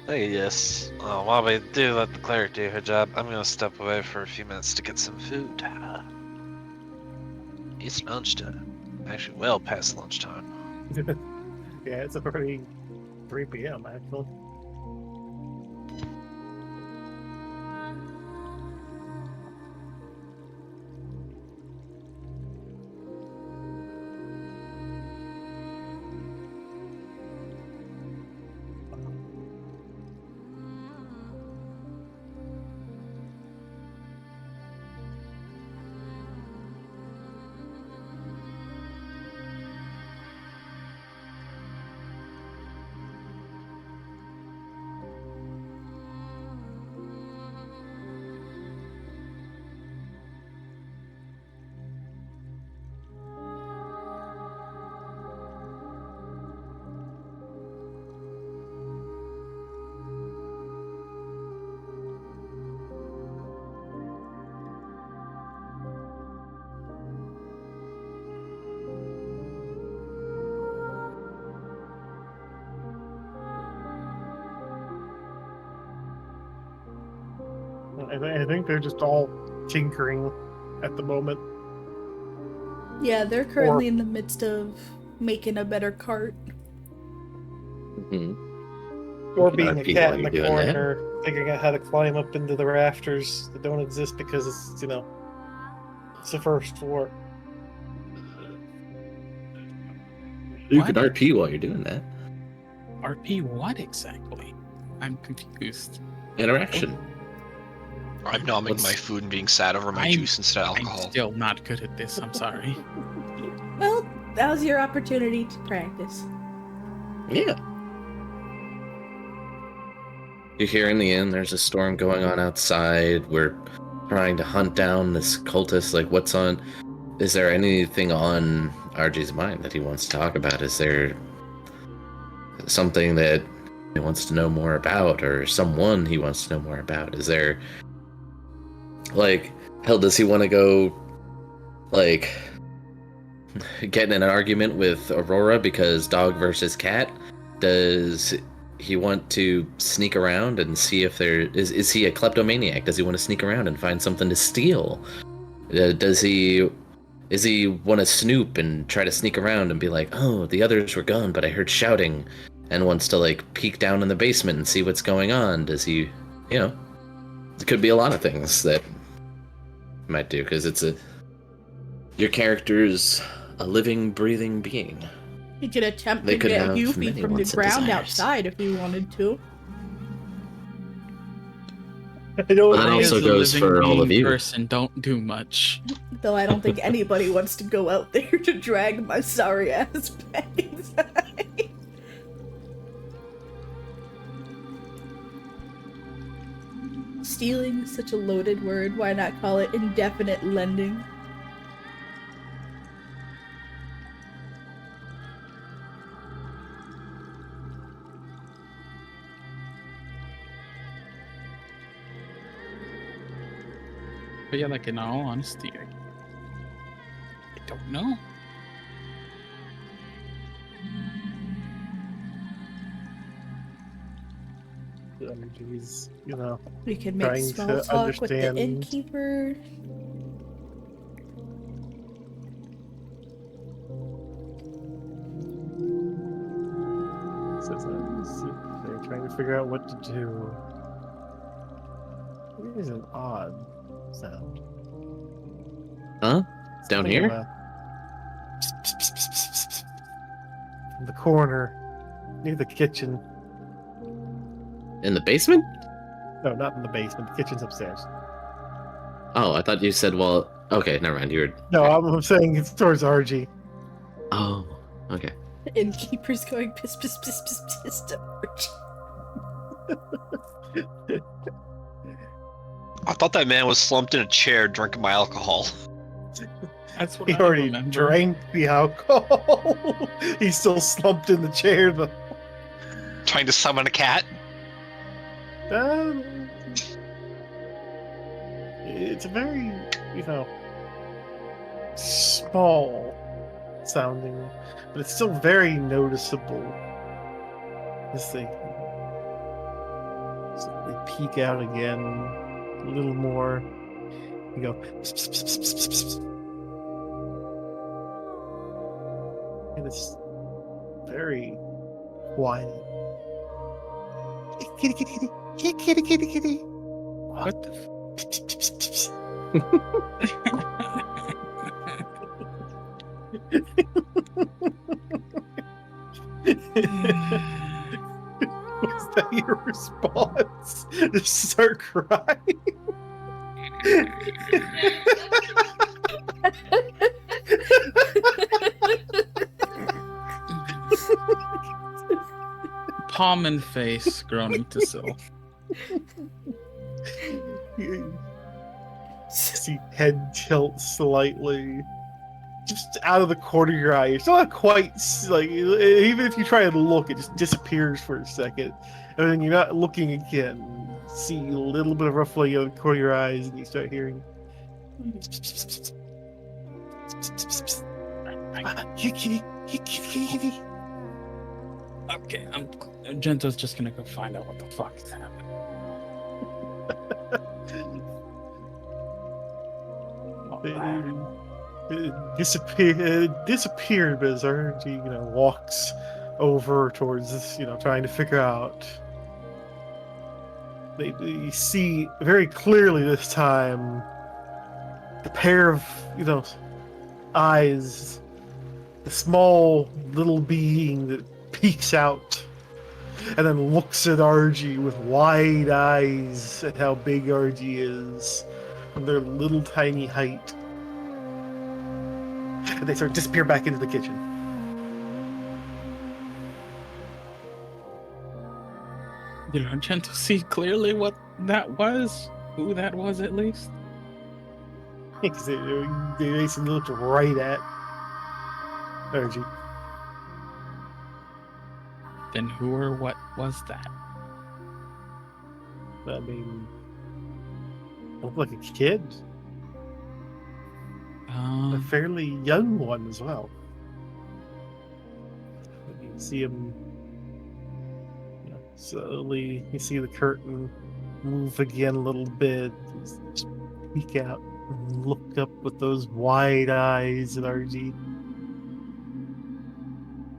Hey, yes. While we do let the cleric do her job, I'm gonna step away for a few minutes to get some food. It's lunchtime. Actually, well past lunchtime. Yeah, it's already 3 p.m. actually. I think they're just all tinkering at the moment. Yeah, they're currently in the midst of making a better cart. Mhm. Or can being a RP cat while in you're the doing that. corner, figuring out how to climb up into the rafters that don't exist because it's, it's the first floor. You What? can RP while you're doing that. RP what exactly? I'm confused. Interaction. I'm numbing What's- my food and being sad over my I'm- juice instead of I'm alcohol. still not good at this. I'm sorry. Well, that was your opportunity to practice. Yeah. You hear in the end there's a storm going on outside. We're trying to hunt down this cultist. Like, what's on? Is there anything on RG's mind that he wants to talk about? Is there something that he wants to know more about, or someone he wants to know more about? Is there, like, hell, does he want to go, like, get in an argument with Aurora because dog versus cat? Does he want to sneak around and see if there is he a kleptomaniac? Does he want to sneak around and find something to steal? Does he want to snoop and try to sneak around and be like, oh, the others were gone, but I heard shouting, and wants to, like, peek down in the basement and see what's going on? Does he, it could be a lot of things that he might do, because your character's a living, breathing being. You could attempt They to could get have Yuffie many from the wants and ground desires. outside if you wanted to. I don't But that I, also as a goes living for all of being you. person, don't do much. Though I don't think anybody wants to go out there to drag my sorry ass back inside. Stealing is such a loaded word. Why not call it indefinite lending? But yeah, like in all honesty, I don't know. He's, We could make Trying small to talk with the understand. innkeeper. they're trying to figure out what to do. It is an odd sound. Huh? Down Something of here? a from the corner near the kitchen. In the basement? No, not in the basement. The kitchen's upstairs. Oh, I thought you said, well, okay, never mind. No, I'm saying it's towards RG. Oh, okay. The innkeeper's going piss piss piss piss piss to Archie. I thought that man was slumped in a chair drinking my alcohol. That's what He I already remember. drank the alcohol. He's still slumped in the chair, though. Trying to summon a cat. It's a very, small sounding, but it's still very noticeable as they peek out again a little more. You go, pss, pss, pss, pss, pss, pss, pss. And it's very quiet. Kitty, kitty, kitty, kitty, kitty, kitty, kitty. What the Pss, pss, pss, pss, pss. Was that your response? Just start crying? palm and face groaning to Syl. See head tilt slightly, just out of the corner of your eye. It's not quite like, even if you try and look, it just disappears for a second, and then you're not looking again. See a little bit of ruffling of the corner of your eyes, and you start hearing. Okay, Gento's just gonna go find out what the fuck is happening. disappeared, but as RG, walks over towards this, trying to figure out. You see very clearly this time the pair of, eyes, the small little being that peeks out and then looks at RG with wide eyes at how big RG is from their little tiny height. And they sort of disappear back into the kitchen. You know, trying to see clearly what that was, who that was at least. Because they basically looked right at RG. Then who or what was that? I mean, looked like a kid. A fairly young one as well. You can see him slowly. You see the curtain move again a little bit. Just peek out and look up with those wide eyes at RG.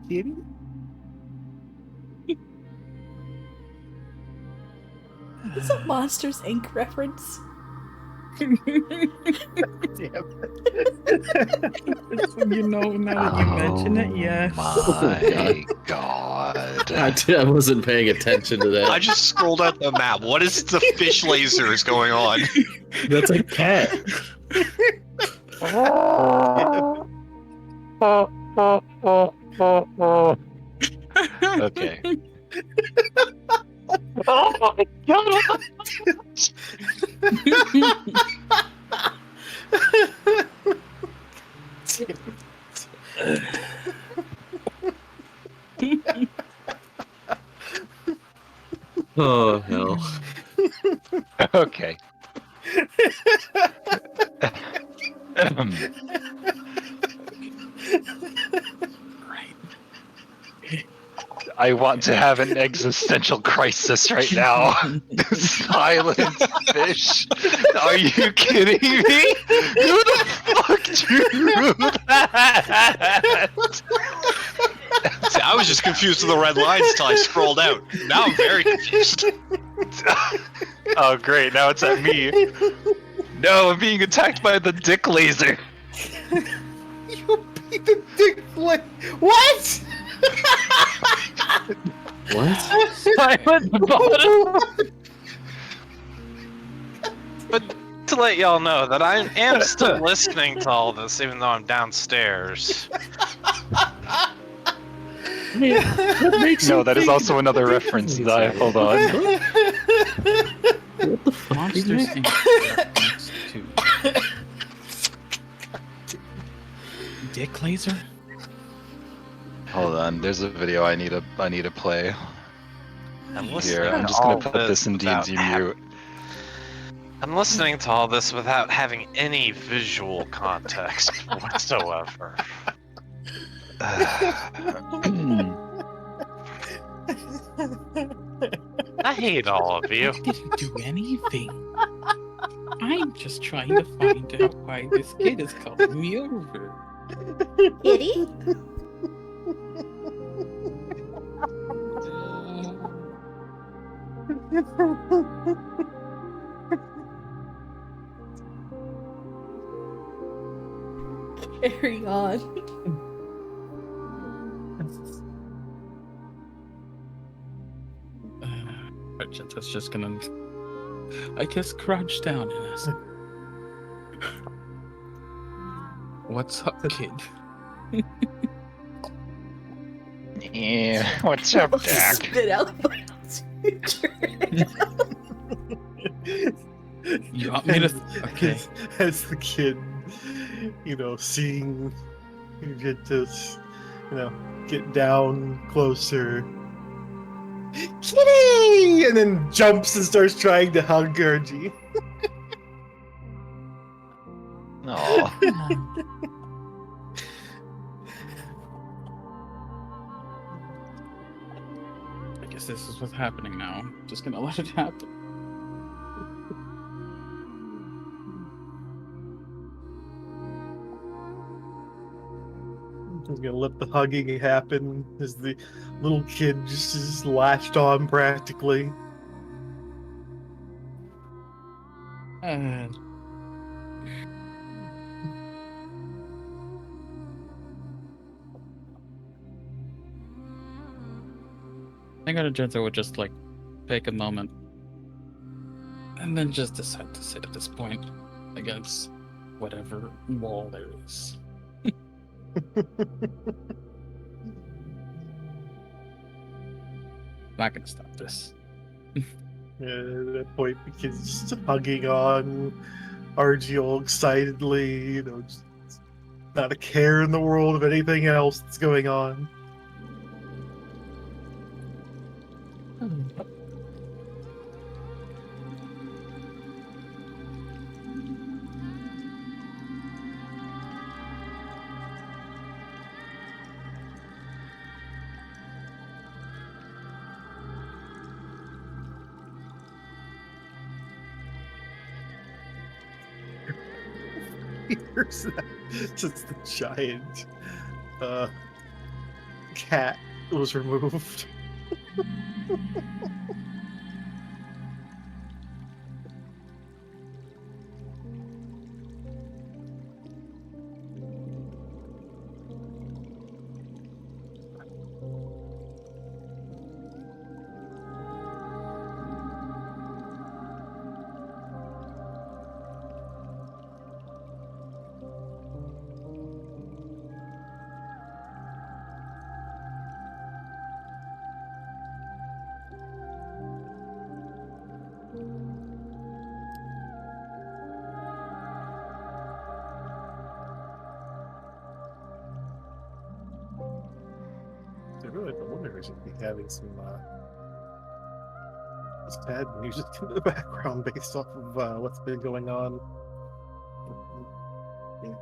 Kitty? Is a Monsters Inc. reference? Damn. You know, now that you mention it, yes. My God. I wasn't paying attention to that. I just scrolled up the map. What is the fish lasers going on? That's a cat. Okay. Oh my God. Oh hell. Okay. I want to have an existential crisis right now. Silent fish. Are you kidding me? Who the fuck drew that? See, I was just confused with the red lines until I scrolled out. Now I'm very confused. Oh great, now it's at me. No, I'm being attacked by the dick laser. You beat the dick like what? What? Silent bottom. But to let y'all know that I am still listening to all this, even though I'm downstairs. No, that is also another reference. Hold on. What the fuck? Monsters Inc. reference to dick laser? Hold on, there's a video I need to play. I'm listening Here, I'm to just gonna all put this in without D&D mute. I'm listening to all this without having any visual context whatsoever. I hate all of you. I didn't do anything. I'm just trying to find out why this kid is calling me over. Kitty? Carry on. Argenta's just gonna, I guess, crouch down and ask, "What's up, kid?" Yeah, what's up, Doc? Spit out my You want me to? Okay. As the kid, seeing you get this, get down closer. Kitty! And then jumps and starts trying to hug Gergie. Aw. I guess this is what's happening now. Just gonna let it happen. He's gonna let the hugging happen as the little kid just is latched on practically. Uh, I think Argento would just like take a moment and then just decide to sit at this point against whatever wall there is. Not gonna stop this. At that point, the kid's just hugging on Argiel excitedly, just not a care in the world of anything else that's going on. Here's that just the giant cat was removed. I really wonder if we should be having some sad music in the background based off of what's been going on. Yeah.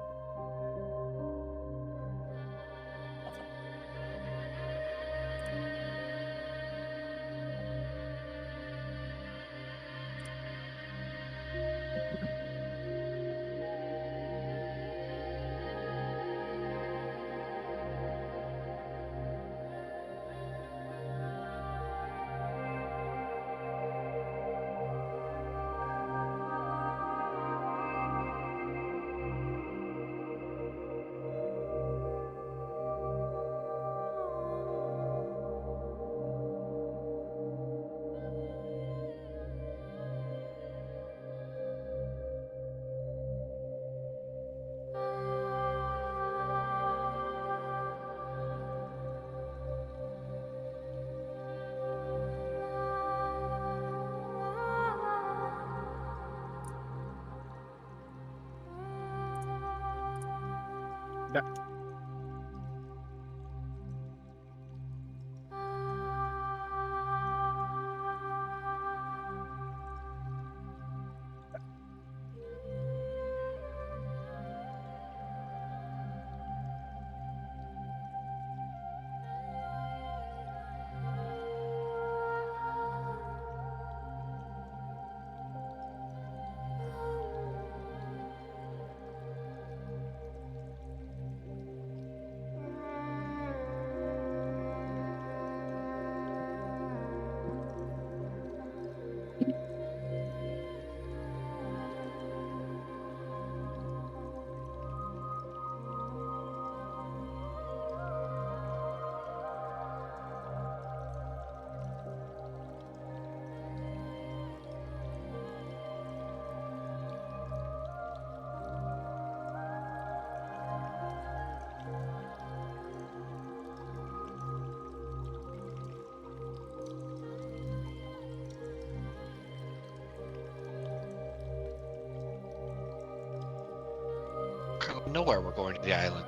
Nowhere we're going to the island.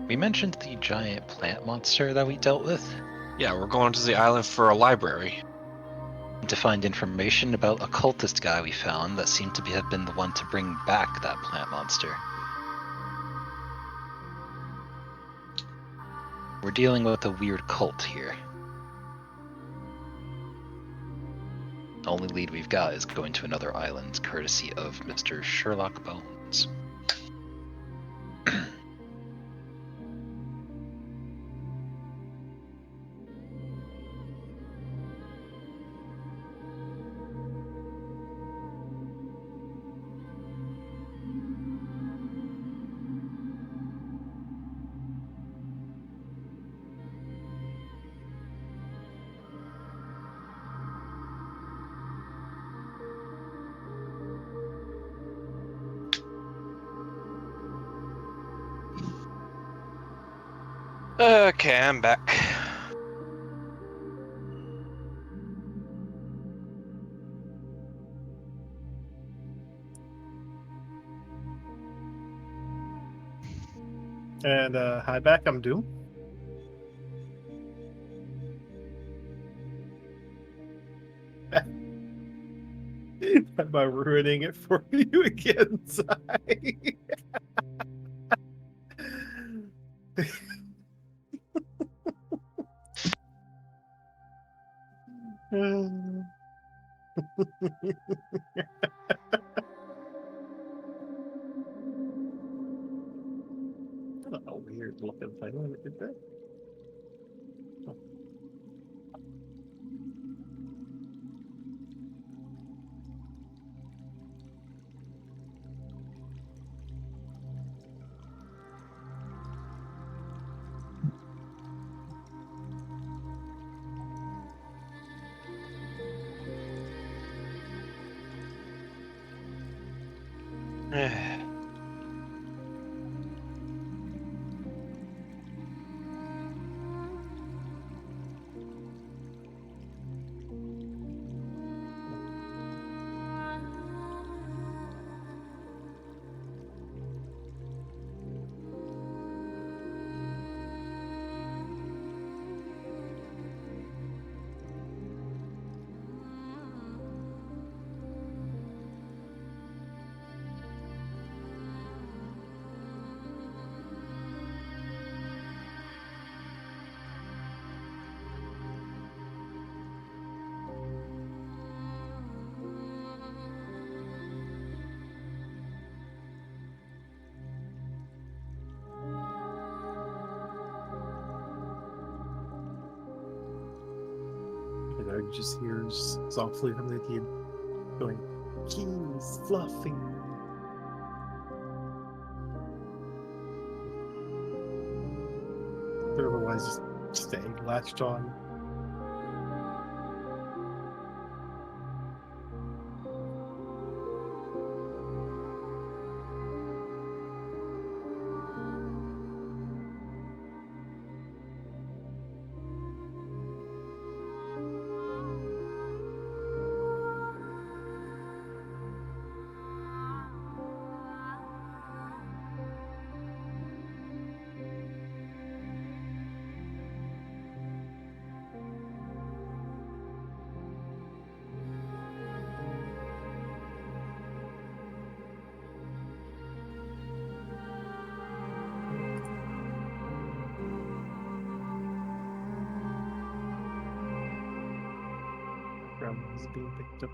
We mentioned the giant plant monster that we dealt with. Yeah, we're going to the island for a library. To find information about a cultist guy we found that seemed to have been the one to bring back that plant monster. We're dealing with a weird cult here. only lead we've got is going to another island, courtesy of Mr. Sherlock Bones. Okay, I'm back. And hi back, I'm Doom. Am I ruining it for you again, Sai? A weird looking thing when it did that. You know, you just hears softly from the kid going, "Keys, Fluffy." But otherwise, just staying latched on. Background is being picked up.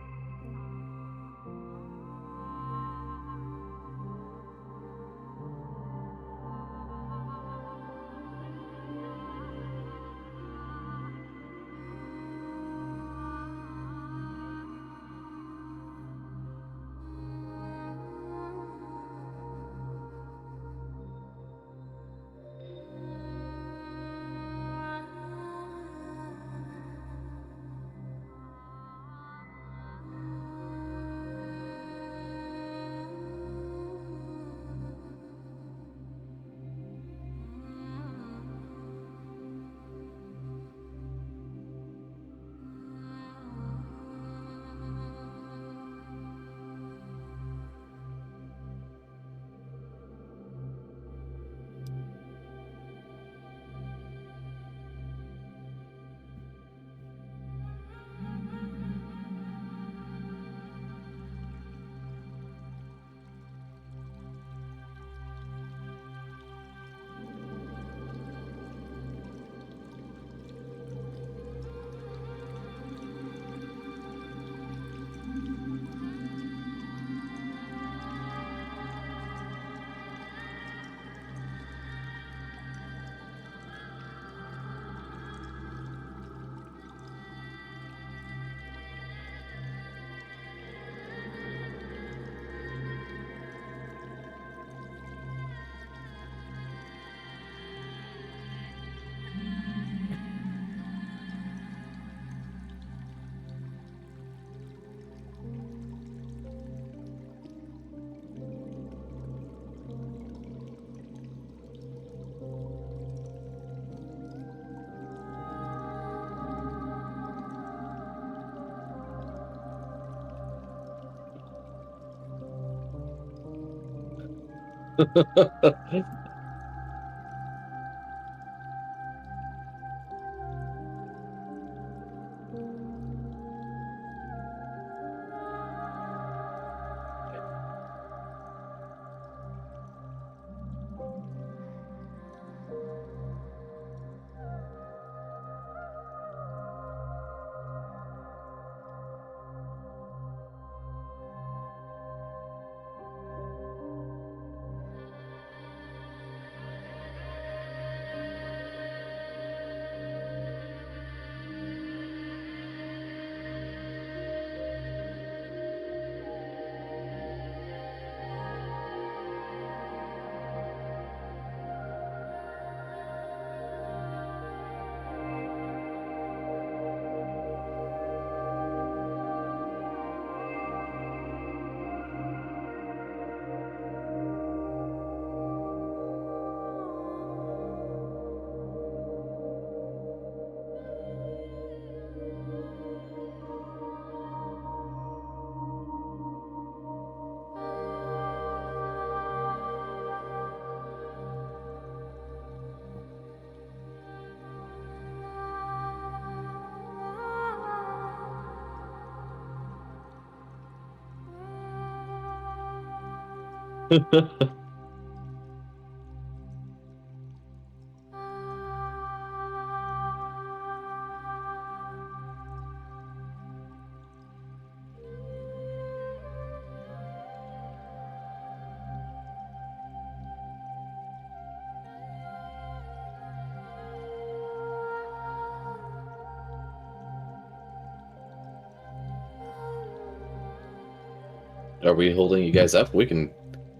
Are we holding you guys up? We can,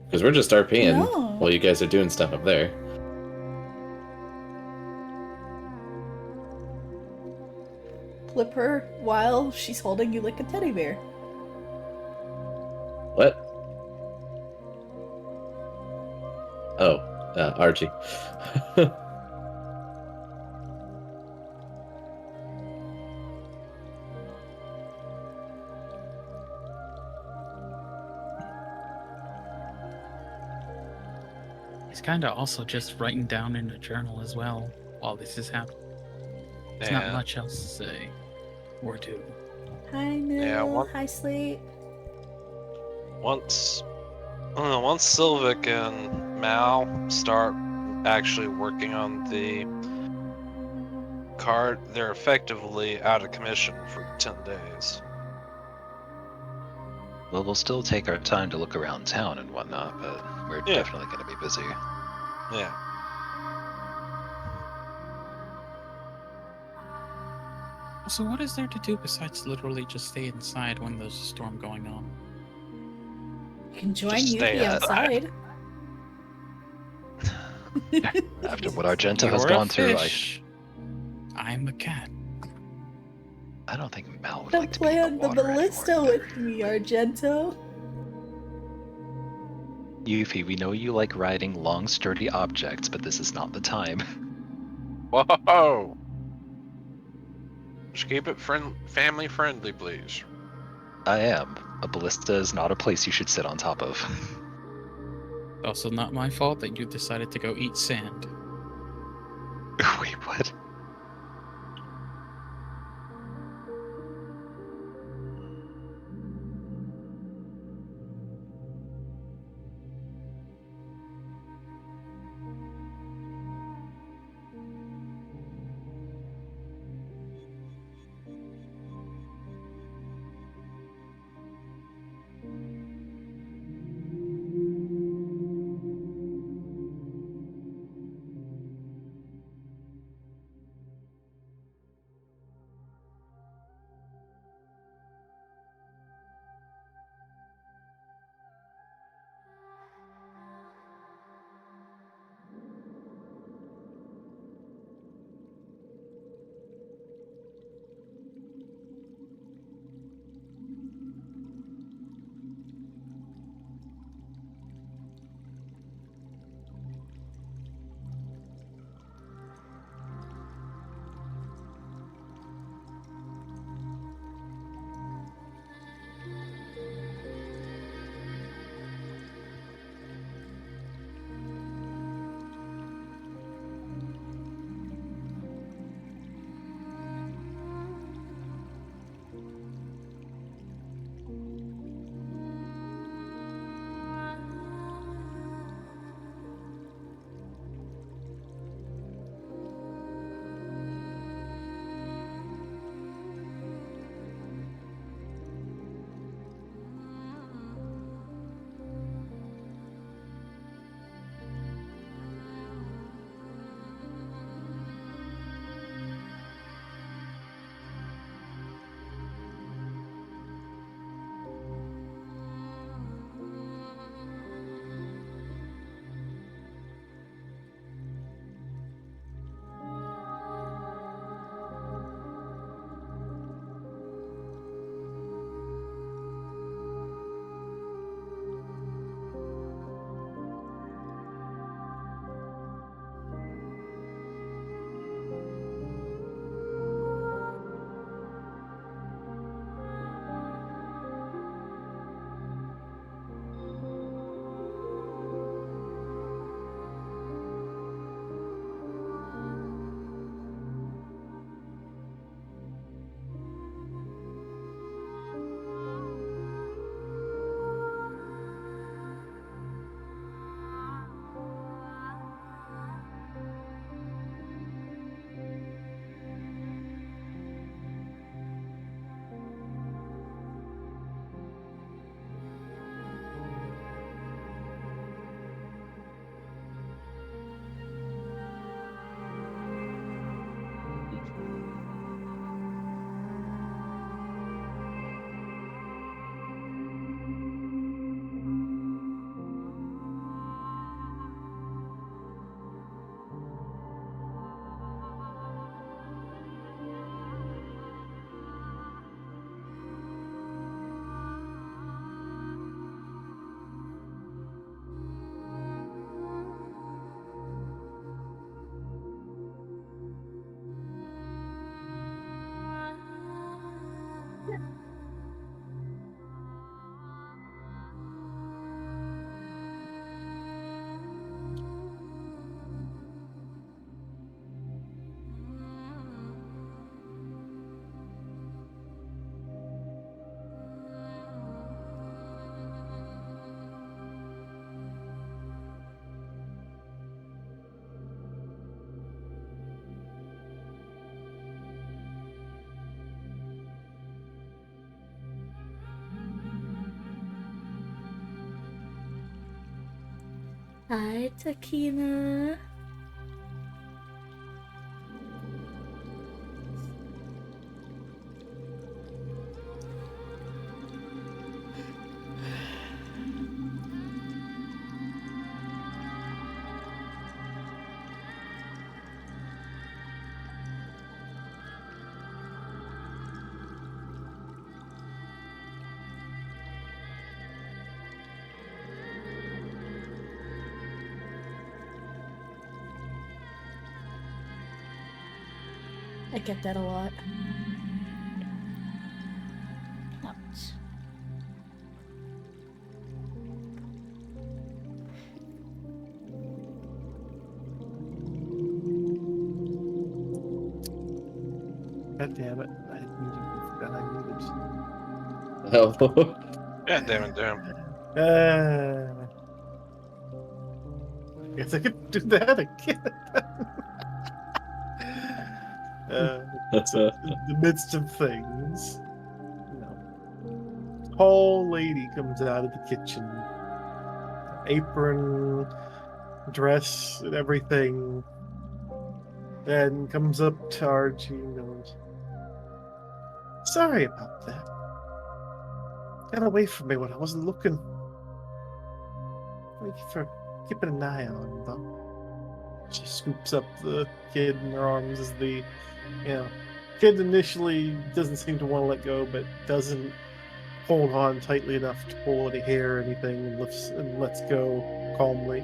because we're just RPing No. while you guys are doing stuff up there. Clip her while she's holding you like a teddy bear. What? Oh, Archie. He's kind of also just writing down in a journal as well while this is happening. There's not Yeah. much else to say or do. Hi, Moo. Yeah, Hi, Slate. Once Sylvic and Mal start actually working on the card, they're effectively out of commission for 10 days. Well, we'll still take our time to look around town and whatnot, but we're Yeah. definitely going to be busy. Yeah. So what is there to do besides literally just stay inside when there's a storm going on? You can join Just stay Yuki outside. outside. After what Argento has You're gone a through, fish. I'm a cat. I don't think Mal would Come like to be play in the on the water ballista anymore either. with me, Argento. Yuffie, we know you like riding long, sturdy objects, but this is not the time. Whoa! Just keep it family friendly, please. I am. A ballista is not a place you should sit on top of. Also not my fault that you decided to go eat sand. Wait, what? Hi, Takina. I get that a lot. Ouch. God damn it. I muted. Forgot I muted. Oh. God damn it, damn. Guess I could do that again. So in the midst of things, you know, tall lady comes out of the kitchen, apron, dress, and everything, and comes up to Archie and goes, "Sorry about that. Got away from me when I wasn't looking. Thank you for keeping an eye on him, though." She scoops up the kid in her arms as the, kid initially doesn't seem to want to let go, but doesn't hold on tightly enough to pull any hair or anything, and lets go calmly.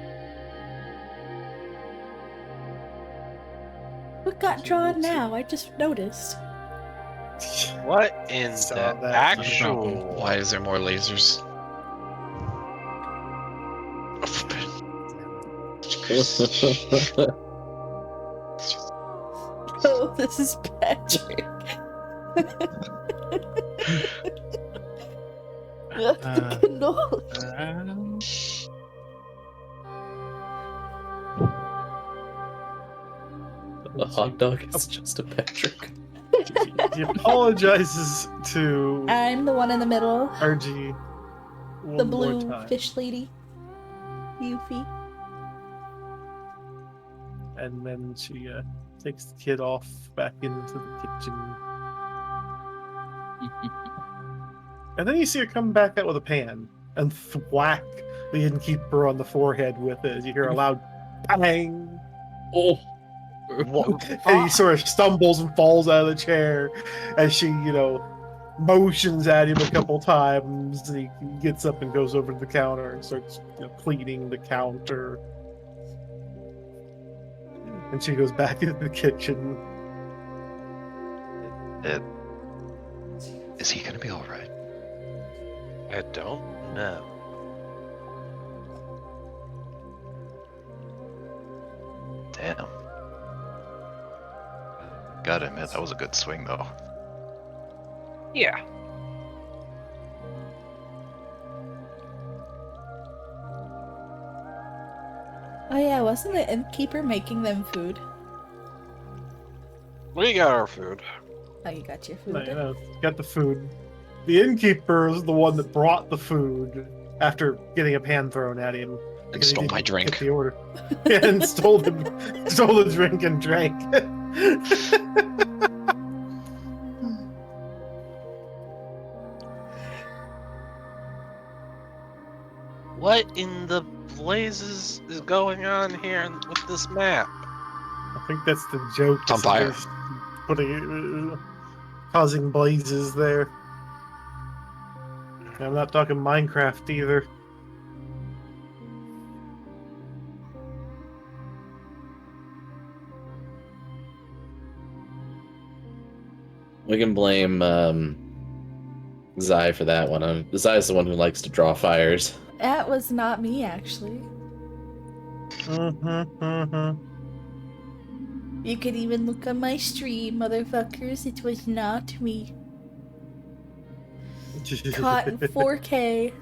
What got drawn now? I just noticed. What in Saw the that. actual? Why is there more lasers? Oh, this is Patrick. The cannoli. A hot dog is just a Patrick. He apologizes to I'm the one in the middle. RG one The more blue time, fish lady. Yuffie. and then she takes the kid off back into the kitchen. And then you see her come back out with a pan and thwack the innkeeper on the forehead with it as you hear a loud bang. Oh. And he sort of stumbles and falls out of the chair as she, motions at him a couple times. And he gets up and goes over to the counter and starts cleaning the counter. And she goes back into the kitchen. Is he gonna be all right? I don't know. Damn. Gotta admit, that was a good swing, though. Yeah. Oh yeah, wasn't the innkeeper making them food? We got our food. Oh, you got your food. Got the food. The innkeeper is the one that brought the food after getting a pan thrown at him. And because he stole didn't my get drink. the order. And stole the drink and drank. What in the blazes is going on here with this map? I think that's the joke. It's on fire. Putting causing blazes there. I'm not talking Minecraft either. We can blame Zai for that one. Zai's the one who likes to draw fires. That was not me, actually. You could even look on my stream, motherfuckers. It was not me. Caught in 4K.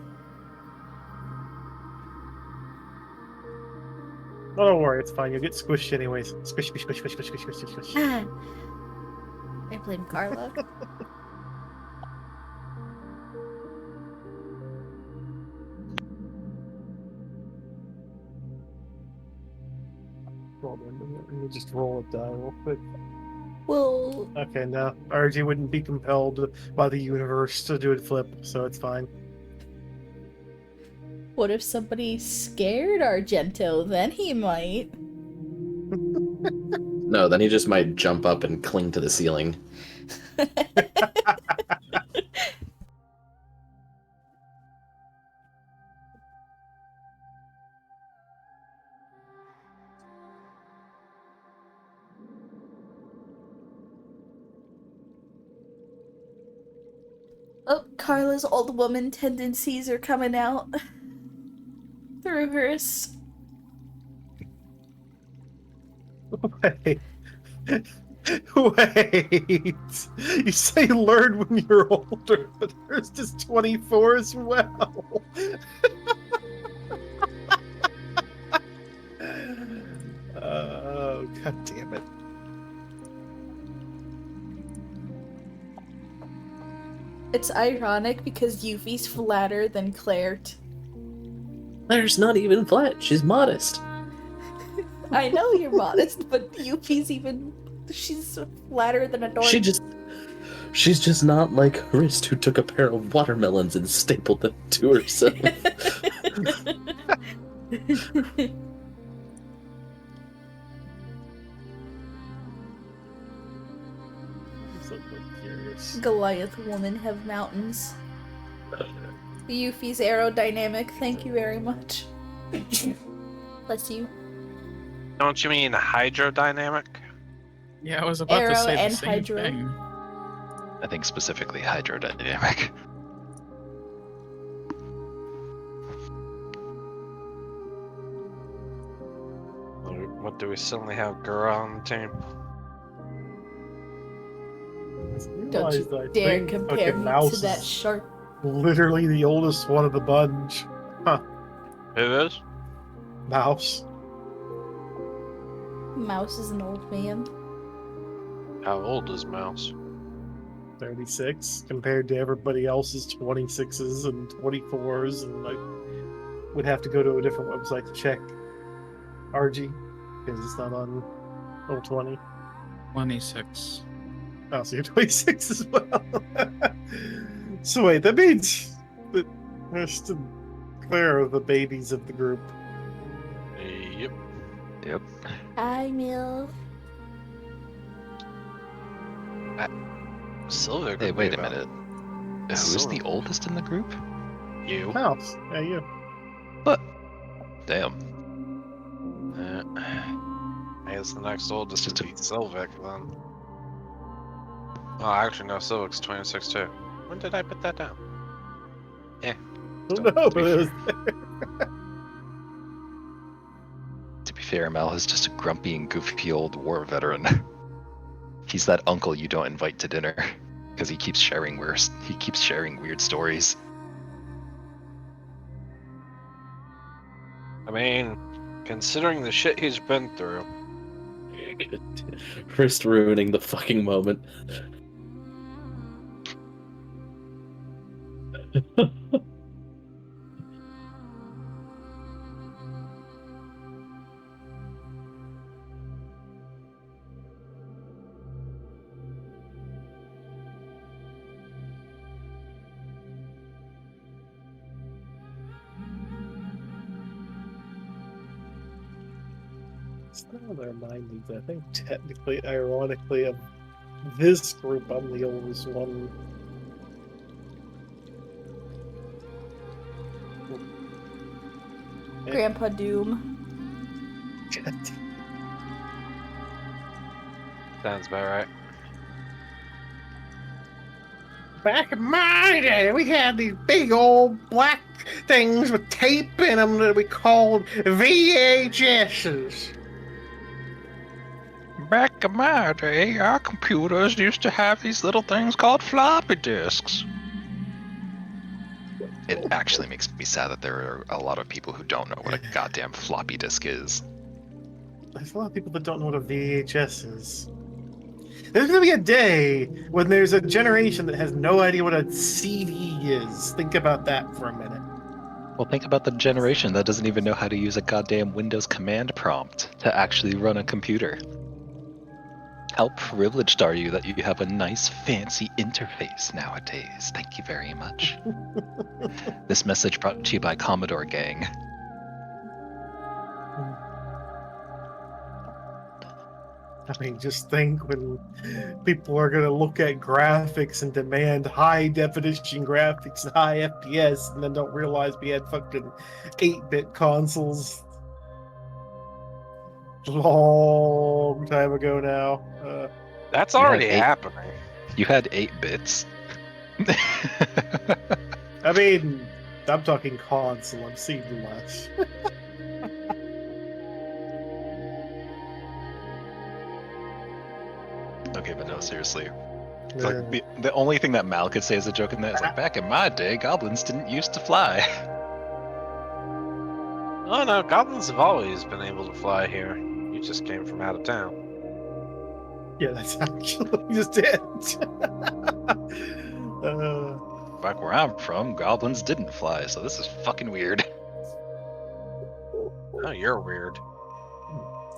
Oh, don't worry, it's fine. You'll get squished anyways. Squish, squish, squish, squish, squish, squish, squish, squish, squish. Ah. I blame Carla. Let me just roll a die real quick. Well, Okay, no. RG wouldn't be compelled by the universe to do a flip, so it's fine. what if somebody scared Argento? Then he might. No, then he just might jump up and cling to the ceiling. Oh, Carla's old woman tendencies are coming out through hers. Wait. Wait. You say learn when you're older, but there's just 24 as well. Oh, god damn it. It's ironic because Yuffie's flatter than Claire. Claire's not even flat. She's modest. I know you're modest, but Yuffie's even... She's flatter than a dork. She's just not like Hrist, who took a pair of watermelons and stapled them to herself. I'm so curious. Goliath woman have mountains. Yuffie's aerodynamic, thank you very much. Bless you. Don't you mean hydrodynamic? Yeah, I was about Arrow to say and the same hydro. thing. I think specifically hydrodynamic. What do we suddenly have Gura on the team? Don't you Realized I dare think compare fucking me Mouse to that is shark. literally the oldest one of the bunch. Huh. Who is? Mouse. Mouse is an old man. How old is Mouse? 36 compared to everybody else's 26s and 24s, and I would have to go to a different website to check RG because it's not on Roll 20. 26. Oh, so you're 26 as well. So wait, that means that Hrist and Claire are the babies of the group. Yep. Yep. Hi, Mill. Silver. Hey, wait a minute. Who's Silver. the oldest in the group? You. Mouse. Yeah, you. What? Damn. I guess the next oldest Just would be Sylvic then. Oh, actually, no, Sylvic's 26 too. When did I put that down? Yeah. Oh no, but it was To be fair, Mal is just a grumpy and goofy old war veteran. He's that uncle you don't invite to dinner because he keeps sharing weird stories. I mean, considering the shit he's been through. Hrist ruining the fucking moment. It's not their 90s. I think technically, ironically, of this group, I'm the oldest one. Grandpa Doom. Sounds about right. Back in my day, we had these big old black things with tape in them that we called VHSs. Back in my day, our computers used to have these little things called floppy disks. It actually makes me sad that there are a lot of people who don't know what a goddamn floppy disk is. There's a lot of people that don't know what a VHS is. There's gonna be a day when there's a generation that has no idea what a CD is. Think about that for a minute. Well, think about the generation that doesn't even know how to use a goddamn Windows command prompt to actually run a computer. How privileged are you that you have a nice, fancy interface nowadays? Thank you very much. This message brought to you by Commodore Gang. I mean, just think when people are going to look at graphics and demand high definition graphics and high FPS and then don't realize we had fucking 8-bit consoles long time ago now. That's You had already 8 happening. You had 8 bits. I mean, I'm talking console. I've seen less. Okay, but no, seriously. It's Yeah. like the only thing that Mal could say as a joke in that is like, back in my day, goblins didn't used to fly. Oh no, goblins have always been able to fly here. You just came from out of town. Yeah, that's actually just it. Back where I'm from, goblins didn't fly, so this is fucking weird. Oh, you're weird.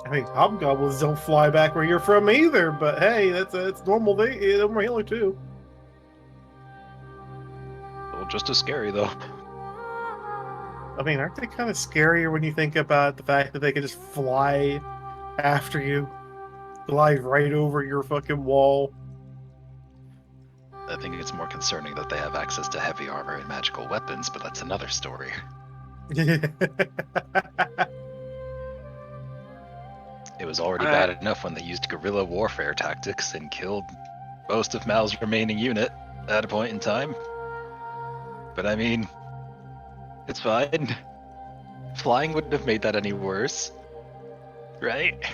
I mean, hobgoblins don't fly back where you're from either, but hey, that's normal. Normal healer too. Well, just as scary though. I mean, aren't they kind of scarier when you think about the fact that they can just fly after you, glide right over your fucking wall? I think it's more concerning that they have access to heavy armor and magical weapons, but that's another story. It was already bad enough when they used guerrilla warfare tactics and killed most of Mal's remaining unit at a point in time. But I mean, it's fine. Flying wouldn't have made that any worse. Right?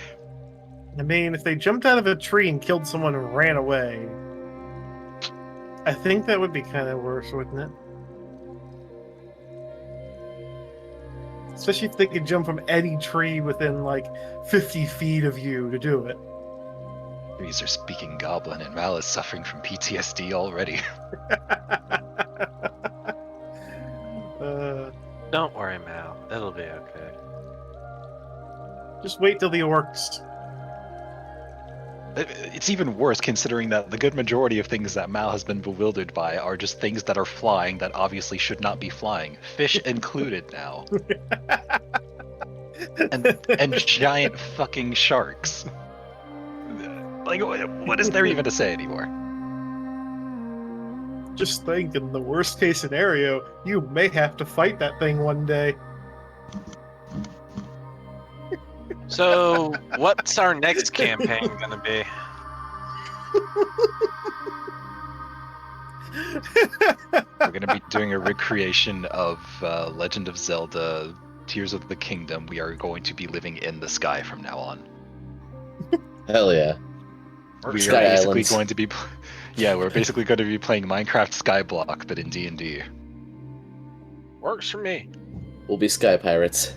I mean, if they jumped out of a tree and killed someone and ran away, I think that would be kind of worse, wouldn't it? Especially if they could jump from any tree within like 50 feet of you to do it. Trees are speaking goblin, and Mal is suffering from PTSD already. Don't worry, Mal. It'll be okay. Just wait till the orcs. It's even worse considering that the good majority of things that Mal has been bewildered by are just things that are flying that obviously should not be flying. Fish included now. and giant fucking sharks. Like, what is there even to say anymore? Just think, in the worst case scenario, you may have to fight that thing one day. So, what's our next campaign gonna be? We're going to be doing a recreation of Legend of Zelda Tears of the Kingdom. We are going to be living in the sky from now on. Hell yeah. We Sky are basically Islands. going to be... Yeah, we're basically going to be playing Minecraft Skyblock, but in D&D. Works for me. We'll be sky pirates.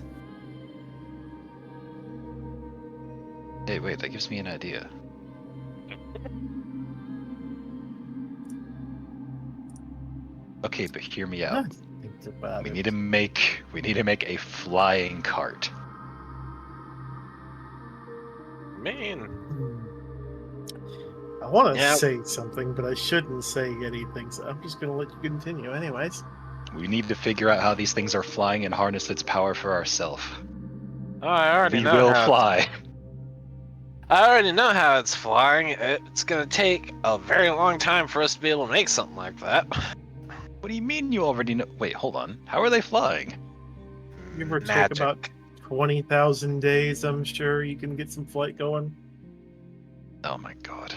Hey, wait, that gives me an idea. Okay, but hear me out. Think about We it. need to make a flying cart. Man. I want to Yeah. say something, but I shouldn't say anything, so I'm just going to let you continue anyways. We need to figure out how these things are flying and harness its power for ourselves. Oh, I already We know will how fly. I already know how it's flying. It's gonna take a very long time for us to be able to make something like that. What do you mean you already know? Wait, hold on. How are they flying? Give or take Magic. about 20,000 days, I'm sure you can get some flight going. Oh my god.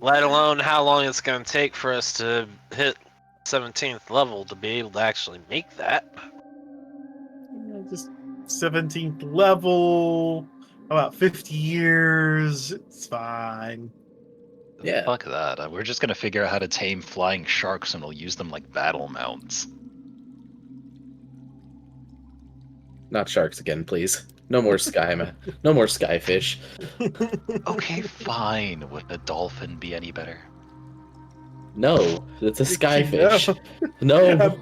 Let alone how long it's gonna take for us to hit 17th level to be able to actually make that. Just 17th level, about 50 years, it's fine. Yeah. Fuck that. We're just gonna figure out how to tame flying sharks and we'll use them like battle mounts. Not sharks again, please. No more no more skyfish. Okay, fine. Would a dolphin be any better? No, it's a You know. skyfish. No,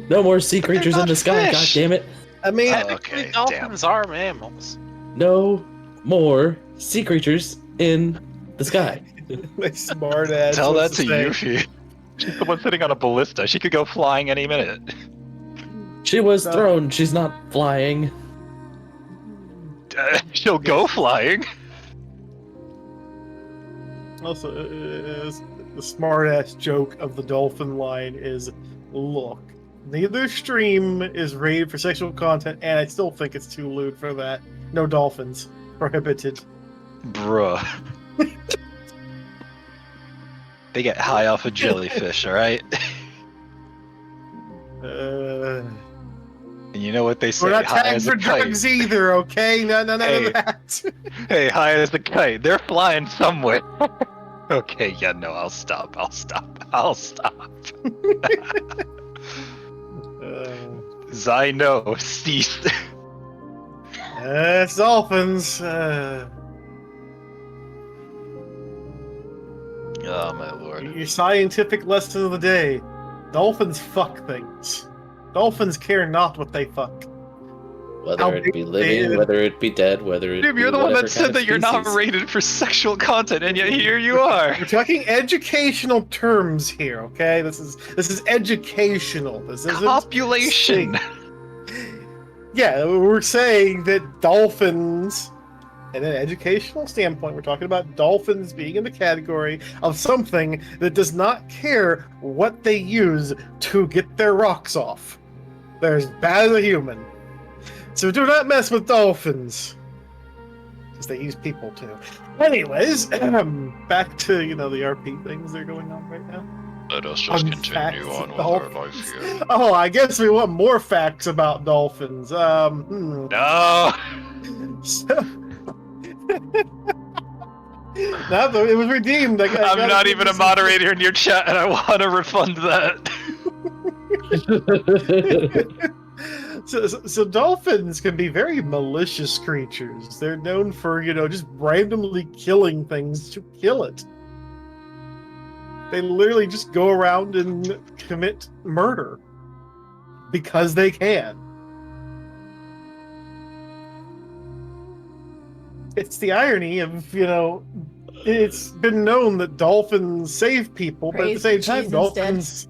no more sea But they're creatures in not the sky. fish. God damn it! I mean, Oh, Technically, okay, dolphins are mammals. No more sea creatures in the sky. my smart ass. Tell that wants to say, Yuffie. She's the one sitting on a ballista. She could go flying any minute. She was No. thrown. She's not flying. She'll go flying. Also, the smart ass joke of the dolphin line is, look, neither stream is rated for sexual content, and I still think it's too lewd for that. No dolphins. Prohibited. Bruh. They get high off a jellyfish, alright? And you know what they say, We're not high tagged as a for kite. drugs either, okay? None Hey. of that. Hey, high as a kite. They're flying somewhere. Okay, yeah, no, I'll stop. I know, cease. It's dolphins. Oh, my lord. Your scientific lesson of the day. Dolphins fuck things. Dolphins care not what they fuck. Whether How it big be they living, is. whether it be dead, whether it Dude, be you're the one whatever that kind said of that you're not species. rated for sexual content, and yet here you are. We're talking educational terms here, okay? This is educational. This isn't Copulation. Yeah, we're saying that dolphins, in an educational standpoint, we're talking about dolphins being in the category of something that does not care what they use to get their rocks off. They're as bad as a human. So do not mess with dolphins. Because they use people too. Anyways, back to, the RP things that are going on right now. Let us just continue on with our life here. Oh, I guess we want more facts about dolphins. No. So... No, but it was redeemed. I'm not even a moderator in your chat, and I want to refund that. So dolphins can be very malicious creatures. They're known for, just randomly killing things to kill it. They literally just go around and commit murder because they can. It's the irony of, it's been known that dolphins save people, but at the same time, dolphins,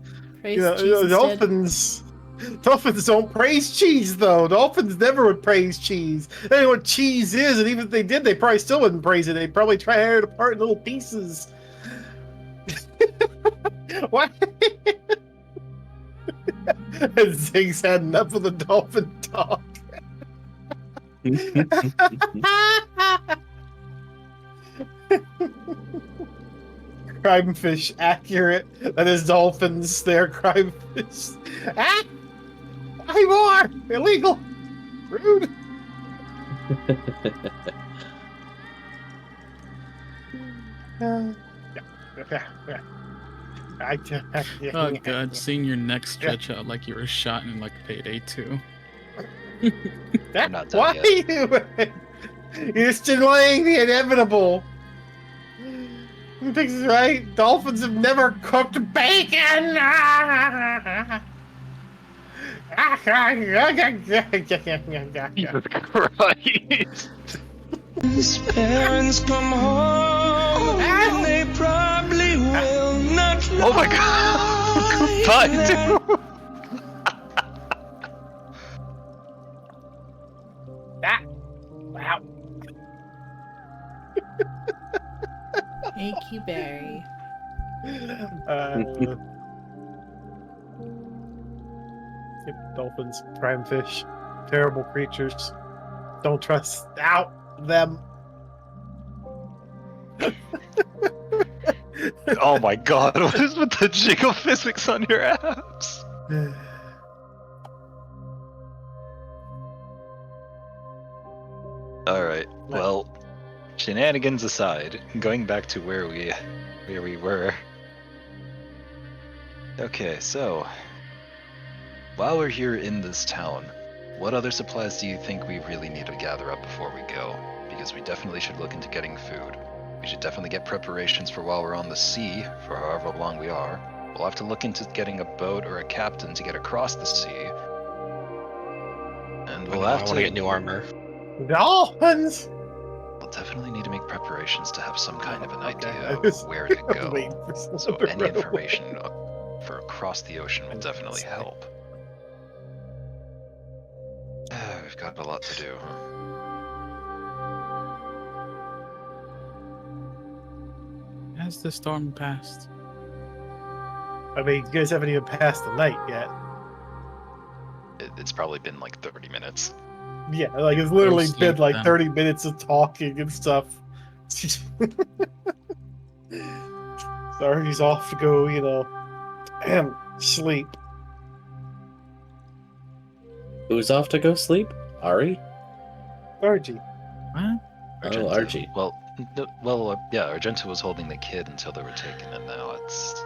dolphins don't praise cheese, though. Dolphins never would praise cheese. They don't know what cheese is, and even if they did, they probably still wouldn't praise it. They'd probably try to tear it apart in little pieces. Why? Zig's had enough of the dolphin talk. Crime fish accurate. That is dolphins. They're crime fish. Ah! Hey, more! Illegal! Rude! Oh god, seeing your neck stretch out like you were shot in like Payday 2. I'm not done Why yet. You're just delaying the inevitable. Pix is right. Dolphins have never cooked bacon. Jesus Christ. His parents come home and they probably will not. Oh my god. Goodbye, dude. Wow. Thank you, Barry. Dolphins, prime fish, terrible creatures. Don't trust them. Oh my god, what is with the jiggle physics on your apps? Alright, well, shenanigans aside, going back to where we were. Okay, so while we're here in this town, what other supplies do you think we really need to gather up before we go? Because we definitely should look into getting food. We We should definitely get preparations for while we're on the sea, for however long we are. We'll have to look into getting a boat or a captain to get across the sea. And we'll I have want to get new armor. Dolphins! We'll definitely need to make preparations to have some kind of an Okay, idea I of was where to go. waiting for someone So to any row. information for across the ocean will And definitely say. help. We've got a lot to do, huh? Has the storm passed? I mean, you guys haven't even passed the night yet. It's probably been like 30 minutes. Yeah, like it's literally sleep been like then. 30 minutes of talking and stuff. Sarge's off to go, sleep. Who's off to go sleep? Ari? Sarge. What? Oh, Archie. Yeah, Argenta was holding the kid until they were taken, and now it's.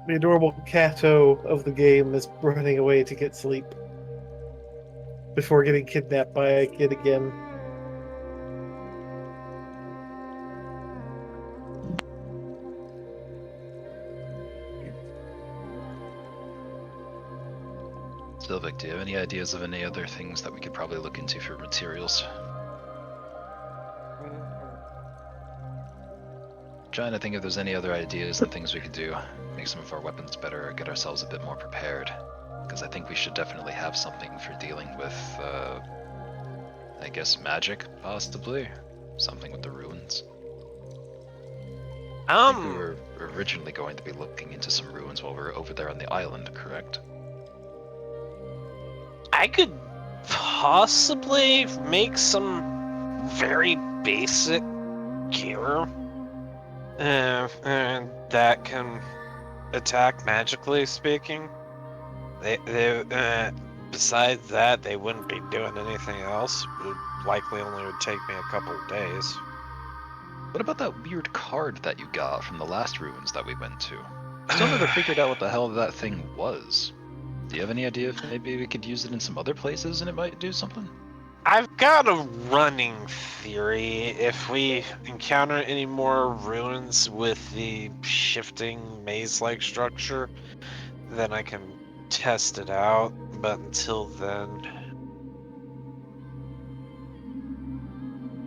The adorable Kato of the game is running away to get sleep before getting kidnapped by a kid again. Sylvic, do you have any ideas of any other things that we could probably look into for materials? Trying to think if there's any other ideas and things we could do. Make some of our weapons better, or get ourselves a bit more prepared. Because I think we should definitely have something for dealing with, I guess, magic, possibly? Something with the ruins. I think we were originally going to be looking into some ruins while we were over there on the island, correct? I could possibly make some very basic gear that can attack magically speaking. Besides that, they wouldn't be doing anything else. It would likely only would take me a couple of days. What about that weird card that you got from the last ruins that we went to? Still never figured out what the hell that thing was. Do you have any idea if maybe we could use it in some other places and it might do something? I've got a running theory. If we encounter any more ruins with the shifting maze-like structure, then I can test it out. But until then,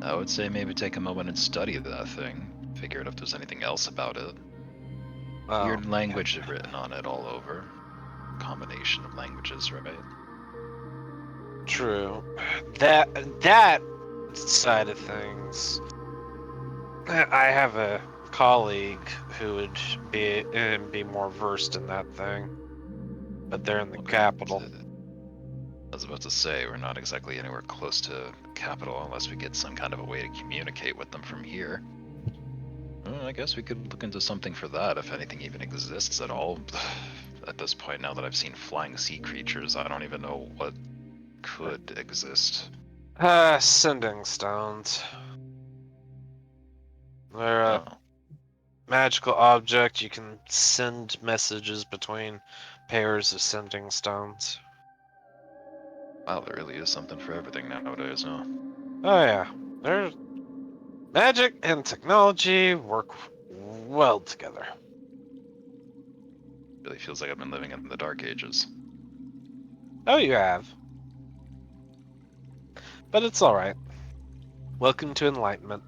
I would say maybe take a moment and study that thing. Figure out if there's anything else about it. Weird language written on it all over. Combination of languages, right? True. That side of things, I have a colleague who would be more versed in that thing, but they're in the capital. I was about to say, we're not exactly anywhere close to capital unless we get some kind of a way to communicate with them from here. Well, I guess we could look into something for that, if anything even exists at all. At this point, now that I've seen flying sea creatures, I don't even know what could exist. Sending stones. They're a magical object. You can send messages between pairs of sending stones. Wow, there really is something for everything nowadays, huh? Oh yeah, there's magic and technology work well together. Really feels like I've been living in the Dark Ages. Oh, you have. But it's alright. Welcome to enlightenment.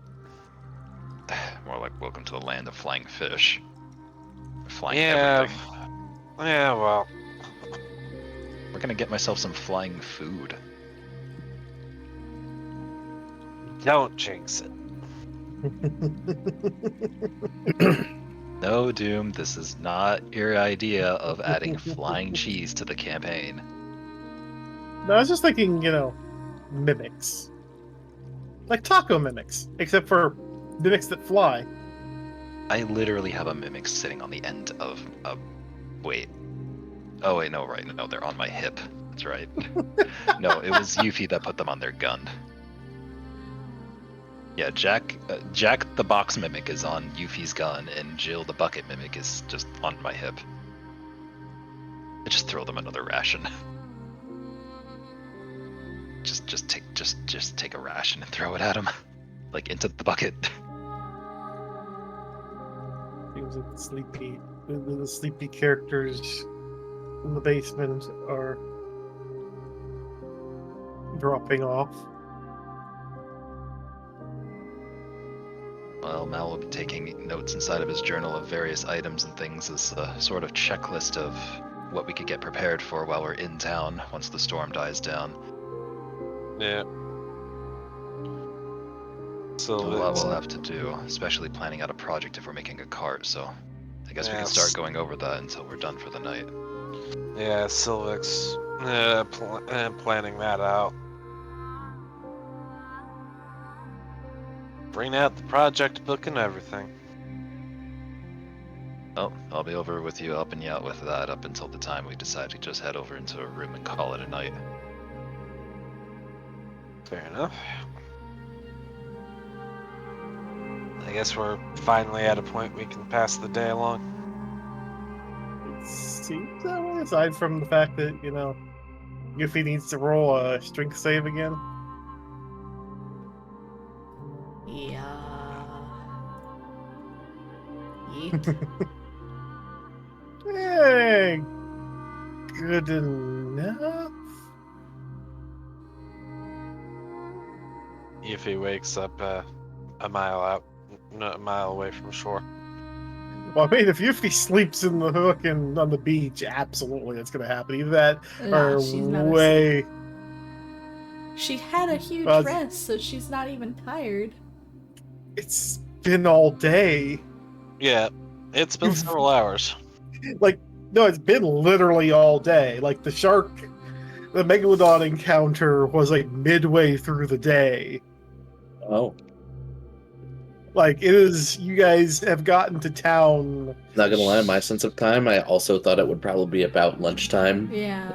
More like welcome to the land of flying fish. Flying Yeah. everything. Yeah, well. We're gonna get myself some flying food. Don't jinx it. No, Doom, this is not your idea of adding flying cheese to the campaign. No, I was just thinking, mimics. Like taco mimics, except for mimics that fly. I literally have a mimic sitting on the end of a... Wait. Oh, wait, no, right. No, they're on my hip. That's right. No, it was Yuffie that put them on their gun. Yeah, Jack the box mimic is on Yuffie's gun, and Jill the bucket mimic is just on my hip. I just throw them another ration. just just take a ration and throw it at him, like into the bucket. Seems like the sleepy characters in the basement are dropping off. Well, Mal will be taking notes inside of his journal of various items and things as a sort of checklist of what we could get prepared for while we're in town once the storm dies down. Yeah. So A lot we'll have to do, especially planning out a project if we're making a cart, so I guess we can start going over that until we're done for the night. Yeah, Sylvix planning that out. Bring out the project book and everything. Oh, I'll be over with you, helping you out with that up until the time we decide to just head over into a room and call it a night. Fair enough. I guess we're finally at a point we can pass the day along. It seems that way, aside from the fact that, Yuffie needs to roll a strength save again. Yeah. Yeet. Hey, good enough. If he wakes up a mile away from shore. Well, I mean, if Yuffie sleeps in the hook and on the beach, absolutely that's going to happen. Either that Nah, or she's not way. She had a huge Well, rest, so she's not even tired. It's been all day. Yeah, it's been several hours. No, it's been literally all day. Like the Megalodon encounter was like midway through the day. Oh, Like it is. You guys have gotten to town. not gonna lie, my sense of time, I also thought it would probably be about lunchtime. Yeah.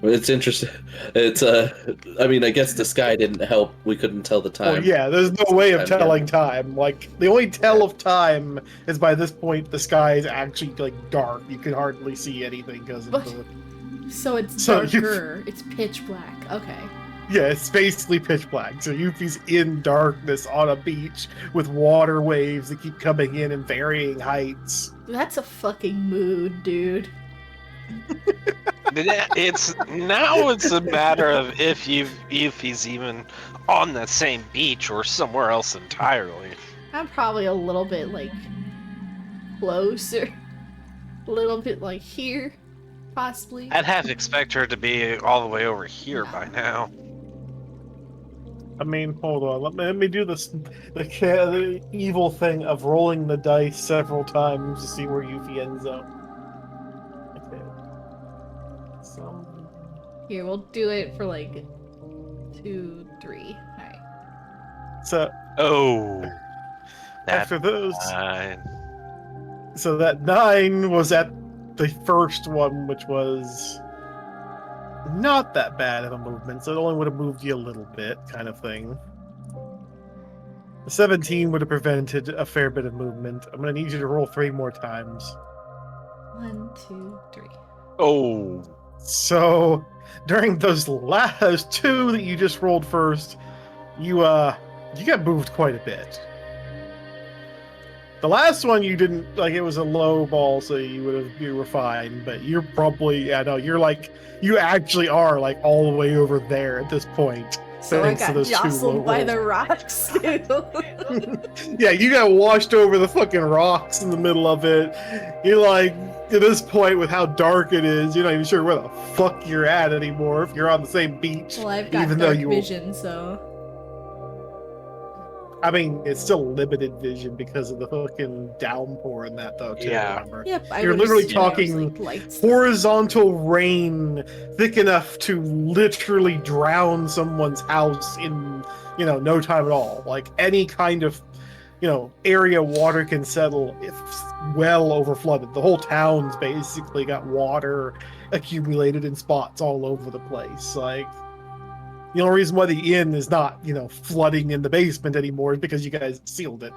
It's interesting. It's I mean, I guess the sky didn't help. We couldn't tell the time. Well, yeah, there's no way of Time, telling time. Like the only tell of time is by this point the sky is actually like dark. You can hardly see anything because of But- the. So it's So you- darker. It's pitch black. Okay. Yeah, it's basically pitch black. So Yuffie's in darkness on a beach with water waves that keep coming in varying heights. That's a fucking mood, dude. It's a matter of if he's even on the same beach or somewhere else entirely. I'm probably a little bit like closer. A little bit like here, possibly. I'd have to expect her to be all the way over here by now. I mean, hold on. Let me do the evil thing of rolling the dice several times to see where Yuffie ends up. Okay. So. Here, we'll do it for like 2, 3. Alright. So Oh. after those, Fine. so that 9 was at the first one, which was not that bad of a movement, so it only would have moved you a little bit, kind of thing. The 17 would have prevented a fair bit of movement. I'm gonna need you to roll 3 more times. 1, 2, 3. Oh. So during those last 2 that you just rolled first, you got moved quite a bit. The last one you didn't, like, it was a low ball, so you were fine, but you're probably, you actually are like all the way over there at this point. So I thanks to got those 2 low jostled by rolls. the rocks too. Yeah, you got washed over the fucking rocks in the middle of it. You're like, at this point, with how dark it is, you're not even sure where the fuck you're at anymore if you're on the same beach. Well, I've got even though dark vision, so I mean, it's still limited vision because of the fucking downpour and that, though, too, Yeah. remember? yep. I You're would literally assume there was, talking like, lights. Horizontal rain thick enough to literally drown someone's house in, no time at all. Like, any kind of, area water can settle, it's well overflooded. The whole town's basically got water accumulated in spots all over the place. Like, the only reason why the inn is not, flooding in the basement anymore is because you guys sealed it.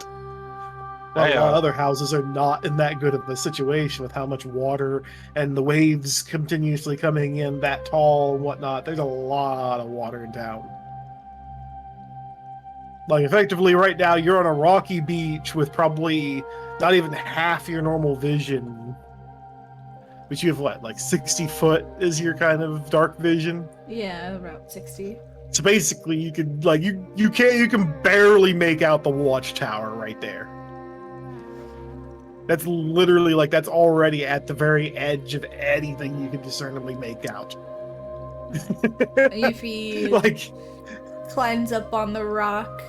But a lot of other houses are not in that good of a situation with how much water and the waves continuously coming in that tall and whatnot. There's a lot of water in town. Like, effectively, right now, you're on a rocky beach with probably not even half your normal vision. But you have what, like 60 foot is your kind of dark vision? Yeah, about 60. So basically, you could like you can barely make out the watchtower right there. That's literally like that's already at the very edge of anything you can discernibly make out. Yuffie Like climbs up on the rock.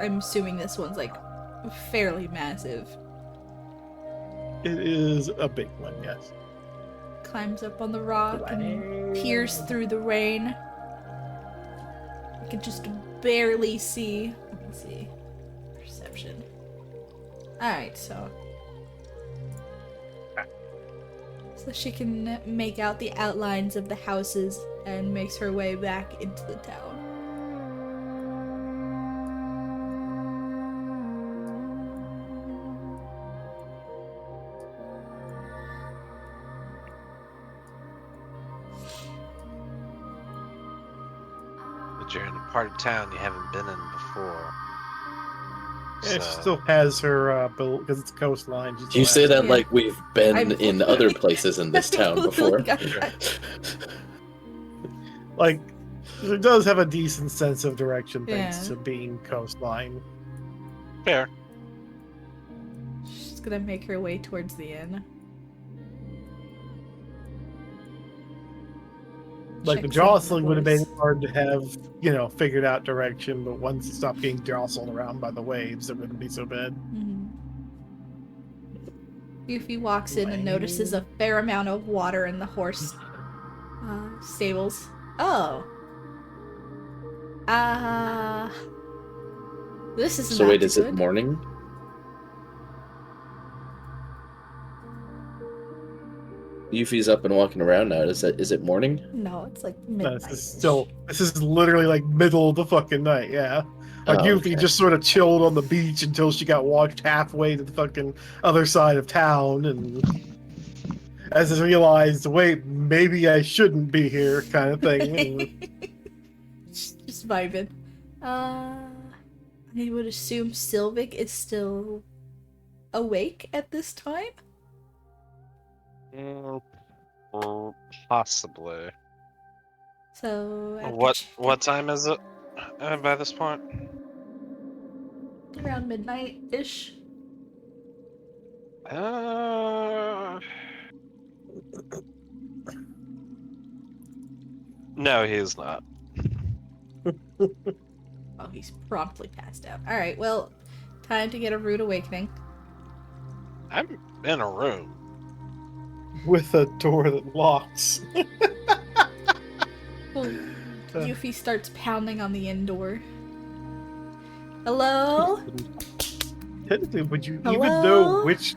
I'm assuming this one's like fairly massive. it is a big one, yes. Climbs up on the rock and peers through the rain. You can just barely see. Let me see. Perception. Alright, so she can make out the outlines of the houses and makes her way back into the town. But you're in a part of town you haven't been in before. It So- still has her because it's coastline. she Do you still say has that Yeah. like we've been I'm- in other places in this town before? like it does have a decent sense of direction thanks Yeah. to being coastline. Fair. She's gonna make her way towards the inn. Like the Checks in jostling the would have been horse. hard to have, figured out direction, but once you stop getting jostled around by the waves, it wouldn't be so bad. Yuffie walks in and notices a fair amount of water in the horse stables. Oh. This isn't So that wait, is it good. morning? Yuffie's up and walking around now. Is it morning? No, it's like No, midnight. this is literally like middle of the fucking night, yeah. Like Oh, Yuffie okay. just sort of chilled on the beach until she got walked halfway to the fucking other side of town, and as I realized, wait, maybe I shouldn't be here, kind of thing. And Just vibing. I would assume Sylvic is still awake at this time. Possibly. So after What time is it by this point? around midnight-ish. No, he is not. Oh, he's promptly passed out. Alright, well, time to get a rude awakening. I'm in a room. with a door that locks. Well, Yuffie starts pounding on the inn door. Hello? Technically, would you Hello? even know which?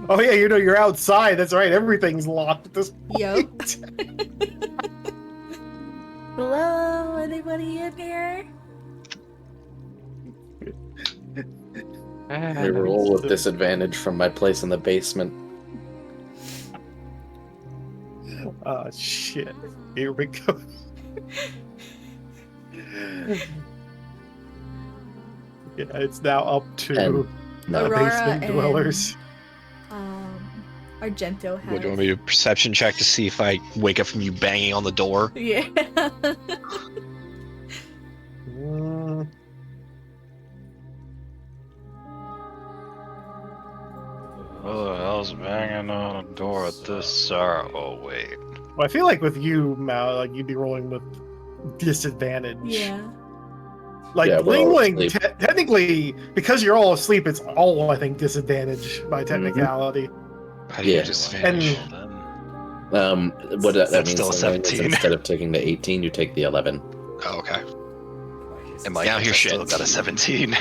Oh yeah, you're outside. That's right. Everything's locked at this Yo. point. Hello? Anybody in here? I roll with disadvantage from my place in the basement. Oh shit! Here we go. Yeah, it's now up to And no, Aurora basement and- dwellers. Argento has. What, do you want me to do a perception check to see if I wake up from you banging on the door? Yeah. Mm, Oh, the hell's banging on a door at this hour? Oh, wait. well, I feel like with you, Mal, like you'd be rolling with disadvantage. Yeah. Like Yeah, we're all Ling Ling, asleep. technically, because you're all asleep, it's all I think disadvantage by technicality. How do you Yeah. get disadvantage? Well, then. What that That's means still a Ling Ling, is 17. instead of taking the 18, you take the 11. Oh, okay. In my Now case, here's I still shit. got a 17.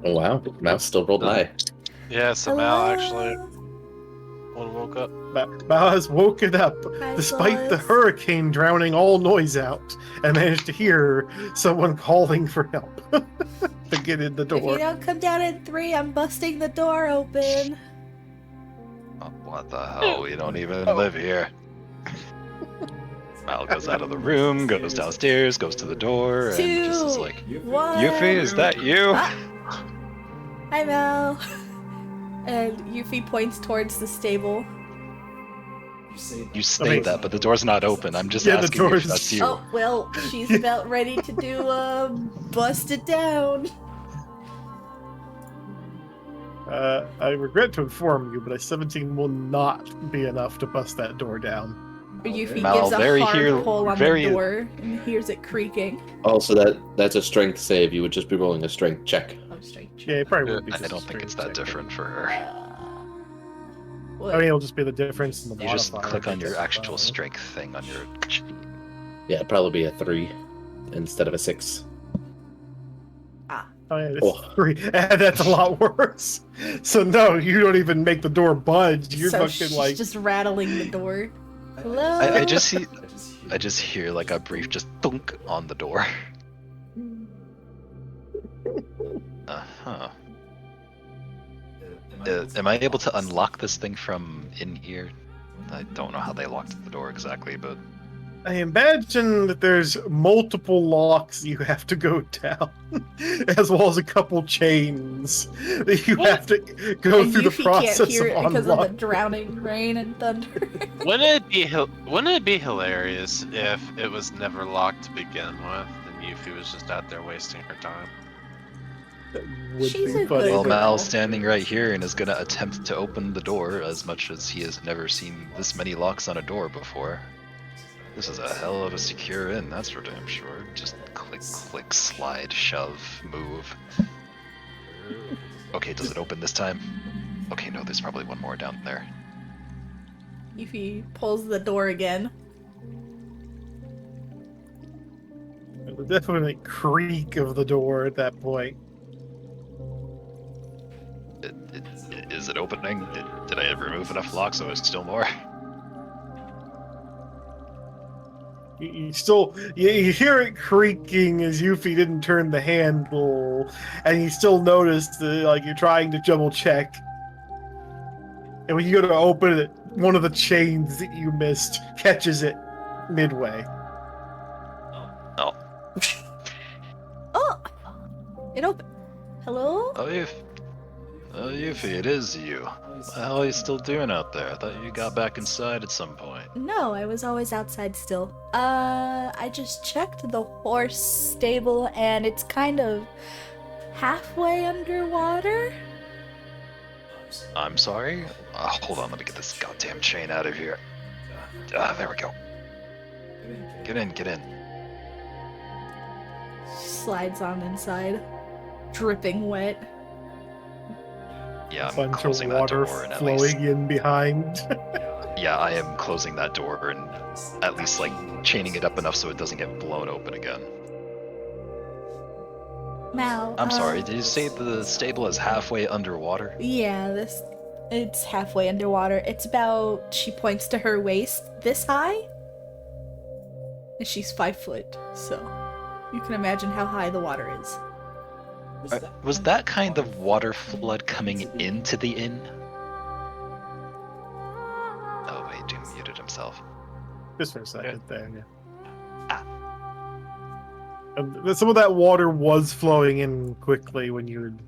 Oh wow, Mouse still rolled high. Yeah, so Mal actually woke up. Mal has woken up Hi, despite the fellas. hurricane drowning all noise out and managed to hear someone calling for help. to get in the If you door. don't come down in 3, I'm busting the door open. Oh, what the hell? We don't even live here. Mal goes out of the room, goes downstairs, goes to the door, and just is 2, like, 1. Yuffie, is that you? Ah. Hi, Mel. And Yuffie points towards the stable. You say that, but the door's not open. I'm just Yeah, the asking you if door's- that's you. Oh, well, she's about ready to do, bust it down. I regret to inform you, but a 17 will not be enough to bust that door down. Yuffie Mal, gives a very hard here- pull on very- the door and hears it creaking. Also, that's a strength save. You would just be rolling a strength check. Oh, straight. Yeah, it probably would be. I just don't a think it's straight that check. different for her. What? I mean, it'll just be the difference in the You just modifier, click on your that's actual fine. strength thing on your sheet. Yeah, it'd probably be a 3 instead of a 6. Oh, yeah, it's Oh. 3. That's a lot worse. So no, you don't even make the door budge. You're So fucking she's like. just rattling the door. Hello? I just hear like a brief just thunk on the door. Uh-huh. Am I able to unlock this thing from in here? I don't know how they locked the door exactly, but I imagine that there's multiple locks you have to go down, as well as a couple chains that you have to go And through the Yuffie process can't hear of it because of the unlocking. drowning rain and thunder. Wouldn't it be hilarious if it was never locked to begin with, and Yuffie was just out there wasting her time? Would She's be a funny. good well, girl. Mal's standing right here and is gonna attempt to open the door as much as he has never seen this many locks on a door before. This is a hell of a secure in, that's for damn sure. Just click, click, slide, shove, move. Okay, does it open this time? Okay, no, there's probably one more down there. Yuffie pulls the door again. The definite creak of the door at that point. Is it opening? Did I remove enough locks so there's still more? You hear it creaking as Yuffie didn't turn the handle, and you still notice like you're trying to double check. And when you go to open it, one of the chains that you missed catches it midway. Oh. Oh! It opened. Hello? Oh, Yuffie, it is you. What the hell are you still doing out there? I thought you got back inside at some point. No, I was always outside still. I just checked the horse stable and it's kind of halfway underwater. I'm sorry? Hold on, let me get this goddamn chain out of here. There we go. Get in, get in. Slides on inside, dripping wet. Yeah, A I'm bunch of closing that water door and at flowing least... in behind. Yeah, I am closing that door and at least, like, chaining it up enough so it doesn't get blown open again. Mal. I'm sorry, did you say the stable is halfway underwater? Yeah, it's halfway underwater. It's about, she points to her waist, this high. And she's 5 foot, so you can imagine how high the water is. Was that kind of water flood coming into the inn? Oh wait, Doom muted himself. Just for a second there, yeah. Ah. Some of that water was flowing in quickly when you had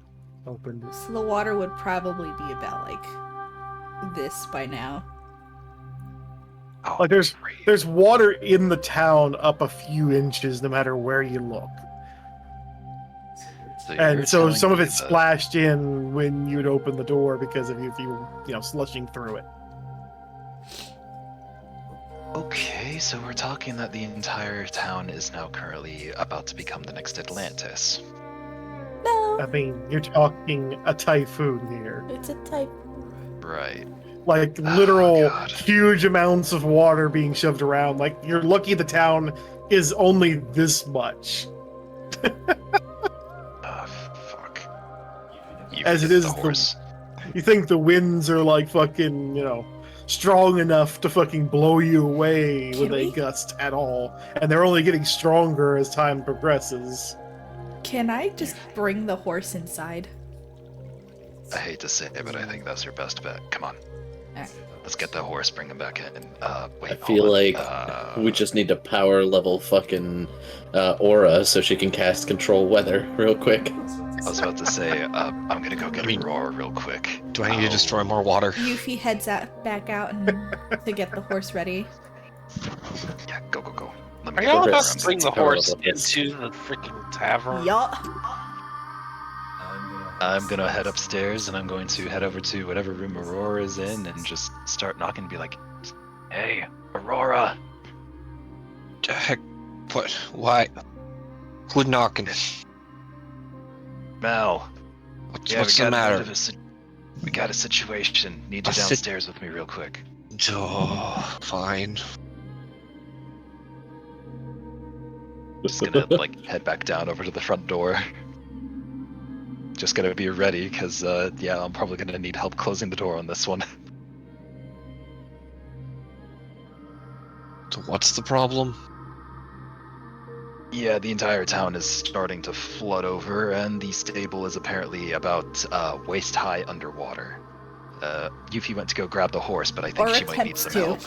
opened it. So the water would probably be about like this by now. Oh, Like there's great. water in the town up a few inches no matter where you look. So you're And so telling some of me it that- splashed in when you'd open the door because of you were, slushing through it. Okay, so we're talking that the entire town is now currently about to become the next Atlantis. No, I mean, you're talking a typhoon here. it's a type. Right. Like Oh, literal God. huge amounts of water being shoved around. Like you're lucky the town is only this much. Fuck. As it get is the the- horse. You think the winds are like fucking, strong enough to fucking blow you away when they we- gust at all. And they're only getting stronger as time progresses. Can I just bring the horse inside? I hate to say it, but I think that's your best bet. Come on. Alright. Let's get the horse, bring him back in. Wait, I feel hold on. like we just need to power level fucking Aura so she can cast control weather real quick. I was about to say, I'm gonna go get Aurora real quick. Do I need to destroy more water? Yuffie heads back out to get the horse ready. Yeah, go. Let Are me y'all get about Chris, to bring the power horse level, yes. into the freaking tavern? Yup. I'm gonna head upstairs and I'm going to head over to whatever room Aurora is in and just start knocking and be like, "Hey, Aurora!" Heck, what? Why? Who's knocking? Mal. Yeah, What's we the got a bit matter? of we got a situation. Need you downstairs with me real quick. Oh, fine. Just gonna like head back down over to the front door. Just gonna be ready, because yeah, I'm probably gonna need help closing the door on this one. So what's the problem? Yeah, the entire town is starting to flood over, and the stable is apparently about waist high underwater. Yuffie went to go grab the horse, but I think Or she might need attempts some to. help.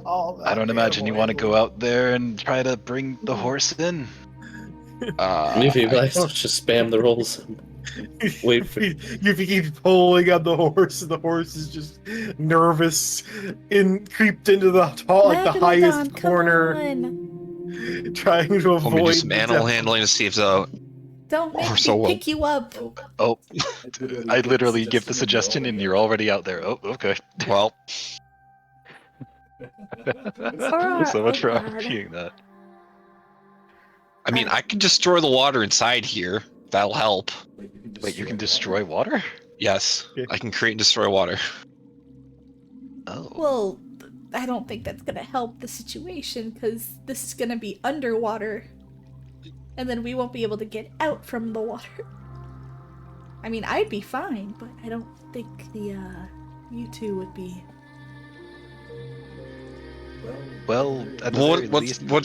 Oh, I don't imagine you want to go out there and try to bring the horse in. Maybe let's just spam the rolls. Wait for You keep pulling on the horse, and the horse is just nervous, creeped into the highest corner, trying to Want me to do avoid. some animal handling to see if the Don't make horse will. me pick you up. Oh, I literally give the suggestion and you're already out there. Oh, okay. Well, So much for arguing that. I mean, I can destroy the water inside here. That'll help. Wait, you can destroy water? Yes, I can create and destroy water. Oh. Well, I don't think that's gonna help the situation, because this is gonna be underwater. And then we won't be able to get out from the water. I mean, I'd be fine, but I don't think you two would be. Well, at the very least, where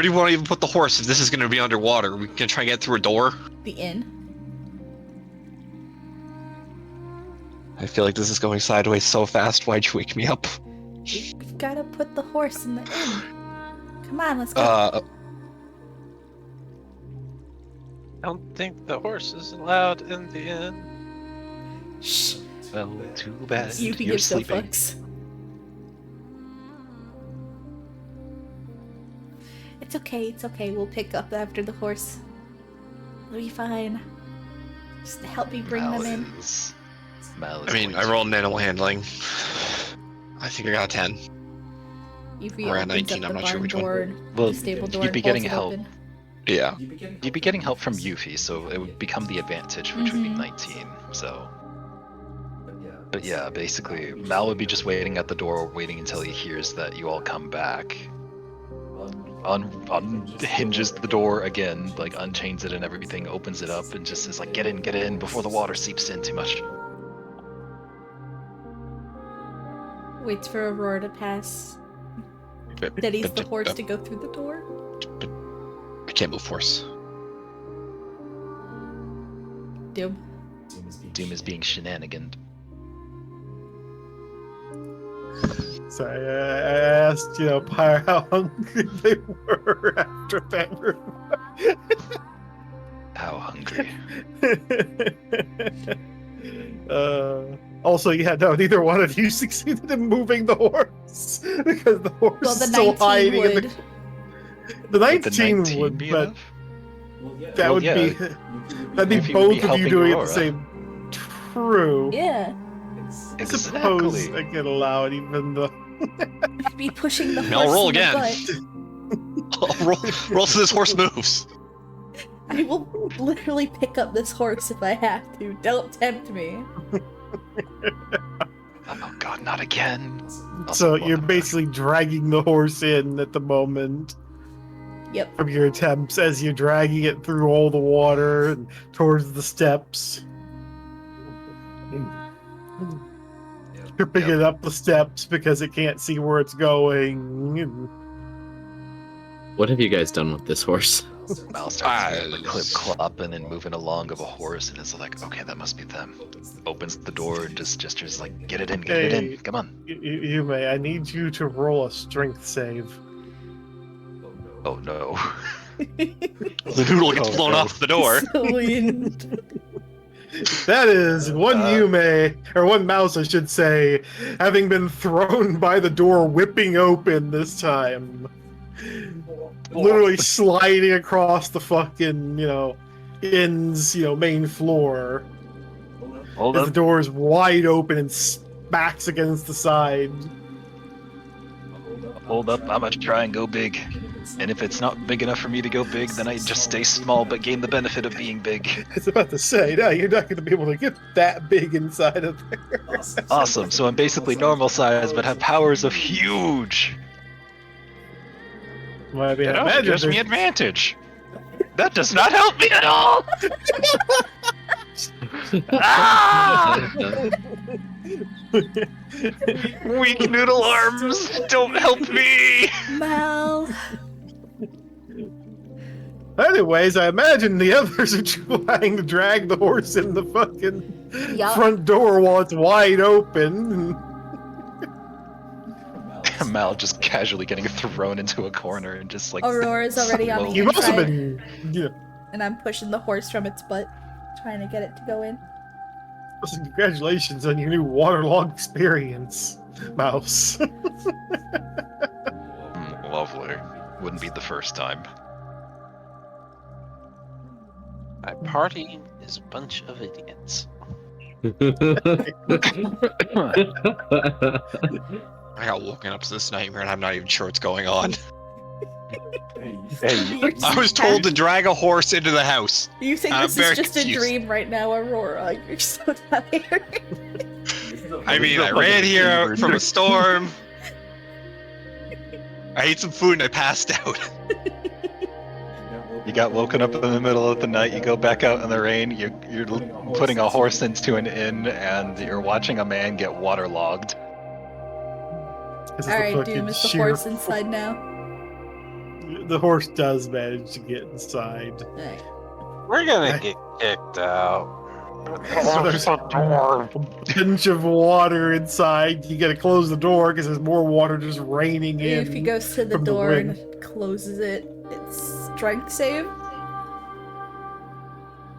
do you want to even put the horse if this is going to be underwater? We can try and get through a door. The inn. I feel like this is going sideways so fast. Why'd you wake me up? We've gotta put the horse in the inn. Come on, let's go. I don't think the horse is allowed in the inn. Shh. Well, too bad. Yuffie You're gives no sleeping. fucks. It's okay, we'll pick up after the horse. It'll be fine. Just help me bring them in. Mal is I mean, going I rolled an animal handling. I think I got a 10. Yuffie Or a opens 19, up I'm the not sure barn which one. door and Well, the stable door you'd be and getting holds it help. open. Yeah. You'd be getting help from Yuffie, so it would become the advantage, which would be Mhm. 19. So, but yeah, basically, Mal would be just waiting at the door, waiting until he hears that you all come back. Unhinges the door again, like unchains it and everything, opens it up, and just is like, get in before the water seeps in too much. Waits for Aurora to pass. Steadies the horse to go through the door. I can't move horse. Doom. Doom is being shenaniganed. So I asked, Pyre how hungry they were after that room. How hungry? Also, yeah, no, neither one of you succeeded in moving the horse because the horse Well, the is still 19 hiding would. in the 19 19 would, be but enough? that Well, would yeah. be that'd be Yuffie would both be of you helping doing it Aurora. the same. True. Yeah. I suppose Exactly. I can allow it, even though. I'd be pushing the horse I'll roll in the again. butt. I'll roll so this horse moves. I will literally pick up this horse if I have to. Don't tempt me. Oh god, not again. So you're basically dragging the horse in at the moment. Yep. From your attempts, as you're dragging it through all the water and towards the steps. Tripping it up the steps because it can't see where it's going. What have you guys done with this horse? Mal starts hearing the clip clopping and moving along of a horse, and is like, okay, that must be them. Opens the door and just gestures like, get it in, get it in, come on. Yume, I need you to roll a strength save. Oh no. The noodle gets blown off the door. That is one Yume, or one mouse, I should say, having been thrown by the door, whipping open this time. Literally sliding across the fucking, inn's, main floor. Hold As the up. door is wide open and smacks against the side. Hold up, I'm gonna try and go big. And if it's not big enough for me to go big, then I just stay small but gain the benefit of being big. I was about to say, no, you're not going to be able to get that big inside of there. Awesome, so I'm basically normal size but have powers of huge. Well, I mean, That I also imagine gives me there's- advantage. That does not help me at all! Ah! Weak noodle arms, don't help me! Mal. Anyways, I imagine the others are trying to drag the horse in the fucking Yup. front door while it's wide open. Mal just casually getting thrown into a corner and just like. Aurora's already on the You must have inside, been. Yeah. and I'm pushing the horse from its butt, trying to get it to go in. Listen, congratulations on your new waterlogged experience, Mouse. Lovely. Wouldn't be the first time. My party is a bunch of idiots. I got woken up to this nightmare and I'm not even sure what's going on. Hey, I was told to drag a horse into the house. You think I'm this very is just confused. a dream right now, Aurora? You're so tired. I mean, I ran here from a storm. I ate some food and I passed out. You got woken up in the middle of the night, you go back out in the rain, you're putting a horse into an inn, and you're watching a man get waterlogged. This is the Alright, fucking Doom, is the sheer- horse inside now? The horse does manage to get inside. Alright. We're gonna get kicked out. So there's a bunch of water inside. You gotta close the door because there's more water just raining in. If he goes to the from the door wind. and closes it, it's strength save?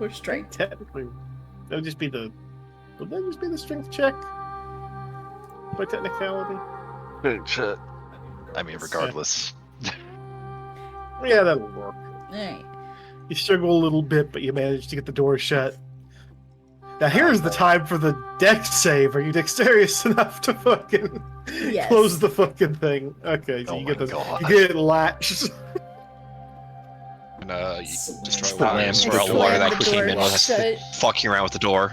Or strength? Technically, that would just be the. Would that just be the strength check? By technicality? Good shit. I mean, regardless. Yeah, that'll work. Alright. You struggle a little bit, but you manage to get the door shut. Now here's the time for the dex save. Are you dexterous enough to fucking Yes. close the fucking thing? Okay, so Oh you get my the God. you get it latched. And you destroy Slam water, the destroy all door. water that The came door in while I was shut. fucking around with the door.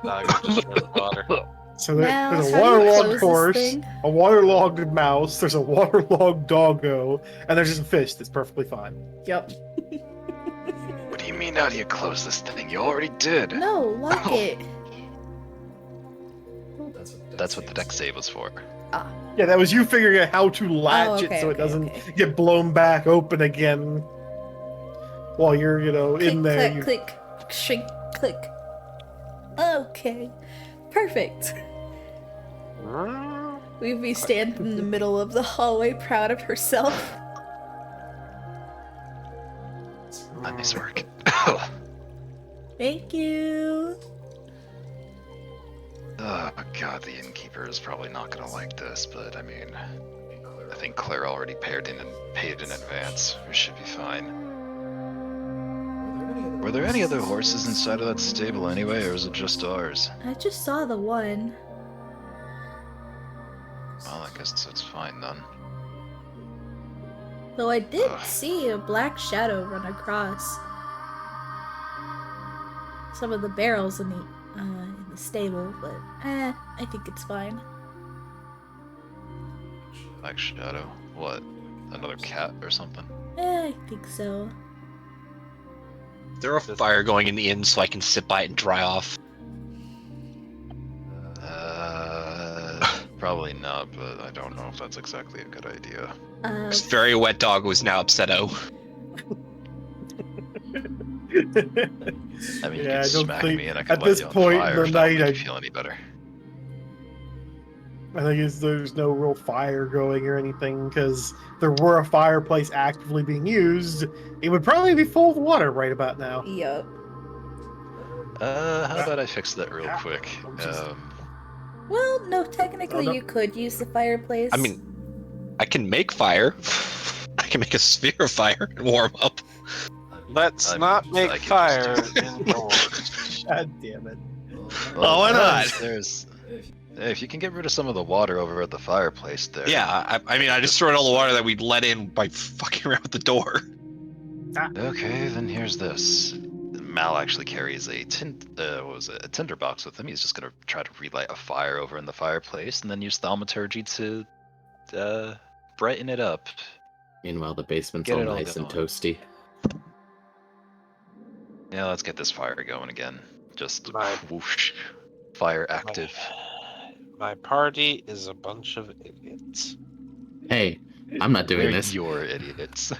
Now you're just in the water. So Now, there's a how do you waterlogged close this horse, thing? a waterlogged mouse, there's a waterlogged doggo, and there's just a fish that's perfectly fine. Yup. What do you mean, how do you close this thing? You already did. No, lock Oh. it. That's what the deck save was for. Yeah, that was you figuring out how to latch okay, it so it okay, doesn't okay. get blown back open again while you're, Click, in there. click, click, shrink, click. Okay. Perfect. We'd standing in the middle of the hallway, proud of herself. Nice work. Thank you. Oh god, the innkeeper is probably not gonna like this, but I mean, I think Claire already paid in advance. We should be fine. Were there any other horses inside of that stable anyway, or is it just ours? I just saw the one. Well, I guess that's fine then. Though I did Ugh. see a black shadow run across some of the barrels in the stable, but I think it's fine. Black Shadow. What? Another cat or something? I think so. Is there a fire going in the inn so I can sit by it and dry off? Probably not, but I don't know if that's exactly a good idea. This very wet dog was now upset-o. I mean, you Yeah, could I don't smack think me and I could at light this you on point in fire the if that'll night, make you feel any better. I think there's no real fire going or anything, because there were a fireplace actively being used, it would probably be full of water right about now. Yup. How about I fix that real quick? Well, no, technically no. you could use the fireplace. I mean, I can make fire. I can make a sphere of fire and warm up. Let's I mean, not I make could just fire do that. indoors. God damn it. Oh, why not? If you can get rid of some of the water over at the fireplace there. Yeah, I mean, I just threw in all the water that we let in by fucking around with the door. Okay, then here's this. Mal actually carries a a tinderbox with him. He's just gonna try to relight a fire over in the fireplace, and then use thaumaturgy to brighten it up. Meanwhile, the basement's Get all it all nice and going. toasty. Yeah, let's get this fire going again. Just My- whoosh, fire active. My party is a bunch of idiots. Hey, I'm not doing They're this. your idiots.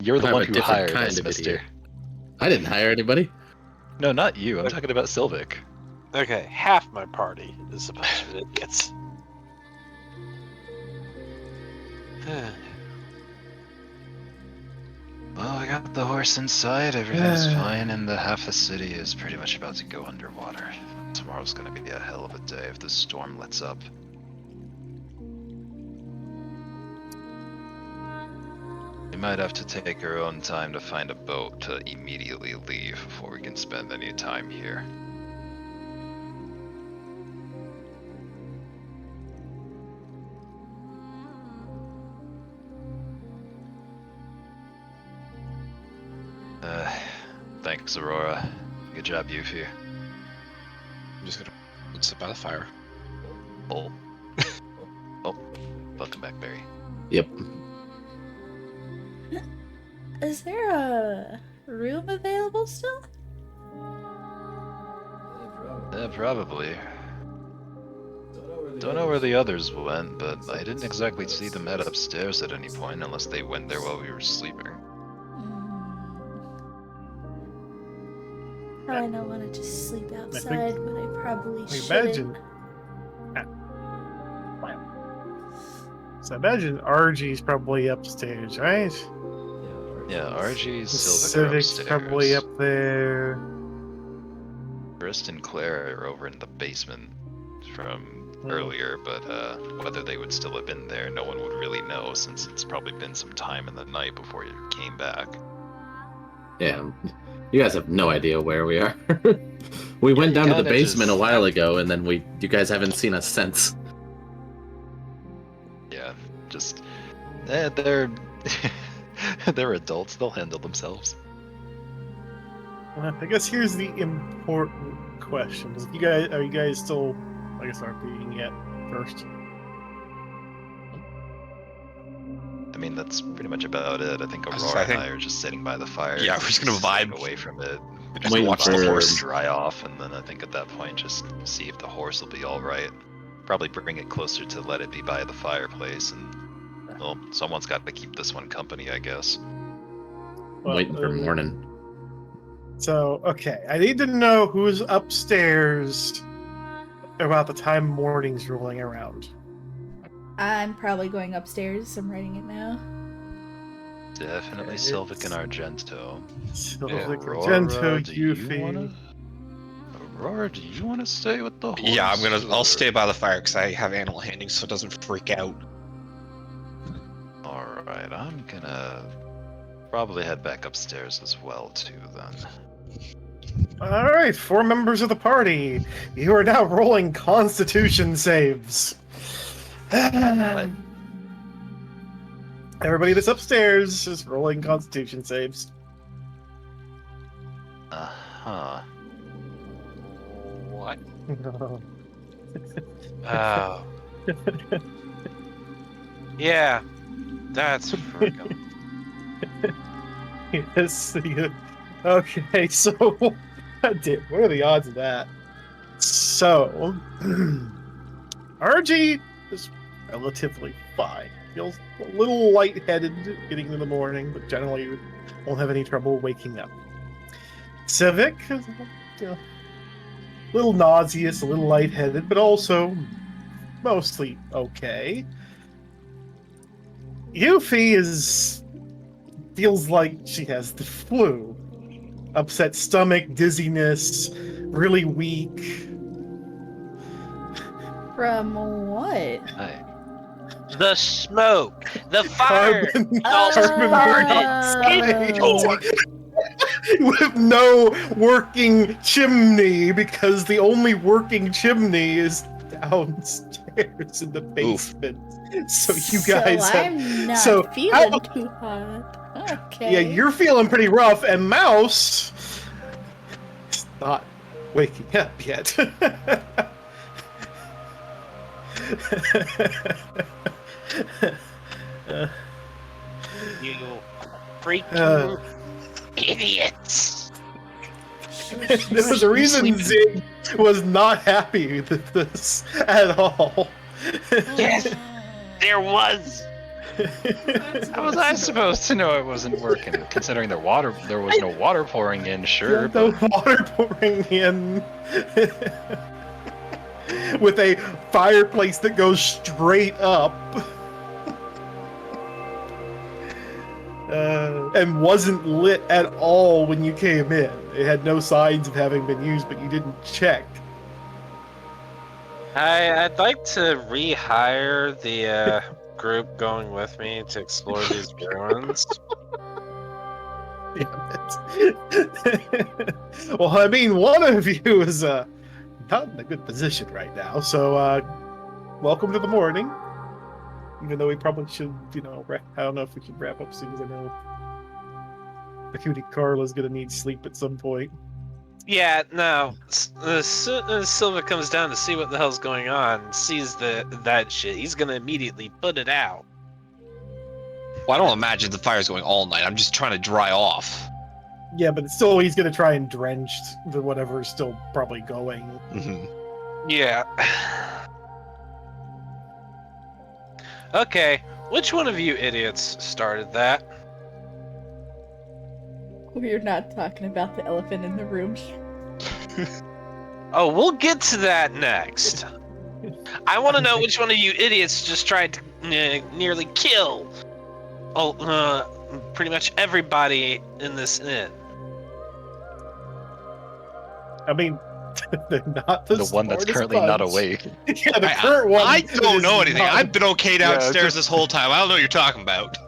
You're the I'm one a who different hired kind us, of mister. idiot. I didn't hire anybody. No, not you. I'm talking about Sylvic. Okay, half my party is a bunch of idiots. Well, I got the horse inside, everything's fine, and the half the city is pretty much about to go underwater. Tomorrow's gonna be a hell of a day if the storm lets up. We might have to take our own time to find a boat to immediately leave before we can spend any time here. Thanks, Aurora. Good job, Yuffie. I'm just gonna sit by the fire. Oh. Oh. Welcome back, Barry. Yep. Is there a room available still? Probably. Don't know where the others went, but I didn't exactly see them head upstairs at any point unless they went there while we were sleeping. I don't want to just sleep outside, but I probably shouldn't. Imagine. So imagine RG's probably upstairs, right? Yeah, RG's The Sylvic are Civic's upstairs. probably up there. Chris and Claire are over in the basement from earlier, but whether they would still have been there, no one would really know since it's probably been some time in the night before you came back. Yeah. You guys have no idea where we are. We went you down to the kinda basement just- a while ago, and then you guys haven't seen us since. Yeah, just they're they're adults. They'll handle themselves. I guess here's the important question: are you guys still, I guess, RPing yet? First. I mean, that's pretty much about it. I think I Aurora think- and I are just sitting by the fire. Yeah, we're just gonna staying vibe. away from it. We're I'm just waiting gonna watch the for- horse dry off, and then I think at that point, just see if the horse will be all right. Probably bring it closer to let it be by the fireplace, and well, someone's got to keep this one company, I guess. Well, Waiting for morning. So, okay, I need to know who's upstairs about the time morning's rolling around. I'm probably going upstairs. I'm writing it now. Definitely Okay, Sylvic and it's- Argento. Sylvic, Aurora, Argento, do you Yuffie. wanna? Aurora, do you want to stay with the horse? Yeah, I'll or- stay by the fire because I have animal handling, so it doesn't freak out. All right, I'm gonna probably head back upstairs as well too. Then. All right, 4 members of the party. You are now rolling Constitution saves. Everybody that's upstairs is rolling Constitution saves. Uh-huh. What? Oh. Yeah. That's freaking. Yes. Okay, so what are the odds of that? So, RG is relatively fine. Feels a little lightheaded getting into the morning, but generally won't have any trouble waking up. Civic, you know, a little nauseous, a little lightheaded, but also mostly okay. Yuffie feels like she has the flu. Upset stomach, dizziness, really weak. From what? Hi. The smoke, the fire, Carbon monoxide. Oh. With no working chimney, because the only working chimney is downstairs in the basement. So you guys so have. I'm not so feeling how- too hot. Okay. Yeah, you're feeling pretty rough, and Mouse is not waking up yet. you freaking Uh. idiots. There was a reason Zig was not happy with this at all. Yes, there was. How was I supposed to know it wasn't working? Considering there was no water pouring in, sure, The but water pouring in with a fireplace that goes straight up and wasn't lit at all when you came in. It had no signs of having been used, but you didn't check. I'd like to rehire the group going with me to explore these ruins. Damn it. Well, I mean, one of you is not in a good position right now, so welcome to the morning. Even though we probably should, I don't know if we should wrap up soon, because I know the cutie Carla's gonna need sleep at some point. Yeah, no. As soon as Silva comes down to see what the hell's going on, sees that shit, he's gonna immediately put it out. Well, I don't imagine the fire's going all night. I'm just trying to dry off. Yeah, but still, he's gonna try and drench the whatever's still probably going. Mm-hmm. Yeah. Okay, which one of you idiots started that? We're not talking about the elephant in the room. Oh, we'll get to that next. I want to know which one of you idiots just tried to nearly kill pretty much everybody in this inn. I mean, they're not the the one that's smartest currently not bunch. awake. Yeah, the current one. I don't is know anything. not- I've been okay downstairs just- this whole time. I don't know what you're talking about.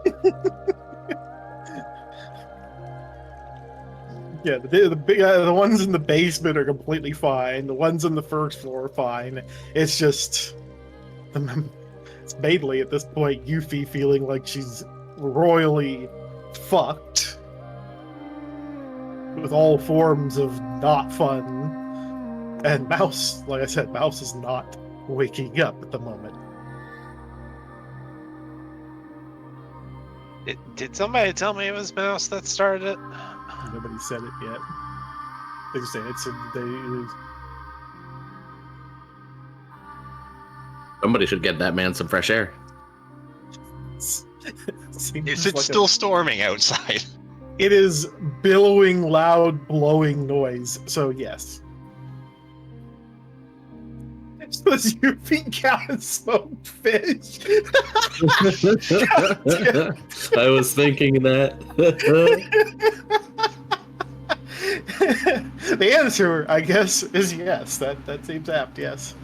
Yeah, the ones in the basement are completely fine. The ones on the first floor are fine. It's just, it's mainly at this point Yuffie feeling like she's royally fucked with all forms of not fun. And Mouse, like I said, Mouse is not waking up at the moment. Did somebody tell me it was Mouse that started it? Nobody said it yet. They just say Somebody should get that man some fresh air. Is it still storming outside? It is billowing, loud, blowing noise. So yes. Does your feet count as smoked fish? I was thinking that. The answer, I guess, is yes. That seems apt. Yes.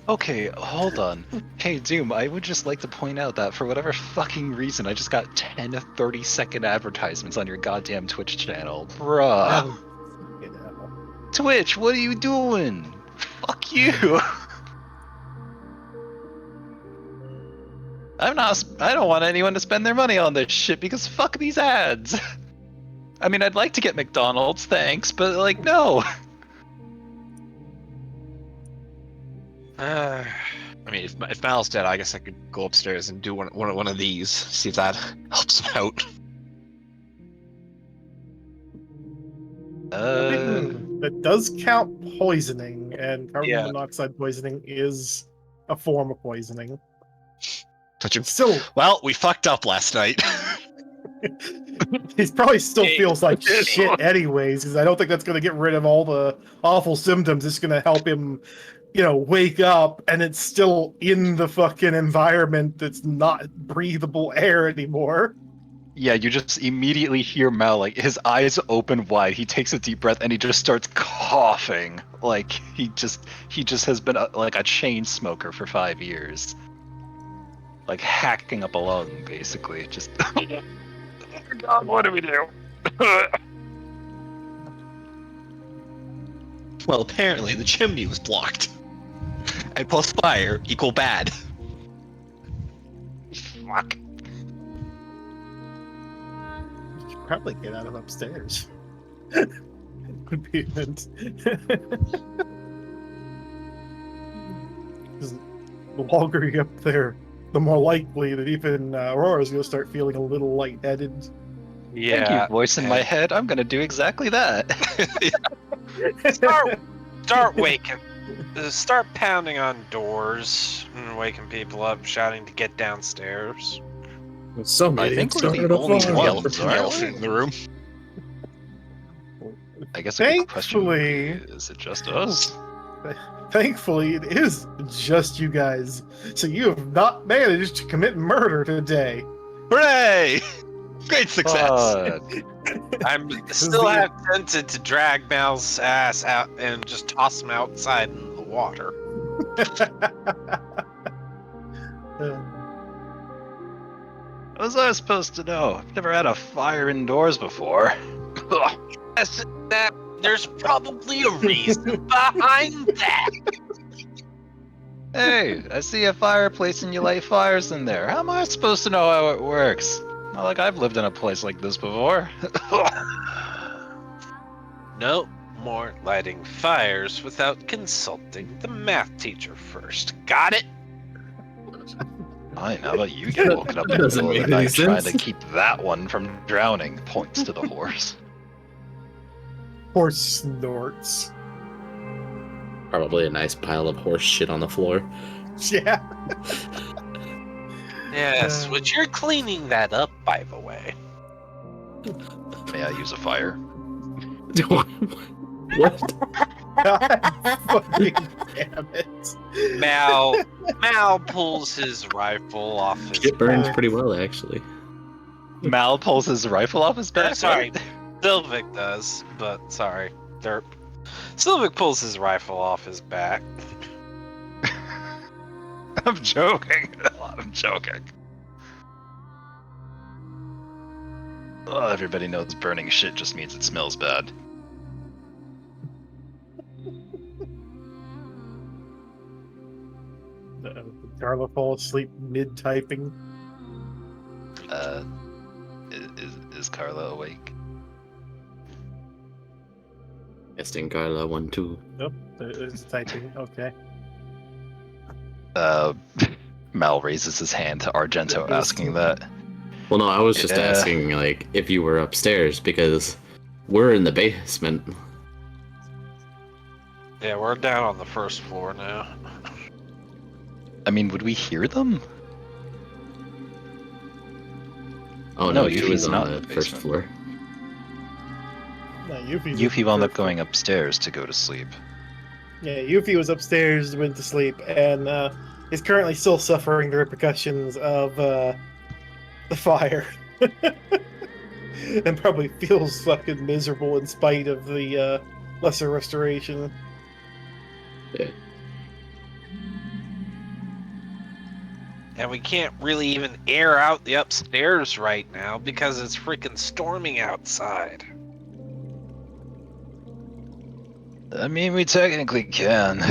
Okay, hold on. Hey, Doom, I would just like to point out that for whatever fucking reason, I just got 10 30-second advertisements on your goddamn Twitch channel. Bruh. Twitch, what are you doing? Fuck you. I don't want anyone to spend their money on this shit because fuck these ads. I mean, I'd like to get McDonald's, thanks, but like, no. I mean, if Mal's dead, I guess I could go upstairs and do one of these. See if that helps him out. That does count poisoning, and carbon Yeah. monoxide poisoning is a form of poisoning. Touch him. Still, Well, we fucked up last night. he probably still Hey, feels like shit anyways, because I don't think that's going to get rid of all the awful symptoms. It's going to help him, wake up, and it's still in the fucking environment that's not breathable air anymore. Yeah, you just immediately hear Mal, like, his eyes open wide. He takes a deep breath and he just starts coughing. Like, he just has been like a chain smoker for 5 years. Like, hacking up a lung, basically. Just, oh God, what do we do? Well, apparently the chimney was blocked. And plus fire equal bad. Fuck. You should probably get out of upstairs. Would be the longer you get up there, the more likely that even Aurora's going to start feeling a little lightheaded. Yeah. Thank you, voice in my and head. I'm gonna do exactly that. Start waking. Start pounding on doors and waking people up, shouting to get downstairs. Some I idiot think we're the started a only fire. ones, aren't we? Elephant in the room. I guess a good question would be, Thankfully, is it just us? thankfully, it is just you guys. So you have not managed to commit murder today. Hooray! Great success. I'm still have tempted to drag Mal's ass out and just toss him outside in the water. What was I supposed to know? I've never had a fire indoors before. There's probably a reason behind that. Hey, I see a fireplace and you light fires in there. How am I supposed to know how it works? Not like I've lived in a place like this before. No more lighting fires without consulting the math teacher first. Got it? Fine, how about you get woken up in the Doesn't middle of make the any night trying sense. to keep that one from drowning? Points to the horse. Horse snorts. Probably a nice pile of horse shit on the floor. Yeah. Yes, which you're cleaning that up, by the way. May I use a fire? What? God fucking damn it. Mal pulls his rifle off his It burns pretty well, actually. Mal pulls his rifle off his back. Sorry, Sylvic does, but sorry. Derp. Sylvic pulls his rifle off his back. I'm joking. I'm joking. Oh, everybody knows burning shit just means it smells bad. Did Carla fall asleep mid-typing? Is Carla awake? Testing Carla 1 2. Nope, it's typing. Okay. Mal raises his hand to Argento, asking that. Well, no, I was just Yeah. asking like if you were upstairs because we're in the basement. Yeah, we're down on the first floor now. I mean, would we hear them? Oh No, no, she Yuffie's was not on in the the first basement. floor. No, Yuffie's Yuffie wound up going upstairs to go to sleep. Yeah, Yuffie was upstairs, went to sleep, and is currently still suffering the repercussions of the fire. And probably feels fucking miserable in spite of the lesser restoration. And we can't really even air out the upstairs right now because it's freaking storming outside. I mean, we technically can.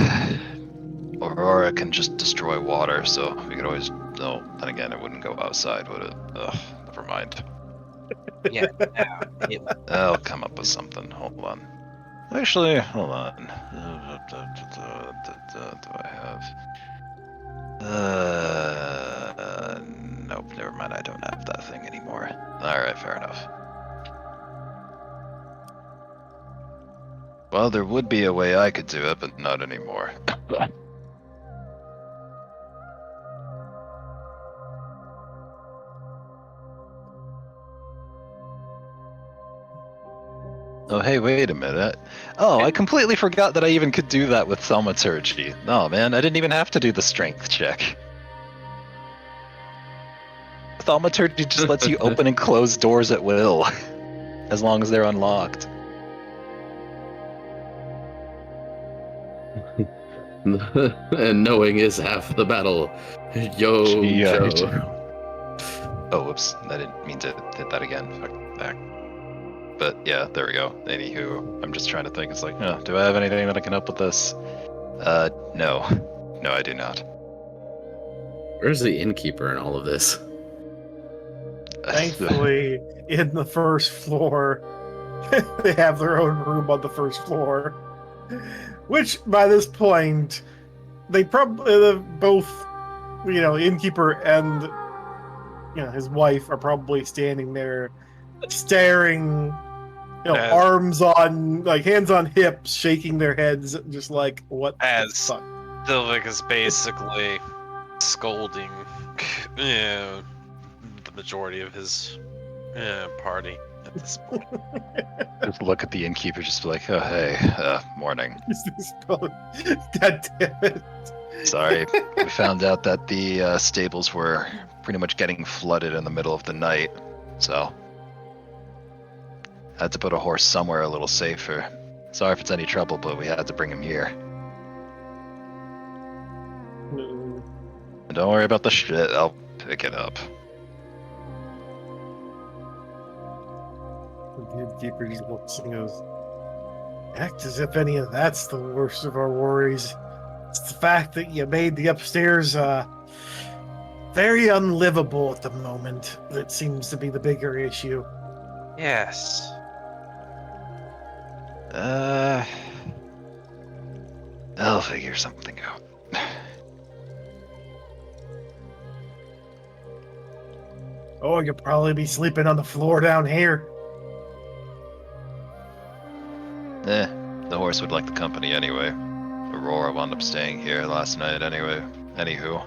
Aurora can just destroy water, so we could always. No, then again, it wouldn't go outside, would it? Ugh, never mind. Yeah. I'll come up with something. Hold on. Actually, hold on. Do I have? Nope, never mind. I don't have that thing anymore. Alright, fair enough. Well, there would be a way I could do it, but not anymore. Oh, hey, wait a minute. Oh, I completely forgot that I even could do that with thaumaturgy. No, man, I didn't even have to do the strength check. Thaumaturgy just lets you open and close doors at will, as long as they're unlocked. And knowing is half the battle. Yo, Yeah, Joe. Oh, whoops. I didn't mean to hit that again. Fuck back. But yeah, there we go. Anywho, I'm just trying to think. It's like, oh, do I have anything that I can help with this? No. No, I do not. Where's the innkeeper in all of this? Thankfully, in the first floor, they have their own room on the first floor. Which, by this point, they probably both, innkeeper and his wife are probably standing there, staring, As- arms on, like hands on hips, shaking their heads, just like what As- the fuck. Sylvic is basically scolding the majority of his party at this point. Just look at the innkeeper, just be like, oh, hey, morning. God damn it. Sorry, we found out that the stables were pretty much getting flooded in the middle of the night, so had to put a horse somewhere a little safer. Sorry if it's any trouble, but we had to bring him here. And don't worry about the shit, I'll pick it up. The innkeeper just looks and goes, act as if any of that's the worst of our worries. It's the fact that you made the upstairs very unlivable at the moment that seems to be the bigger issue. Yes. I'll figure something out. Oh, you'll probably be sleeping on the floor down here. The horse would like the company anyway. Aurora wound up staying here last night anyway. Anywho.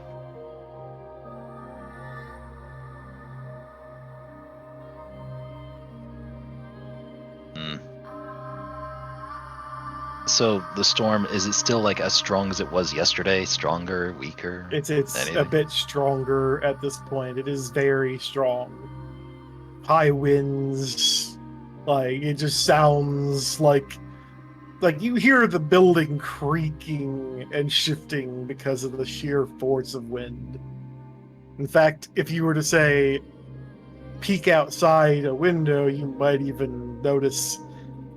So the storm, is it still like as strong as it was yesterday? Stronger, weaker? It's anything? a bit stronger at this point. It is very strong. High winds, like it just sounds like you hear the building creaking and shifting because of the sheer force of wind. In fact, if you were to say peek outside a window, you might even notice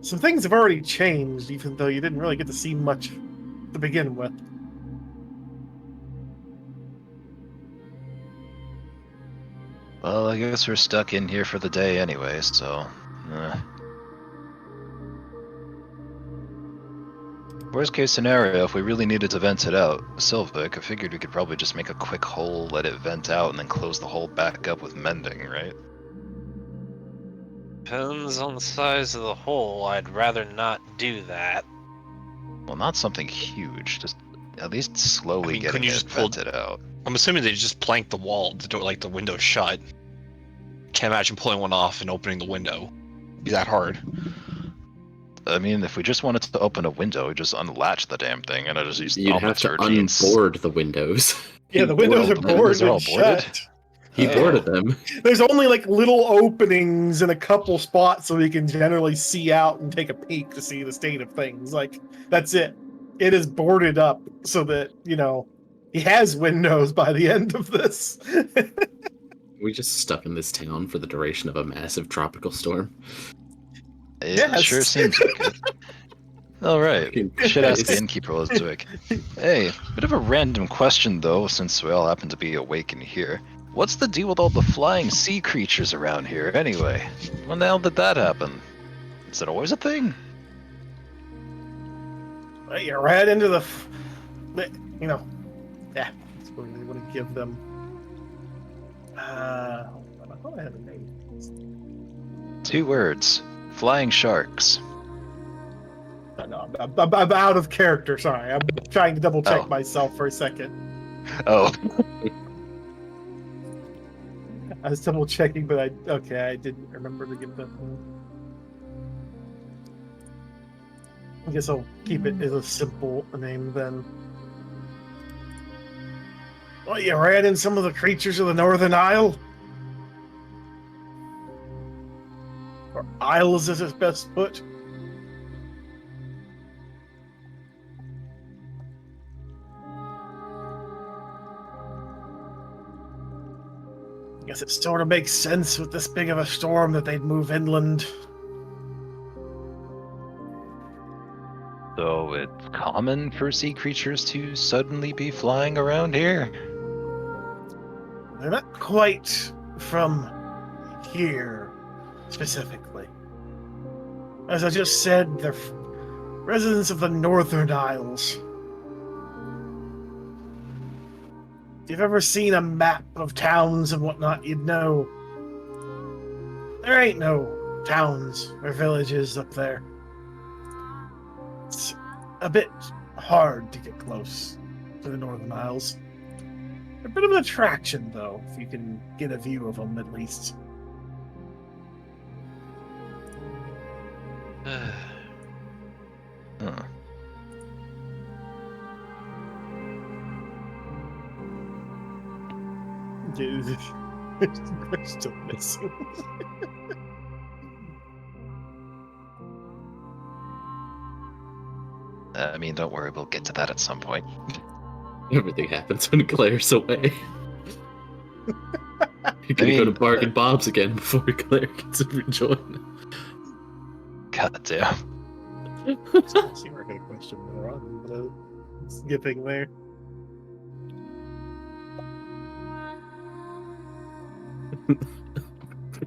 some things have already changed, even though you didn't really get to see much to begin with. Well, I guess we're stuck in here for the day anyway, so... Worst case scenario, if we really needed to vent it out, Sylvic, I figured we could probably just make a quick hole, let it vent out, and then close the hole back up with mending, right? Depends on the size of the hole. I'd rather not do that. Well, not something huge, just at least slowly I mean, getting couldn't you it just pull- vented out. I'm assuming they just planked the wall, the door, like the window shut. Can't imagine pulling one off and opening the window. It'd be that hard. I mean, if we just wanted to open a window, we'd just unlatch the damn thing, and I just use You'd have to thaumaturgy and unboard the windows. Yeah, the windows are the windows boarded are all and boarded? shut. He Oh. boarded them. There's only like little openings in a couple spots so we can generally see out and take a peek to see the state of things. Like, that's it. It is boarded up so that, he has windows by the end of this. We just stuck in this town for the duration of a massive tropical storm. It Yes. sure seems like it. All right, Fucking should ask the Christ. innkeeper real quick. Hey, bit of a random question though, since we all happen to be awake in here. What's the deal with all the flying sea creatures around here anyway? When the hell did that happen? Is it always a thing? You're right into the, yeah, that's what they want to give them. I thought I had a name. 2 words. Flying sharks. No, I'm out of character. Sorry, I'm trying to double check Oh. myself for a second. Oh, I was double checking, but I didn't remember to give that one. I guess I'll keep it as a simple name then. Well, you ran in some of the creatures of the Northern Isle? Or Isles as it's best put? I guess it sort of makes sense with this big of a storm that they'd move inland. so it's common for sea creatures to suddenly be flying around here? They're not quite from here, specifically. As I just said, they're residents of the Northern Isles. If you've ever seen a map of towns and whatnot, you'd know there ain't no towns or villages up there. It's a bit hard to get close to the Northern Isles. They're a bit of an attraction, though, if you can get a view of them at least. Huh. Dude, we're still missing. I mean, don't worry, we'll get to that at some point. Everything happens when Claire's away. You're gonna go to Bargain Bob's again before Claire gets to rejoin. God damn. See where I got a question more on, but skipping there.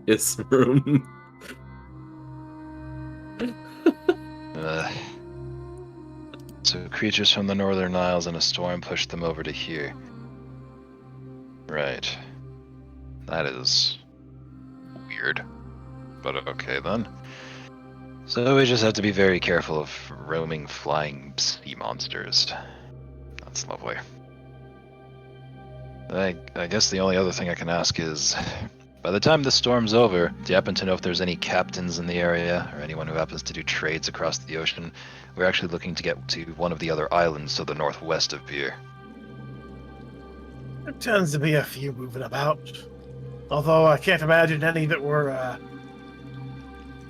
Yes, room. So creatures from the Northern Isles in a storm pushed them over to here. Right. That is weird. But okay then. So we just have to be very careful of roaming flying sea monsters. That's lovely. I guess the only other thing I can ask is, by the time the storm's over, do you happen to know if there's any captains in the area, or anyone who happens to do trades across the ocean? We're actually looking to get to one of the other islands to the northwest of here. There tends to be a few moving about. Although I can't imagine any that were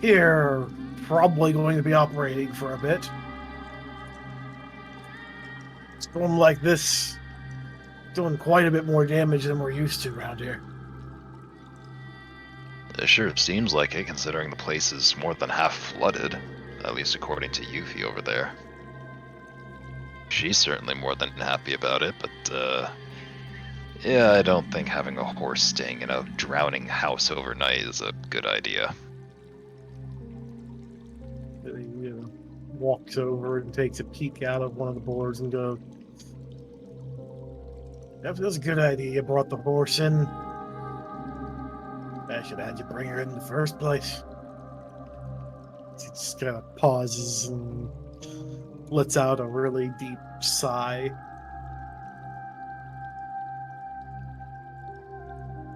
here are probably going to be operating for a bit. A storm like this doing quite a bit more damage than we're used to around here. It sure seems like it, considering the place is more than half flooded, at least according to Yuffie over there. She's certainly more than happy about it, but yeah, I don't think having a horse staying in a drowning house overnight is a good idea. He walks over and takes a peek out of one of the boards and goes, "That was a good idea. You brought the horse in. I should have had you bring her in the first place." He just kind of pauses and lets out a really deep sigh.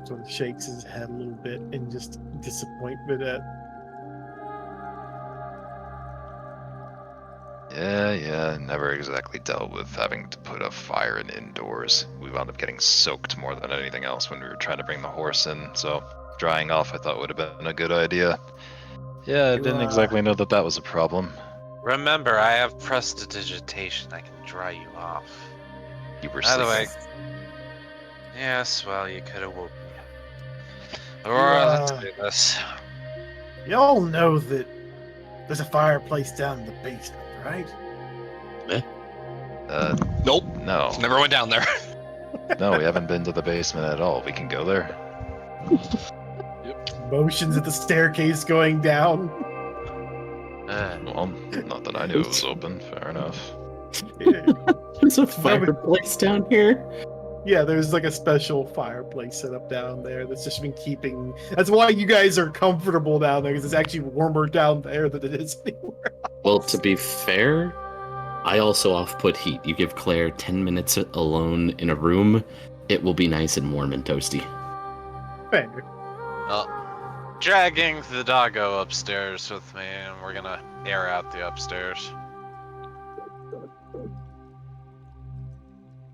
Sort of shakes his head a little bit in just disappointment at. Yeah, never exactly dealt with having to put a fire in indoors. We wound up getting soaked more than anything else when we were trying to bring the horse in, so drying off I thought would have been a good idea. Yeah, I didn't exactly know that that was a problem. Remember, I have prestidigitation. I can dry you off. You were By the way, sick. yes, well, you could have woke me up. Aurora, let's do this. Y'all know that there's a fireplace down in the basement, right? Nope. No. Never went down there. No, we haven't been to the basement at all. We can go there. Motions at the staircase going down. Well, not that I knew it was open. Fair enough. There's a fireplace down here. Yeah, there's like a special fireplace set up down there that's just been keeping. That's why you guys are comfortable down there, because it's actually warmer down there than it is anywhere else. Well, to be fair, I also off-put heat. You give Claire 10 minutes alone in a room, it will be nice and warm and toasty. Fair. Dragging the doggo upstairs with me, and we're gonna air out the upstairs.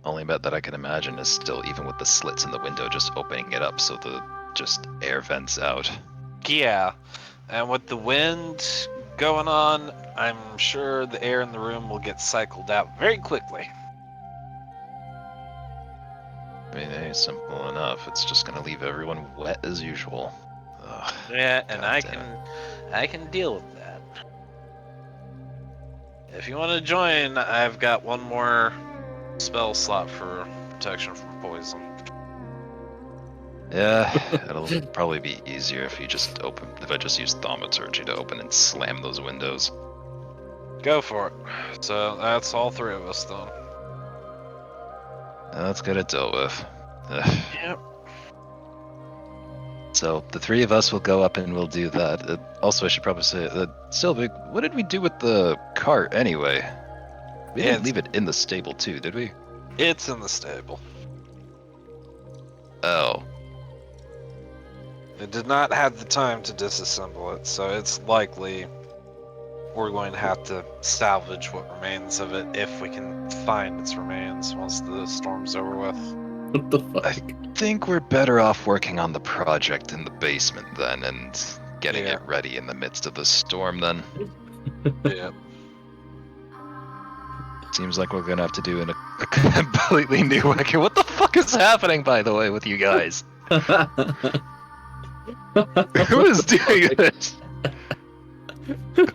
Only bet that I can imagine is still, even with the slits in the window, just opening it up so the just air vents out. Yeah, and with the wind going on, I'm sure the air in the room will get cycled out very quickly. I mean, hey, simple enough. It's just gonna leave everyone wet as usual. Ugh, Yeah, and God I damn can deal with that. If you want to join, I've got one more spell slot for protection from poison. Yeah, it'll probably be easier if I just use thaumaturgy to open and slam those windows. Go for it. So that's all three of us then. Let's get it dealt with. Ugh. Yep. So the three of us will go up and we'll do that. Also, I should probably say, Sylvie, what did we do with the cart anyway? We didn't leave it in the stable too, did we? It's in the stable. Oh. It did not have the time to disassemble it, so it's likely we're going to have to salvage what remains of it if we can find its remains once the storm's over with. What the fuck? I think we're better off working on the project in the basement then and getting Yeah. it ready in the midst of the storm then. Yeah. Seems like we're gonna have to do a completely new one. What the fuck is happening, by the way, with you guys? Who is doing this?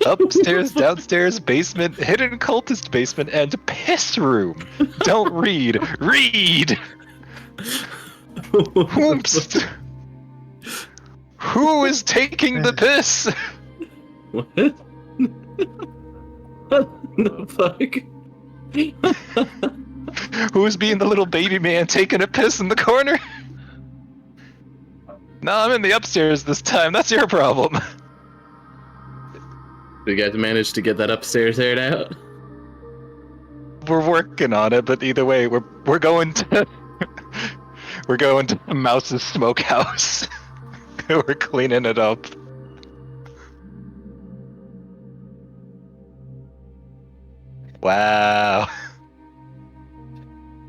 Upstairs, downstairs, basement, hidden cultist basement, and piss room. Don't read. Read! Whoops! Who is taking the piss? What? What the fuck? Who's being the little baby man taking a piss in the corner? No, I'm in the upstairs this time. That's your problem. You guys managed to get that upstairs aired out? We're working on it, but either way, we're going to we're going to Mouse's smokehouse. We're cleaning it up. Wow.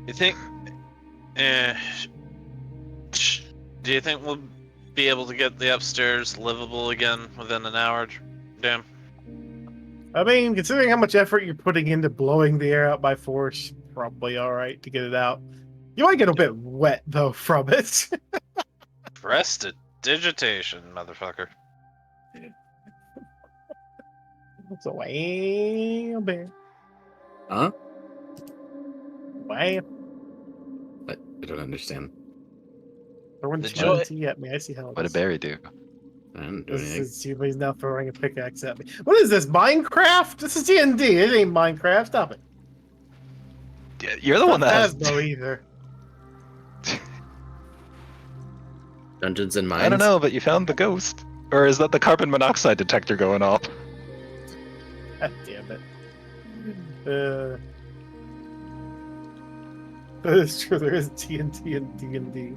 You think? Do you think we'll be able to get the upstairs livable again within an hour? Damn. I mean, considering how much effort you're putting into blowing the air out by force, probably all right to get it out. You might get a bit wet though from it. Prestidigitation, motherfucker. It's a whale bear. Huh? Whale. I don't understand. Throwing The joy- TNT at me. I see how it What is. did Barry do? I didn't do This anything. is somebody's now throwing a pickaxe at me. What is this? Minecraft? This is D&D. It ain't Minecraft. Stop it. You're the one that has. Phasmo either. Dungeons and Mines? I don't know, but you found the ghost. Or is that the carbon monoxide detector going off? God damn it. That is true. There is TNT and D&D.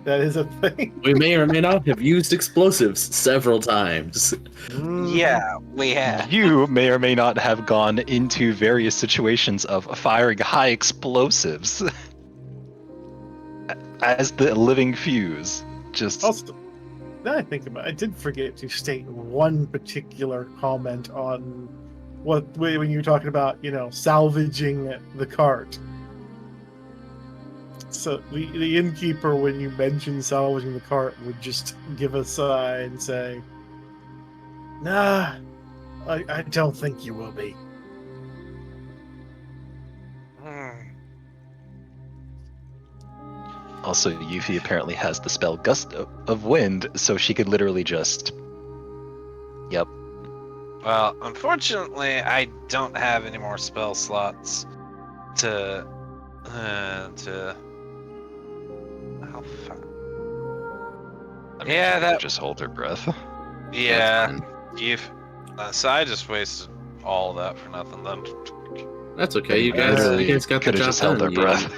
That is a thing. We may or may not have used explosives several times. Yeah, we have. You may or may not have gone into various situations of firing high explosives as the living fuse. Just Also, now I think about it, I did forget to state one particular comment on when you were talking about, salvaging the cart. So the innkeeper, when you mentioned salvaging the cart, would just give a sigh and say, "Nah, I don't think you will be." also, Yuffie apparently has the spell Gust of Wind, so she could literally just. Yep. Well, unfortunately, I don't have any more spell slots to I'll find. I mean, Yeah, should we that. just hold her breath. Yeah, fine. you've. So I just wasted all that for nothing then. That's okay. And You we guys, literally you guys got the could have job just held done. our breath.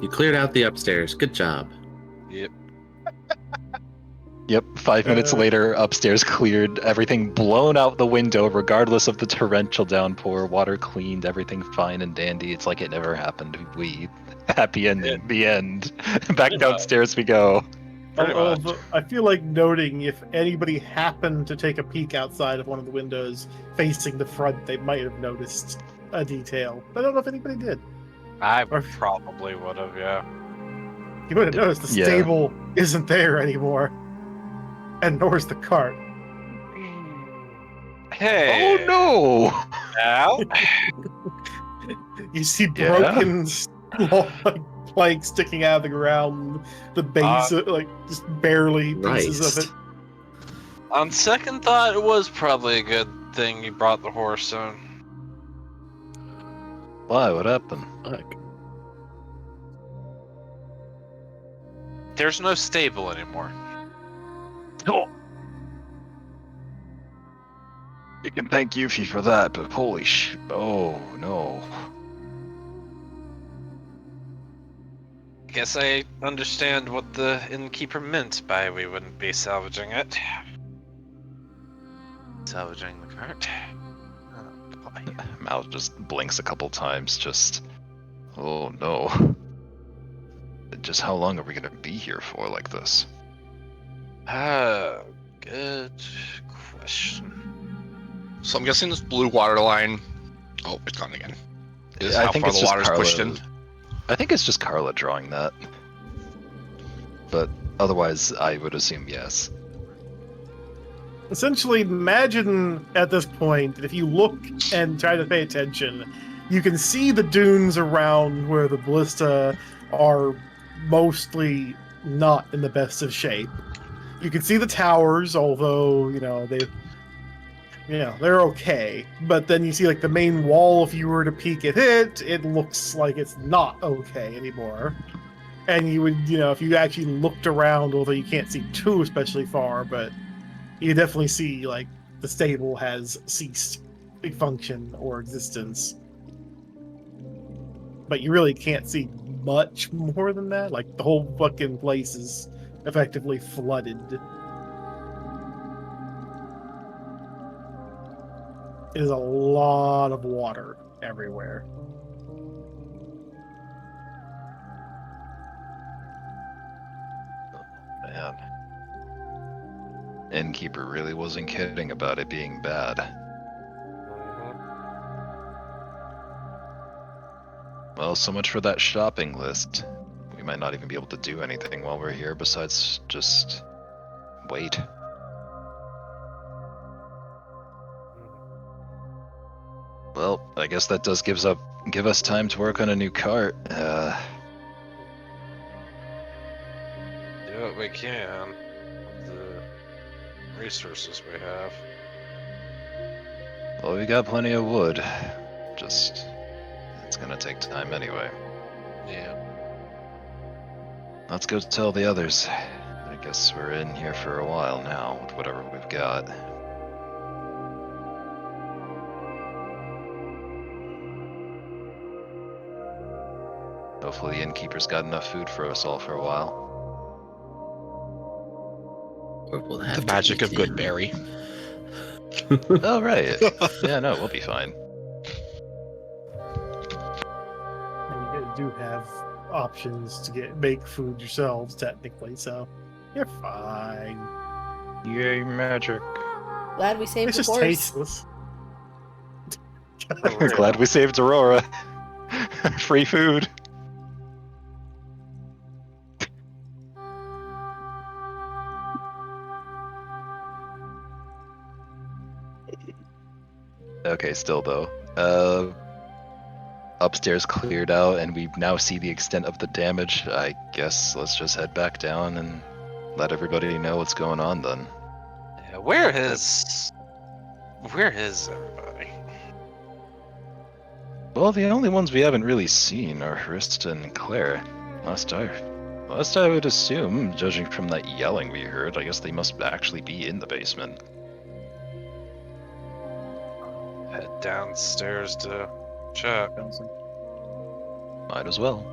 You cleared out the upstairs. Good job. Yep. Yep, 5 minutes later, upstairs cleared, everything blown out the window, regardless of the torrential downpour, water cleaned, everything fine and dandy. It's like it never happened. We happy ending, the end. Back Pretty downstairs we go. Pretty much. Although I feel like noting if anybody happened to take a peek outside of one of the windows facing the front, they might have noticed a detail. I don't know if anybody did. I Or- probably would have, yeah. You would have noticed the Yeah. stable isn't there anymore. And nor's the cart. Hey. Oh no! Al? You see Yeah? broken planks sticking out of the ground, the base, like just barely pieces of it. On second thought, it was probably a good thing you brought the horse in. Why? What happened? Fuck. There's no stable anymore. Oh. You can thank Yuffie for that, but holy sh... Oh, no. Guess I understand what the innkeeper meant by we wouldn't be salvaging it. Salvaging the cart. Oh, boy. Mal just blinks a couple times, just... Oh, no. Just how long are we gonna be here for like this? Good question. So I'm guessing this blue water line. Oh, it's gone again. Is I how think far it's the just water's pushed in. I think it's just Carla drawing that. But otherwise, I would assume yes. Essentially, imagine at this point that if you look and try to pay attention, you can see the dunes around where the ballista are mostly not in the best of shape. You can see the towers, although, they're okay. But then you see like the main wall, if you were to peek at it, it looks like it's not okay anymore. And you would, if you actually looked around, although you can't see too especially far, but you definitely see like the stable has ceased function or existence. But you really can't see much more than that. Like the whole fucking place is effectively flooded. It is a lot of water everywhere. Man. Innkeeper really wasn't kidding about it being bad. Well, so much for that shopping list. We might not even be able to do anything while we're here besides just wait. Well, I guess that does give us time to work on a new cart. Do what we can with the resources we have. Well, we got plenty of wood. Just, it's gonna take time anyway. Yeah. Let's go tell the others. I guess we're in here for a while now with whatever we've got. Hopefully the innkeeper's got enough food for us all for a while. Or we'll have The to magic eat of good him. berry. Oh, right. Yeah, no, we'll be fine. And you guys do have options to make food yourselves, technically, so you're fine. Yay, magic. Glad we saved It's the just horse. tasteless. Glad we saved Aurora. Free food. Okay, still though. Upstairs cleared out, and we now see the extent of the damage. I guess let's just head back down and let everybody know what's going on then. Yeah, where is everybody? Well, the only ones we haven't really seen are Hrista and Claire. Last I Last I would assume, judging from that yelling we heard, I guess they must actually be in the basement. Head downstairs to check. Might as well.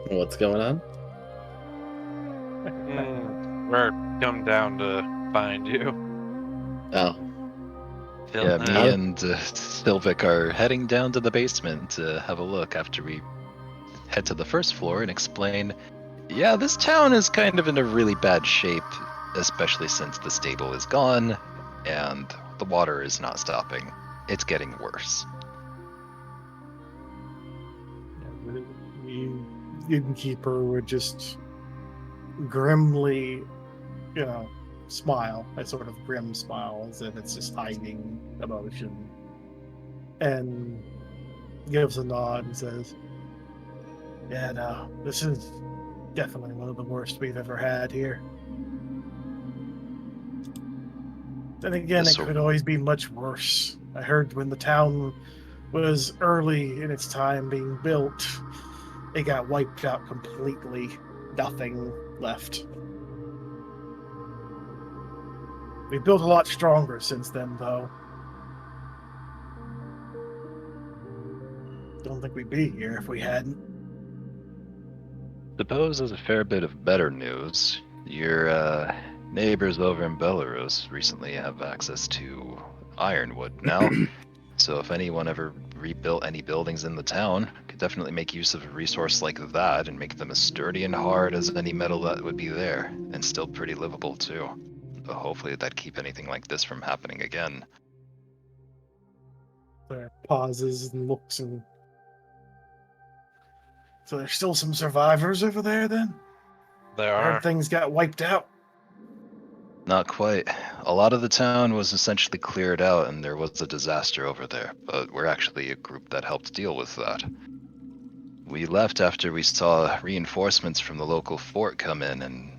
What's going on? We're come down to find you. Oh, Yeah, me Huh? and Sylvic are heading down to the basement to have a look after we head to the first floor and explain, yeah, this town is kind of in a really bad shape, especially since the stable is gone and the water is not stopping. It's getting worse. The innkeeper would just grimly, smile, a sort of grim smile, as if it's just hiding emotion, and gives a nod and says, "Yeah, no, this is definitely one of the worst we've ever had here. Then again, it So- could always be much worse. I heard when the town was early in its time being built, it got wiped out completely. Nothing left. We built a lot stronger since then, though. Don't think we'd be here if we hadn't." Suppose as a fair bit of better news, your neighbors over in Belarus recently have access to ironwood now. So if anyone ever rebuilt any buildings in the town, could definitely make use of a resource like that and make them as sturdy and hard as any metal that would be there, and still pretty livable too. But hopefully that'd keep anything like this from happening again. There pauses and looks and. So there's still some survivors over there then? There I are. heard things got wiped out. Not quite. A lot of the town was essentially cleared out and there was a disaster over there, but we're actually a group that helped deal with that. We left after we saw reinforcements from the local fort come in and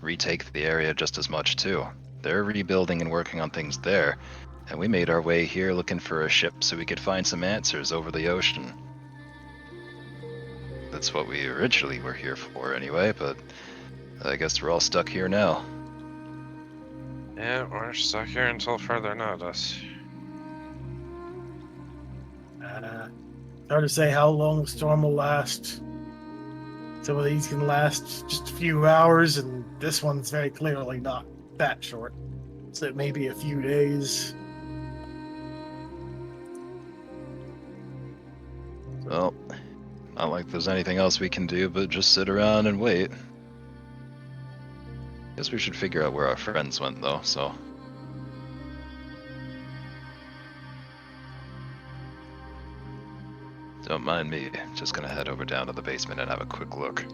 retake the area just as much too. They're rebuilding and working on things there, and we made our way here looking for a ship so we could find some answers over the ocean. That's what we originally were here for anyway, but I guess we're all stuck here now. Yeah, we're stuck here until further notice. Hard to say how long the storm will last. Some of these can last just a few hours, and this one's very clearly not that short. So it may be a few days. Well, not like there's anything else we can do but just sit around and wait. Guess we should figure out where our friends went though, so. Don't mind me, just gonna head over down to the basement and have a quick look.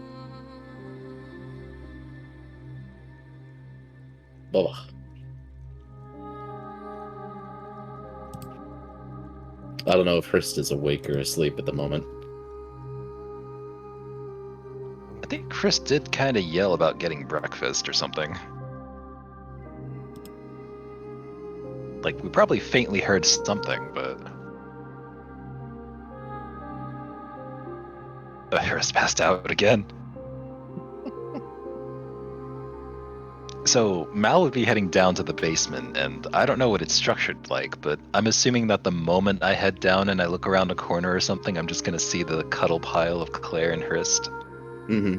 Blah. I don't know if Hurst is awake or asleep at the moment. I think Chris did kind of yell about getting breakfast or something. Like, we probably faintly heard something, but... Harris passed out again. So, Mal would be heading down to the basement, and I don't know what it's structured like, but I'm assuming that the moment I head down and I look around a corner or something, I'm just gonna see the cuddle pile of Claire and Hrist. Mm-hmm.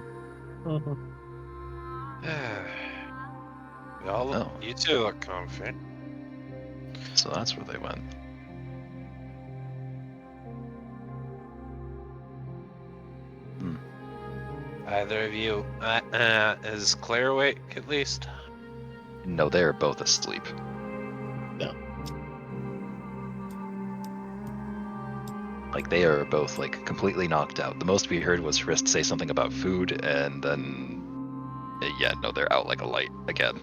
Y'all, Oh. you two look comfy. So that's where they went. Either of you, is Claire awake at least? No, they are both asleep. No. Like, they are both, like, completely knocked out. The most we heard was Hrist say something about food, and then... Yeah, no, they're out like a light again.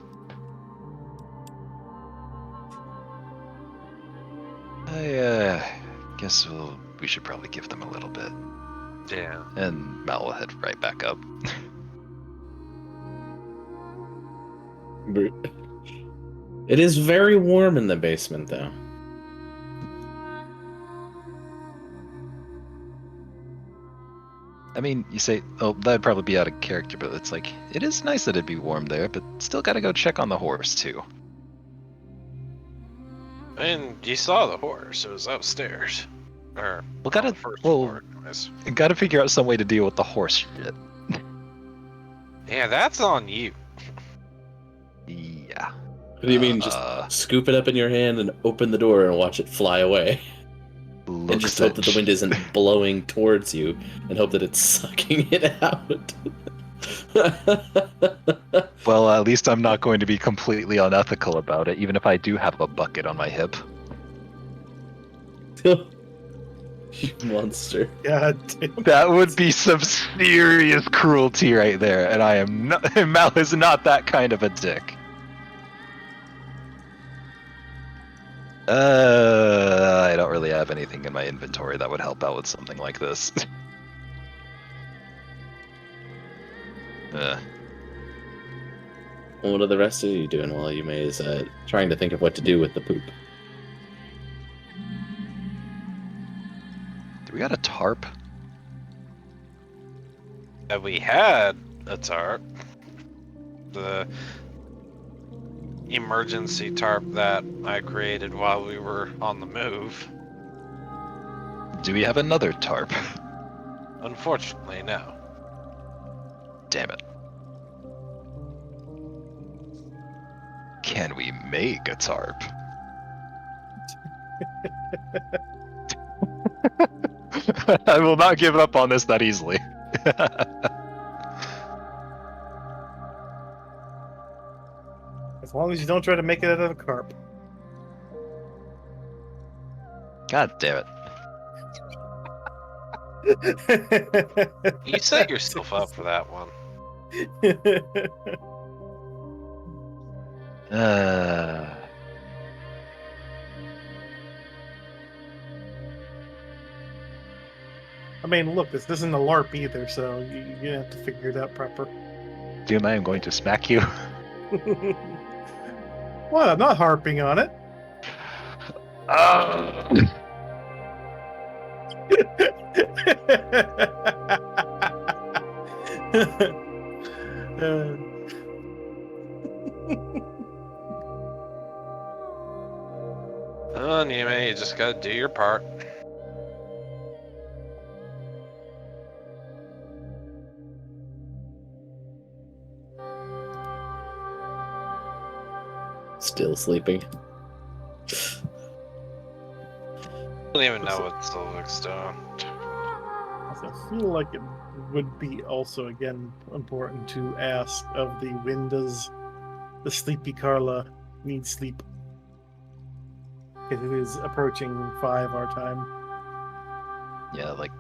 I guess we should probably give them a little bit. Yeah. And Mal will head right back up. It is very warm in the basement, though. I mean, you say, oh, that'd probably be out of character, but it's like, it is nice that it'd be warm there, but still gotta go check on the horse, too. And you saw the horse. It was upstairs. Or Well, gotta, on the first well, floor, anyways. gotta figure out some way to deal with the horse shit. Yeah, that's on you. Yeah. What do you mean, just scoop it up in your hand and open the door and watch it fly away? And just hope that the wind isn't blowing towards you, and hope that it's sucking it out. Well, at least I'm not going to be completely unethical about it, even if I do have a bucket on my hip. Monster. God damn. That would be some serious cruelty right there, and I am not. Mal is not that kind of a dick. I don't really have anything in my inventory that would help out with something like this. What are the rest of you doing while Yume is trying to think of what to do with the poop? Do we got a tarp? We had a tarp. The emergency tarp that I created while we were on the move. Do we have another tarp? Unfortunately, no. Damn it. Can we make a tarp? I will not give up on this that easily. As long as you don't try to make it out of a carp. God damn it. You set yourself up for that one. I mean, look, this isn't a LARP either, so you have to figure it out proper. Doom, I am going to smack you. Well, I'm not harping on it. You just gotta do your part. Still sleeping. I don't even know what Silvic's doing. I feel like it would be also, again, important to ask of the when does the sleepy Carla need sleep? Because it is approaching 5 our time. Yeah, like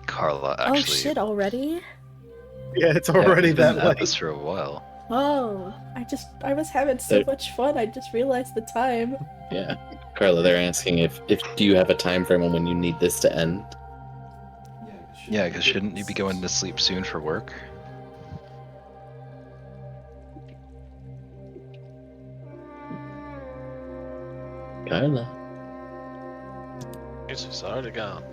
Carla actually. Oh shit! Already? Yeah, it's already we've that been at late. this for a while. Oh, I was having so They're- much fun. I just realized the time. Yeah. Carla, they're asking if do you have a time frame on when you need this to end? Yeah, because shouldn't you be going to sleep soon for work? Carla. He's already gone.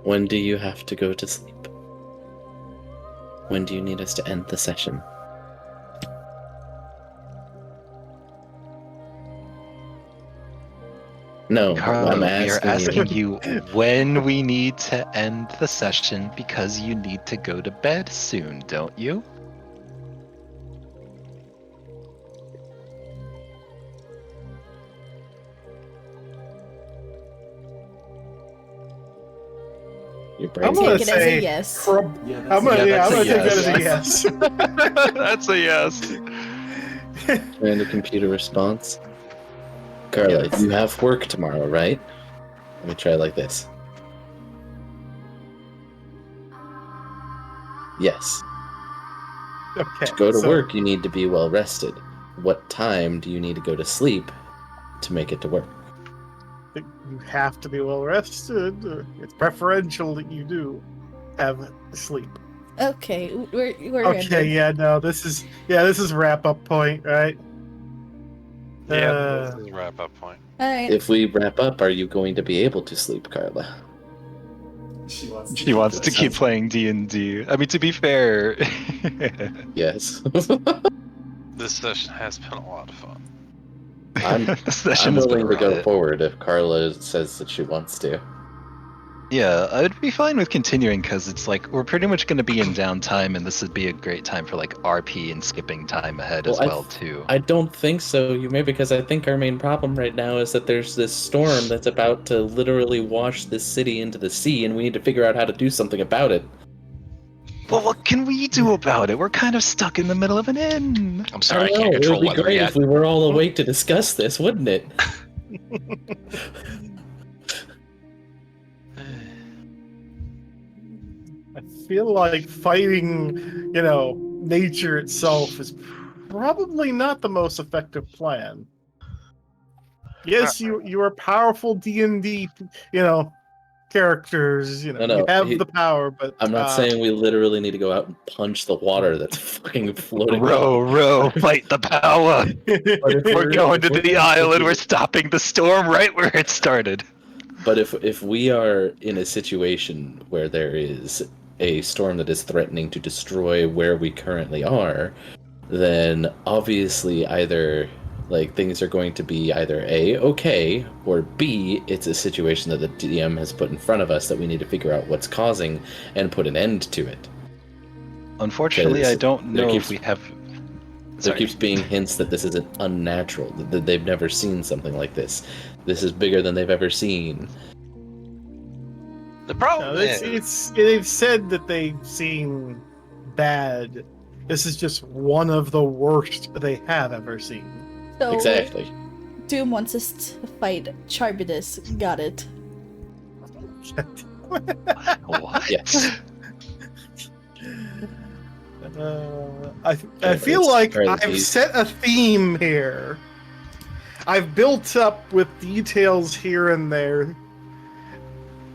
When do you have to go to sleep? When do you need us to end the session? No, Carla, I'm we are asking you. you when we need to end the session because you need to go to bed soon, don't you? Your I'm brain's gonna Take it as say a yes. I'm gonna take that as a yes. That's a yes. and a computer response. Carla, Yes. you have work tomorrow, right? Let me try it like this. Yes. Okay. To go to so- work, you need to be well rested. what time do you need to go to sleep to make it to work? You have to be well rested. It's preferential that you do have sleep. Okay, we're Okay, ending. yeah, no, this is wrap up point, right? This is a wrap up point. All right. If we wrap up, are you going to be able to sleep, Carla? She wants to keep playing D&D. I mean, to be fair. Yes. This session has been a lot of fun. I'm willing to go forward if Carla says that she wants to. Yeah, I'd be fine with continuing because it's like we're pretty much going to be in downtime, and this would be a great time for like RP and skipping time ahead as well too. I don't think so, Yume, because I think our main problem right now is that there's this storm that's about to literally wash this city into the sea, and we need to figure out how to do something about it. Well, what can we do about it? We're kind of stuck in the middle of an inn. I'm sorry, I can't control it would be weather great yet. if we were all awake to discuss this, wouldn't it? I feel like fighting, nature itself is probably not the most effective plan. Yes, you are powerful D&D, characters. You have the power, but I'm not saying we literally need to go out and punch the water that's fucking floating. Row, fight the power. We're going to the island. We're stopping the storm right where it started. But if we are in a situation where there is a storm that is threatening to destroy where we currently are, then obviously either things are going to be either A, okay, or B, it's a situation that the DM has put in front of us that we need to figure out what's causing and put an end to it. Unfortunately, I don't know if we have... There keeps being hints that this isn't unnatural, that they've never seen something like this. This is bigger than they've ever seen. The problem is... They've said that they've seen bad. This is just one of the worst they have ever seen. So, exactly. Doom wants us to fight Charbidus. Got it. What? Yes. I feel like I've set a theme here. I've built up with details here and there,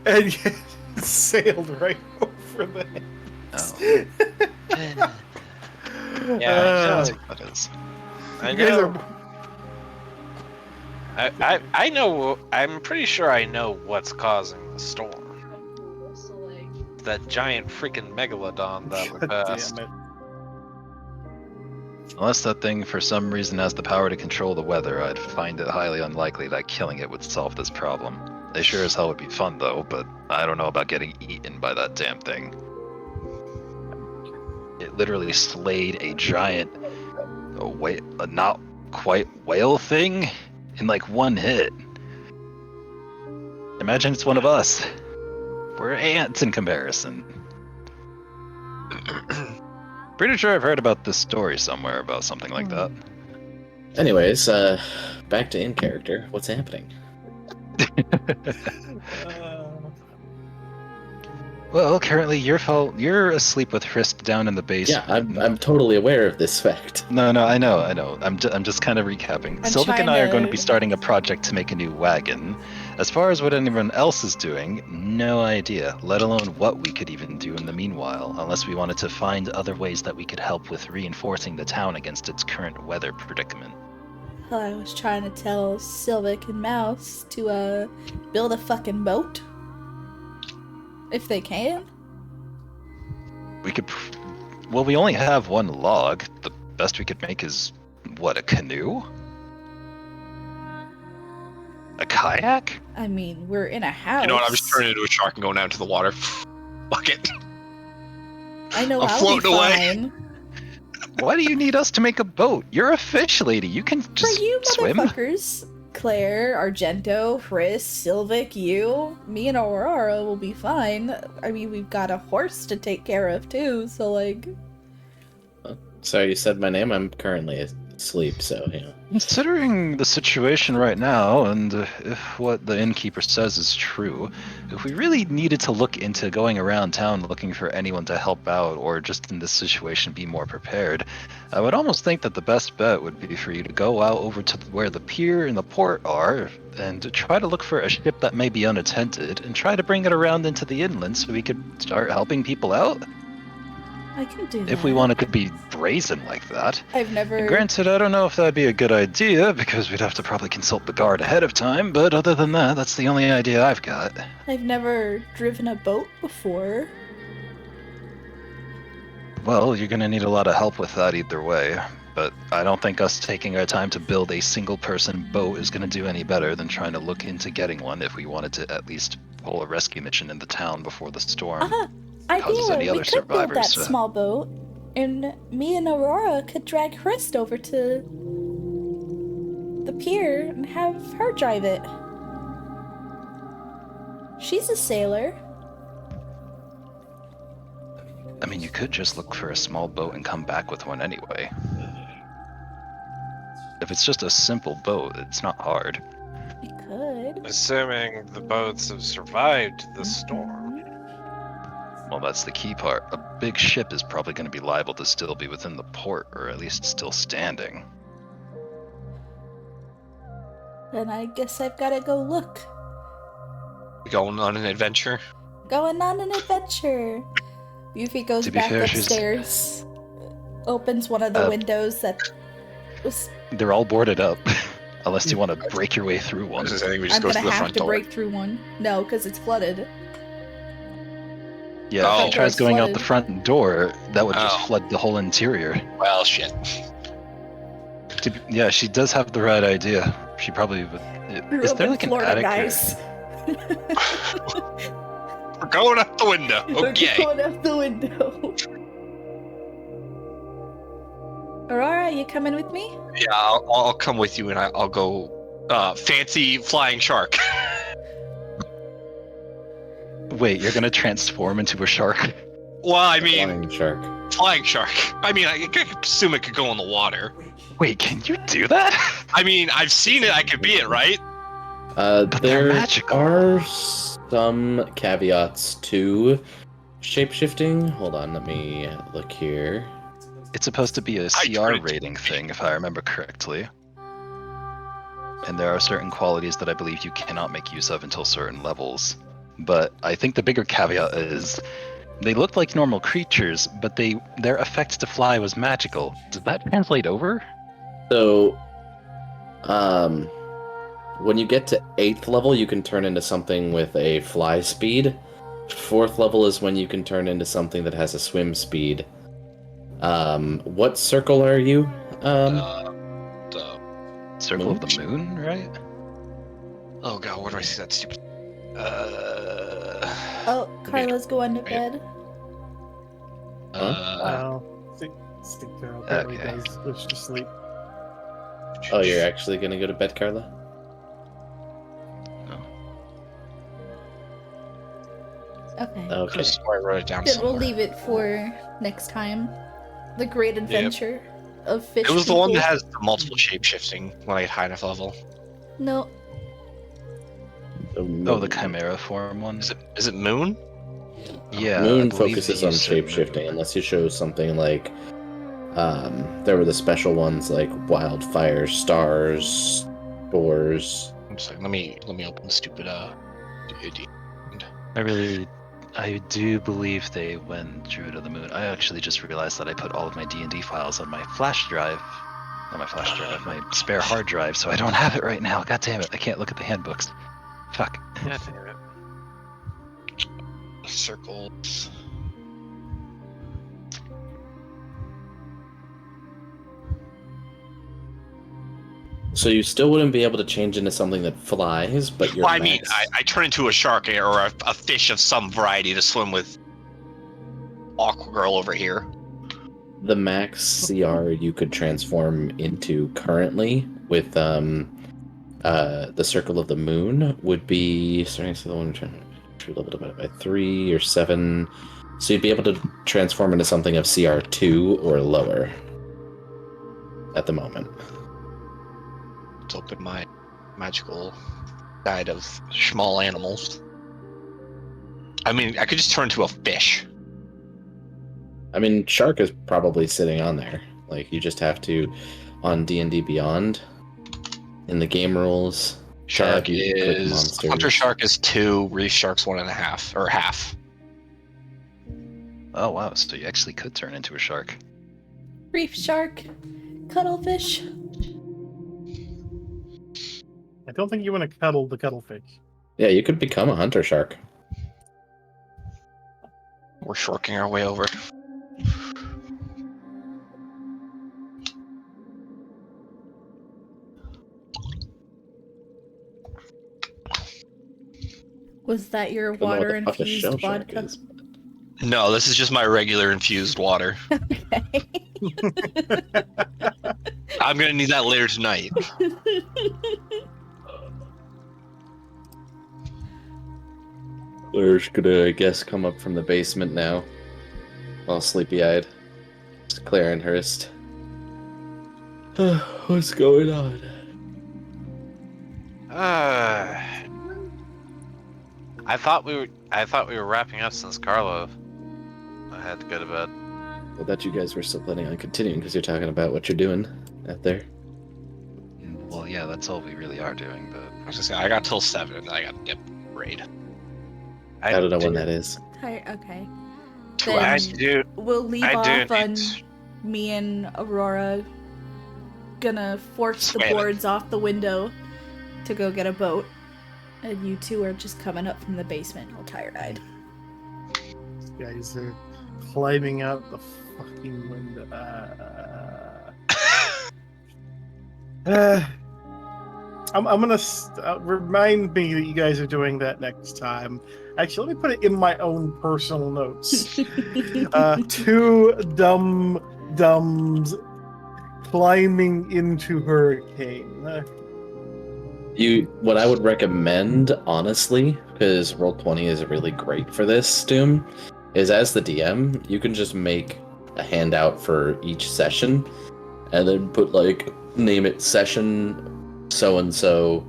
and yet sailed right over them. Oh. Yeah, I know. I know. I'm pretty sure I know what's causing the storm. That giant freaking megalodon that we passed. Unless that thing for some reason has the power to control the weather, I'd find it highly unlikely that killing it would solve this problem. They sure as hell would be fun though, but I don't know about getting eaten by that damn thing. It literally slayed a giant, not quite whale thing in like one hit. Imagine it's one of us. We're ants in comparison. Pretty sure I've heard about this story somewhere about something like that. Anyways, back to in character. What's happening? Well, currently you're asleep with Frisk down in the basement. Yeah, I'm totally aware of this fact. No, I know. I'm just kind of recapping. Sylvic and I are going to be starting a project to make a new wagon. As far as what anyone else is doing, no idea, let alone what we could even do in the meanwhile, unless we wanted to find other ways that we could help with reinforcing the town against its current weather predicament. Well, I was trying to tell Sylvic and Mouse to build a fucking boat. If they can. We could... Well, we only have one log. The best we could make is, what, a canoe? A kayak? I mean, we're in a house. You know what? I'm just turning into a shark and going down to the water. Fuck it. I know I'm I'll floating be away. fine. Why do you need us to make a boat? You're a fish lady. You can just For you swim. motherfuckers, Claire, Argento, Frisk, Sylvic, you, me and Aurora will be fine. I mean, we've got a horse to take care of too, so like... Sorry, you said my name. I'm currently sleep, so yeah. Considering the situation right now, and if what the innkeeper says is true, if we really needed to look into going around town looking for anyone to help out, or just in this situation be more prepared, I would almost think that the best bet would be for you to go out over to where the pier and the port are, and to try to look for a ship that may be unattended, and try to bring it around into the inland so we could start helping people out. I can do that. If we wanted to be brazen like that. I've never. And granted, I don't know if that'd be a good idea, because we'd have to probably consult the guard ahead of time, but other than that, that's the only idea I've got. I've never driven a boat before. Well, you're gonna need a lot of help with that either way, but I don't think us taking our time to build a single-person boat is gonna do any better than trying to look into getting one if we wanted to at least pull a rescue mission in the town before the storm. Causes any Idea! other We could build that survivors to- small boat, and me and Aurora could drag Hrist over to the pier and have her drive it. She's a sailor. I mean, you could just look for a small boat and come back with one anyway. If it's just a simple boat, it's not hard. We could. Assuming the boats have survived the storm. Well, that's the key part. A big ship is probably going to be liable to still be within the port, or at least still standing. Then I guess I've gotta go look. Going on an adventure. Going on an adventure. Yuffie goes To be back fair, she's- upstairs, opens one of the windows that was. They're all boarded up, unless you want to break your way through one. I think we just I'm go gonna to the have front to door. break through one. No, because it's flooded. Yeah, Oh. if he tries going out the Flooded. front door, that would just Oh. flood the whole interior. Well, shit. Yeah, she does have the right idea. She probably would. Grew Is up there in like an Florida, attic? guys. We're going out the window. We're Okay. going out the window. Aurora, you coming with me? Yeah, I'll come with you, and I'll go. Fancy flying shark. Wait, you're gonna transform into a shark? Well, I mean, Flying shark. flying shark. I mean, I could assume it could go in the water. Wait, can you do that? I mean, I've seen it. I could be it, right? they're There magical. are some caveats to shapeshifting. Hold on, let me look here. It's supposed to be a I CR tried. rating thing, if I remember correctly. And there are certain qualities that I believe you cannot make use of until certain levels. But I think the bigger caveat is they looked like normal creatures, but their effect to fly was magical. Does that translate over? So, when you get to 8th level, you can turn into something with a fly speed. 4th level is when you can turn into something that has a swim speed. What circle are you? The Circle of the moon, right? oh god, where do I see that stupid? Oh, Carla's going to bed. Stick apparently Okay. does wish to sleep. Oh, you're actually gonna go to bed, Carla? Okay. Okay. Just I wrote it down Then we'll somewhere. leave it for next time. The great adventure of fish. It was the one people. that has the multiple shape shifting when I get high enough level. No, Oh, the Chimera form one? Is it Moon? Yeah. I Moon believe focuses that on you said shapeshifting, moon. unless you show something like, there were the special ones like wildfire, stars, spores. I'm sorry, let me open the stupid I do believe they went Drew to the moon. I actually just realized that I put all of my D&D files on my flash drive. Not my flash drive, my spare hard drive, so I don't have it right now. God damn it, I can't look at the handbooks. Fuck. God damn it. circles. So you still wouldn't be able to change into something that flies, but your Well, I mean, max... I turn into a shark or a fish of some variety to swim with Aqua Girl over here. The max CR you could transform into currently with the Circle of the Moon would be starting to the one true level divided by 3 or 7. So you'd be able to transform into something of CR2 or lower. at the moment. Let's open my magical guide of small animals. I mean, I could just turn into a fish. I mean, shark is probably sitting on there. Like, you just have to, on D&D Beyond, in the game rules, Shark you click is monsters. hunter shark is 2, reef shark's 1.5 or half. Oh wow, so you actually could turn into a shark. Reef shark, cuttlefish. I don't think you want to cuddle the cuttlefish. Yeah, you could become a hunter shark. We're sharking our way over. Was that your I don't know what water the fuck a shell infused shark vodka? is. No, this is just my regular infused water. Okay. I'm gonna need that later tonight. We're just gonna, I guess, come up from the basement now. All sleepy-eyed. It's Clarenhurst. What's going on? I thought we were wrapping up since Carlo. I had to go to bed. I thought you guys were still planning on continuing because you're talking about what you're doing out there. Well, yeah, that's all we really are doing, but I was just saying, I got till 7 and then I got to dip raid. I don't know when that is. Okay. 2 Then- hours. do. We'll leave I do off on need- me and Aurora gonna force the Swam it. boards off the window to go get a boat. And you two are just coming up from the basement all tired-eyed. These guys are climbing out the fucking window. I'm gonna remind me that you guys are doing that next time. Actually, let me put it in my own personal notes. 2 dumbs climbing into hurricane. What I would recommend, honestly, because Roll20 is really great for this, Doom, is as the DM, you can just make a handout for each session, and then put, like, name it session so-and-so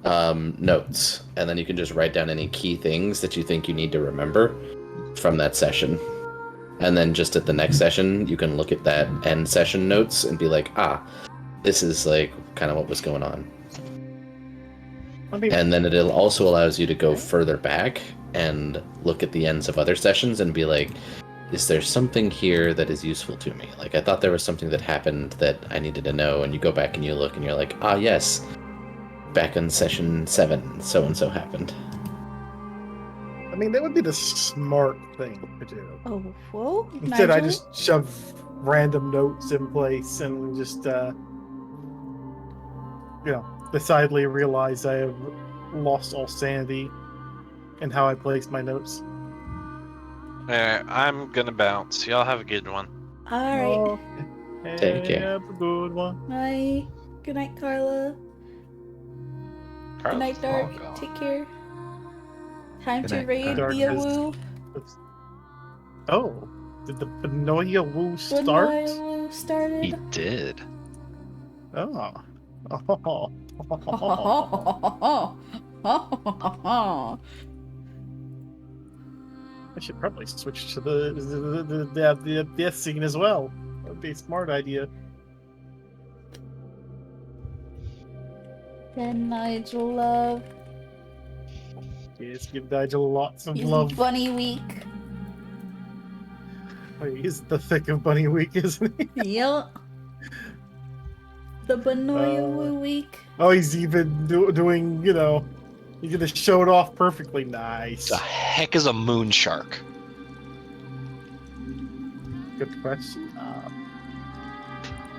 notes, and then you can just write down any key things that you think you need to remember from that session. And then just at the next session, you can look at that end session notes and be like, this is, like, kind of what was going on. And then it also allows you to go further back and look at the ends of other sessions and be like, is there something here that is useful to me? Like, I thought there was something that happened that I needed to know, and you go back and you look and you're like, yes, back in session 7, so-and-so happened. I mean, that would be the smart thing to do. Oh, whoa. Instead, I Nigel? just shove random notes in place and just, decidedly realize I have lost all sanity in how I place my notes. I'm gonna bounce. Y'all have a good one. Alright. Take care. Have a good one. Bye. Good night, Carla. Good night, Dark. God. Take care. Time Good to night, raid Dark. via Dark is- Woo. Oh, did the Benoia Woo Good start? night, Woo He started. did. Oh. I should probably switch to the death scene as well. That would be a smart idea. Then Nigel love. Yes, give Nigel lots of He's love. bunny week. Oh, he's the thick of Bunny Week, isn't he? Yep. The Benoia Woo week. Oh, he's even doing, he's gonna show it off perfectly. Nice. The heck is a moon shark? Good question.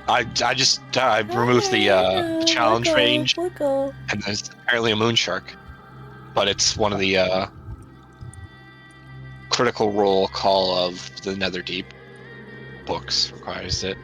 I removed the challenge range, Wiggle. and there's apparently a moon shark, but it's one of the Critical Role Call of the Netherdeep books requires it.